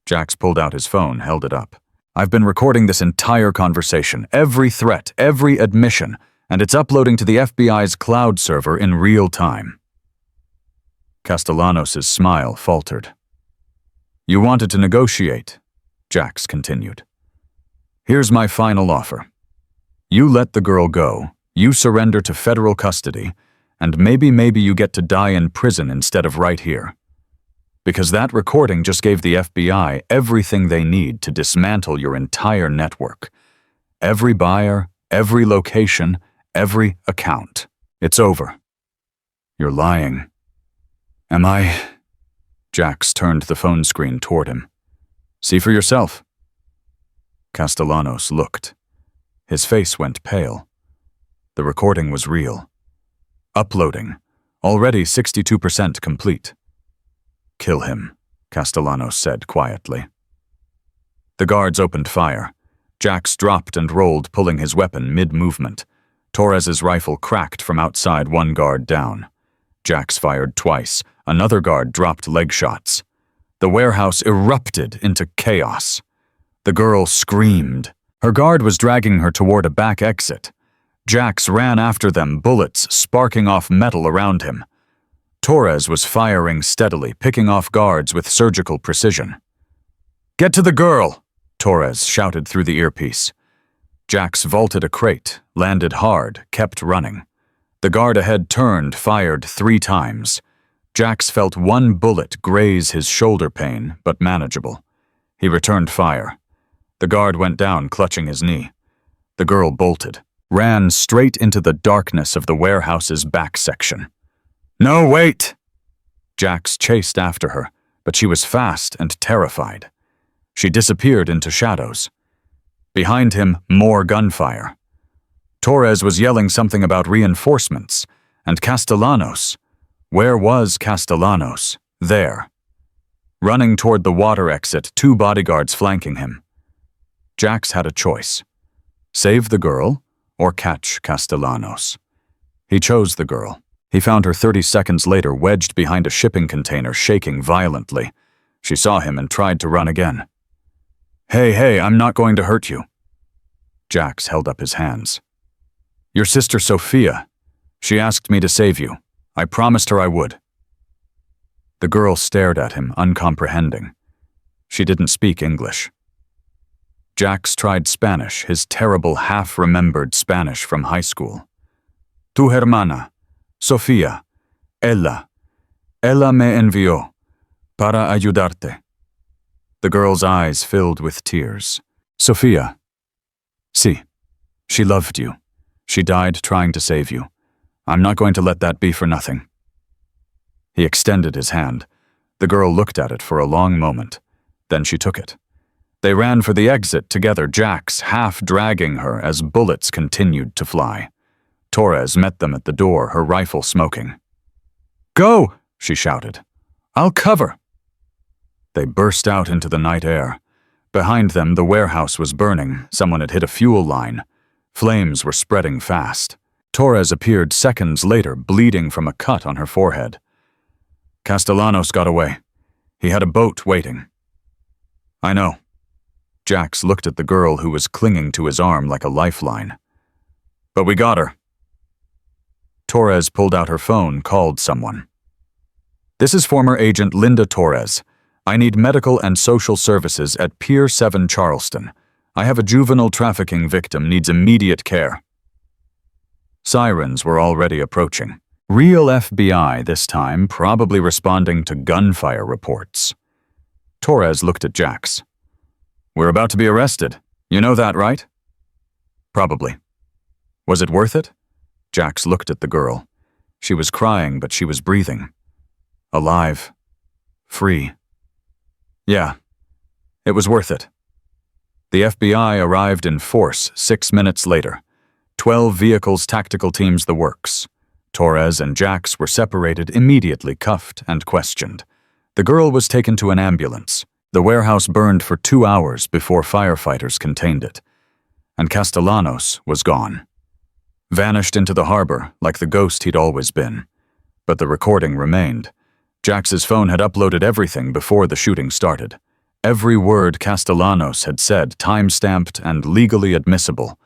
Jax pulled out his phone, held it up. I've been recording this entire conversation, every threat, every admission, and it's uploading to the FBI's cloud server in real time. Castellanos' smile faltered. You wanted to negotiate, Jax continued. Here's my final offer. You let the girl go, you surrender to federal custody, and maybe you get to die in prison instead of right here. Because that recording just gave the FBI everything they need to dismantle your entire network. Every buyer, every location, every account. It's over. You're lying. Am I? Jax turned the phone screen toward him. See for yourself. Castellanos looked. His face went pale. The recording was real. Uploading. Already 62% complete. Kill him, Castellanos said quietly. The guards opened fire. Jax dropped and rolled, pulling his weapon mid-movement. Torres's rifle cracked from outside, one guard down. Jax fired twice. Another guard dropped leg shots. The warehouse erupted into chaos. The girl screamed. Her guard was dragging her toward a back exit. Jax ran after them, bullets sparking off metal around him. Torres was firing steadily, picking off guards with surgical precision. Get to the girl, Torres shouted through the earpiece. Jax vaulted a crate, landed hard, kept running. The guard ahead turned, fired 3 times. Jax felt one bullet graze his shoulder pain, but manageable. He returned fire. The guard went down, clutching his knee. The girl bolted, ran straight into the darkness of the warehouse's back section. No, wait! Jax chased after her, but she was fast and terrified. She disappeared into shadows. Behind him, more gunfire. Torres was yelling something about reinforcements, and Castellanos. Where was Castellanos? There. Running toward the water exit, 2 bodyguards flanking him. Jax had a choice. Save the girl or catch Castellanos. He chose the girl. He found her 30 seconds later wedged behind a shipping container, shaking violently. She saw him and tried to run again. Hey, I'm not going to hurt you. Jax held up his hands. Your sister Sophia. She asked me to save you. I promised her I would. The girl stared at him, uncomprehending. She didn't speak English. Jax tried Spanish, his terrible half-remembered Spanish from high school. Tu hermana, Sofía, ella me envió para ayudarte. The girl's eyes filled with tears. Sofía. Sí. She loved you. She died trying to save you. I'm not going to let that be for nothing. He extended his hand. The girl looked at it for a long moment. Then she took it. They ran for the exit together, Jax half dragging her as bullets continued to fly. Torres met them at the door, her rifle smoking. Go, she shouted. I'll cover. They burst out into the night air. Behind them, the warehouse was burning. Someone had hit a fuel line. Flames were spreading fast. Torres appeared seconds later, bleeding from a cut on her forehead. Castellanos got away. He had a boat waiting. I know. Jax looked at the girl who was clinging to his arm like a lifeline. But we got her. Torres pulled out her phone, called someone. This is former agent Linda Torres. I need medical and social services at Pier 7 Charleston. I have a juvenile trafficking victim, needs immediate care. Sirens were already approaching. Real FBI this time, probably responding to gunfire reports. Torres looked at Jax. We're about to be arrested. You know that, right? Probably. Was it worth it? Jax looked at the girl. She was crying, but she was breathing. Alive. Free. Yeah. It was worth it. The FBI arrived in force 6 minutes later. 12 vehicles, tactical teams, the works. Torres and Jax were separated, immediately cuffed and questioned. The girl was taken to an ambulance. The warehouse burned for 2 hours before firefighters contained it. And Castellanos was gone. Vanished into the harbor like the ghost he'd always been. But the recording remained. Jax's phone had uploaded everything before the shooting started. Every word Castellanos had said, time-stamped and legally admissible.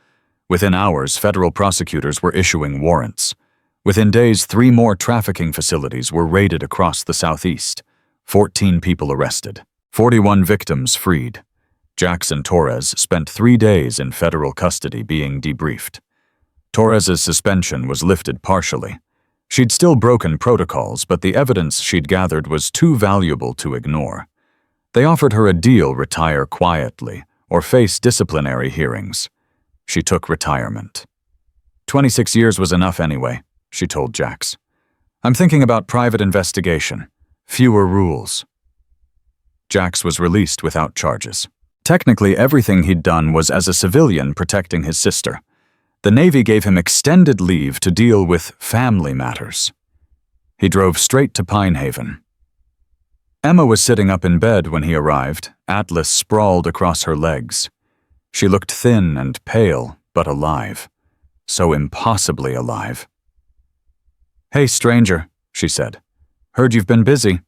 Within hours, federal prosecutors were issuing warrants. Within days, 3 more trafficking facilities were raided across the southeast. 14 people arrested. 41 victims freed. Jax and Torres spent 3 days in federal custody being debriefed. Torres's suspension was lifted partially. She'd still broken protocols, but the evidence she'd gathered was too valuable to ignore. They offered her a deal: retire quietly or face disciplinary hearings. She took retirement. 26 years was enough anyway, she told Jax. I'm thinking about private investigation. Fewer rules. Jax was released without charges. Technically, everything he'd done was as a civilian protecting his sister. The Navy gave him extended leave to deal with family matters. He drove straight to Pine Haven. Emma was sitting up in bed when he arrived, Atlas sprawled across her legs. She looked thin and pale, but alive. So impossibly alive. Hey, stranger, she said. Heard you've been busy.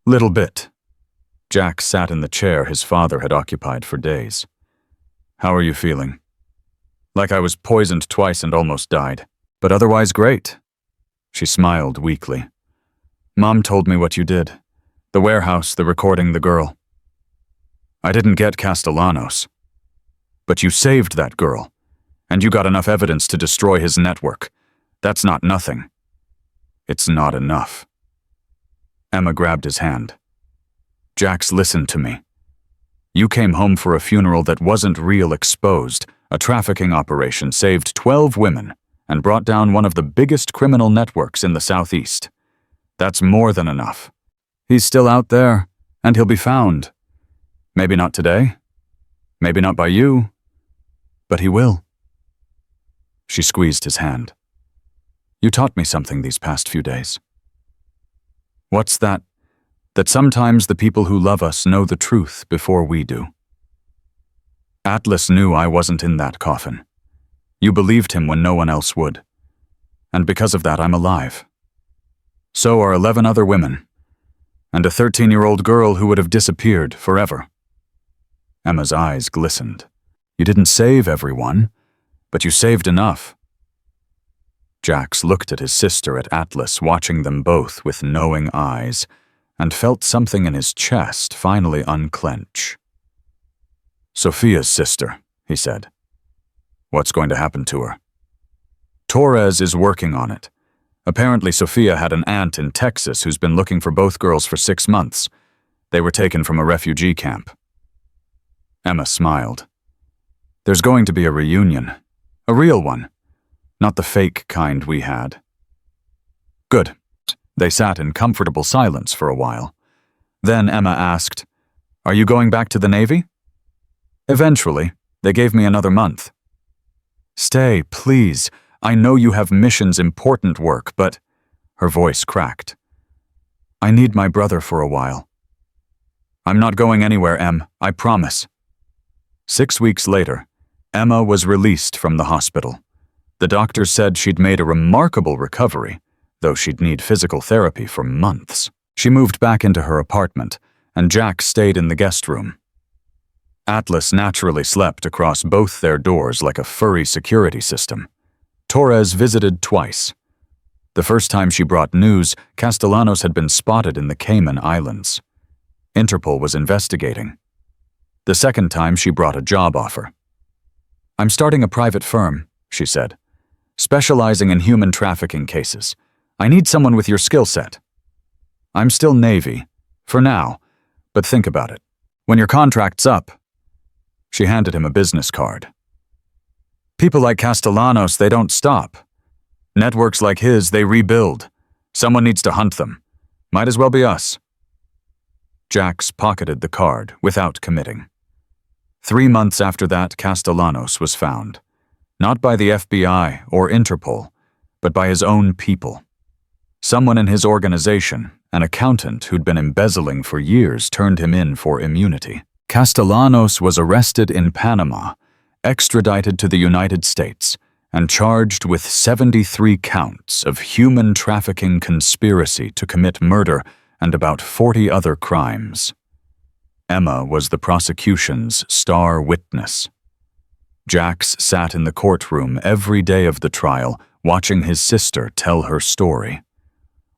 Little bit. Jax sat in the chair his father had occupied for days. How are you feeling? Like I was poisoned twice and almost died, but otherwise great. She smiled weakly. Mom told me what you did. The warehouse, the recording, the girl. I didn't get Castellanos. But you saved that girl, and you got enough evidence to destroy his network. That's not nothing. It's not enough. Emma grabbed his hand. Jax, listen to me. You came home for a funeral that wasn't real, exposed. A trafficking operation saved 12 women and brought down one of the biggest criminal networks in the Southeast. That's more than enough. He's still out there, and he'll be found. Maybe not today, maybe not by you, but he will. She squeezed his hand. You taught me something these past few days. What's that? That sometimes the people who love us know the truth before we do. Atlas knew I wasn't in that coffin. You believed him when no one else would. And because of that, I'm alive. So are 11 other women. And a 13-year-old girl who would have disappeared forever. Emma's eyes glistened. You didn't save everyone, but you saved enough. Jax looked at his sister, at Atlas, watching them both with knowing eyes, and felt something in his chest finally unclench. Sophia's sister, he said. What's going to happen to her? Torres is working on it. Apparently Sophia had an aunt in Texas who's been looking for both girls for 6 months. They were taken from a refugee camp. Emma smiled. There's going to be a reunion. A real one. Not the fake kind we had. Good. They sat in comfortable silence for a while. Then Emma asked, Are you going back to the Navy? Eventually. They gave me another month. Stay, please. I know you have missions, important work, but... Her voice cracked. I need my brother for a while. I'm not going anywhere, Em. I promise. 6 weeks later, Emma was released from the hospital. The doctors said she'd made a remarkable recovery. though she'd need physical therapy for months. She moved back into her apartment, and Jack stayed in the guest room. Atlas naturally slept across both their doors like a furry security system. Torres visited twice. The first time she brought news, Castellanos had been spotted in the Cayman Islands. Interpol was investigating. The second time she brought a job offer. "I'm starting a private firm," she said, "specializing in human trafficking cases. I need someone with your skill set." "I'm still Navy, for now, but think about it. When your contract's up." She handed him a business card. "People like Castellanos, they don't stop. Networks like his, they rebuild. Someone needs to hunt them. Might as well be us." Jax pocketed the card without committing. 3 months after that, Castellanos was found. Not by the FBI or Interpol, but by his own people. Someone in his organization, an accountant who'd been embezzling for years, turned him in for immunity. Castellanos was arrested in Panama, extradited to the United States, and charged with 73 counts of human trafficking conspiracy to commit murder and about 40 other crimes. Emma was the prosecution's star witness. Jax sat in the courtroom every day of the trial, watching his sister tell her story.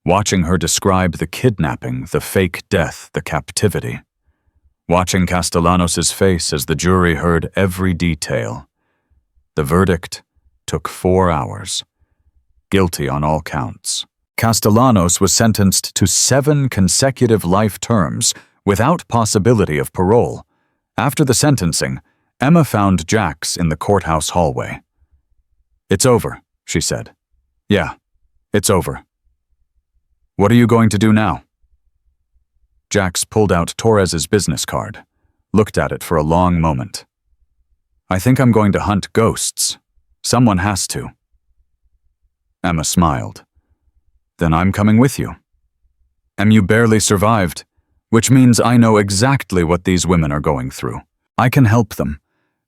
Watching her describe the kidnapping, the fake death, the captivity. Watching Castellanos' face as the jury heard every detail. The verdict took 4 hours. Guilty on all counts. Castellanos was sentenced to 7 consecutive life terms without possibility of parole. After the sentencing, Emma found Jax in the courthouse hallway. "It's over," she said. "Yeah, it's over." "What are you going to do now?" Jax pulled out Torres's business card, looked at it for a long moment. "I think I'm going to hunt ghosts. Someone has to." Emma smiled. "Then I'm coming with you. You barely survived, which means I know exactly what these women are going through. I can help them,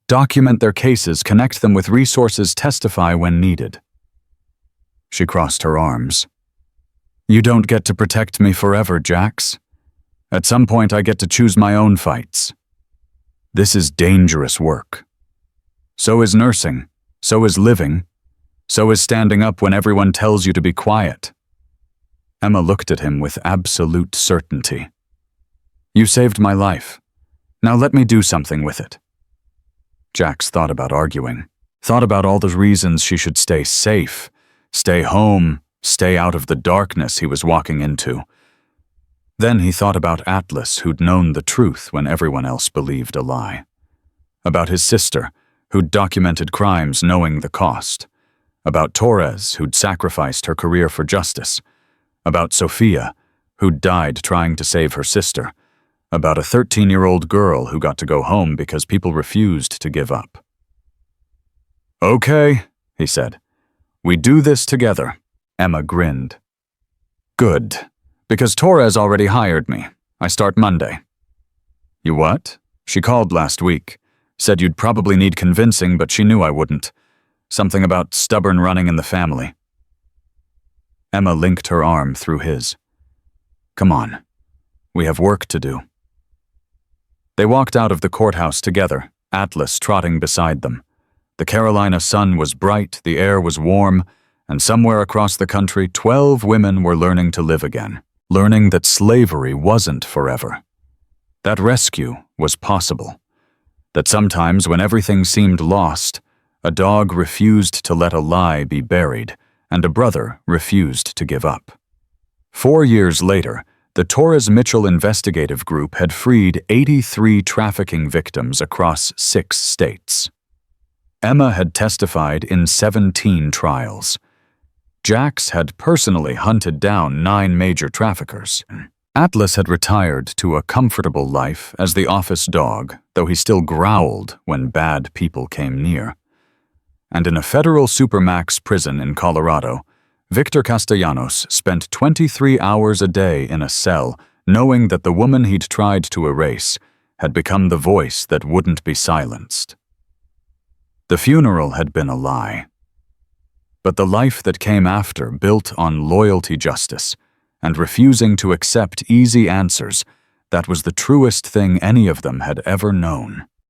document their cases, connect them with resources, testify when needed." She crossed her arms. "You don't get to protect me forever, Jax. At some point I get to choose my own fights. This is dangerous work. So is nursing, so is living, so is standing up when everyone tells you to be quiet." Emma looked at him with absolute certainty. "You saved my life. Now let me do something with it." Jax thought about arguing, thought about all the reasons she should stay safe, stay home, stay out of the darkness he was walking into. Then he thought about Atlas, who'd known the truth when everyone else believed a lie. About his sister, who'd documented crimes knowing the cost. About Torres, who'd sacrificed her career for justice. About Sophia, who'd died trying to save her sister. About a 13-year-old girl who got to go home because people refused to give up. "Okay," he said. "We do this together." Emma grinned. "Good, because Torres already hired me. I start Monday." "You what?" "She called last week. Said you'd probably need convincing, but she knew I wouldn't. Something about stubborn running in the family." Emma linked her arm through his. "Come on. We have work to do." They walked out of the courthouse together, Atlas trotting beside them. The Carolina sun was bright, the air was warm, and somewhere across the country, 12 women were learning to live again, learning that slavery wasn't forever. That rescue was possible. That sometimes when everything seemed lost, a dog refused to let a lie be buried, and a brother refused to give up. 4 years later, the Torres Mitchell Investigative Group had freed 83 trafficking victims across 6 states. Emma had testified in 17 trials. Jax had personally hunted down 9 major traffickers. Atlas had retired to a comfortable life as the office dog, though he still growled when bad people came near. And in a federal supermax prison in Colorado, Victor Castellanos spent 23 hours a day in a cell, knowing that the woman he'd tried to erase had become the voice that wouldn't be silenced. The funeral had been a lie. But the life that came after, built on loyalty justice, and refusing to accept easy answers, that was the truest thing any of them had ever known.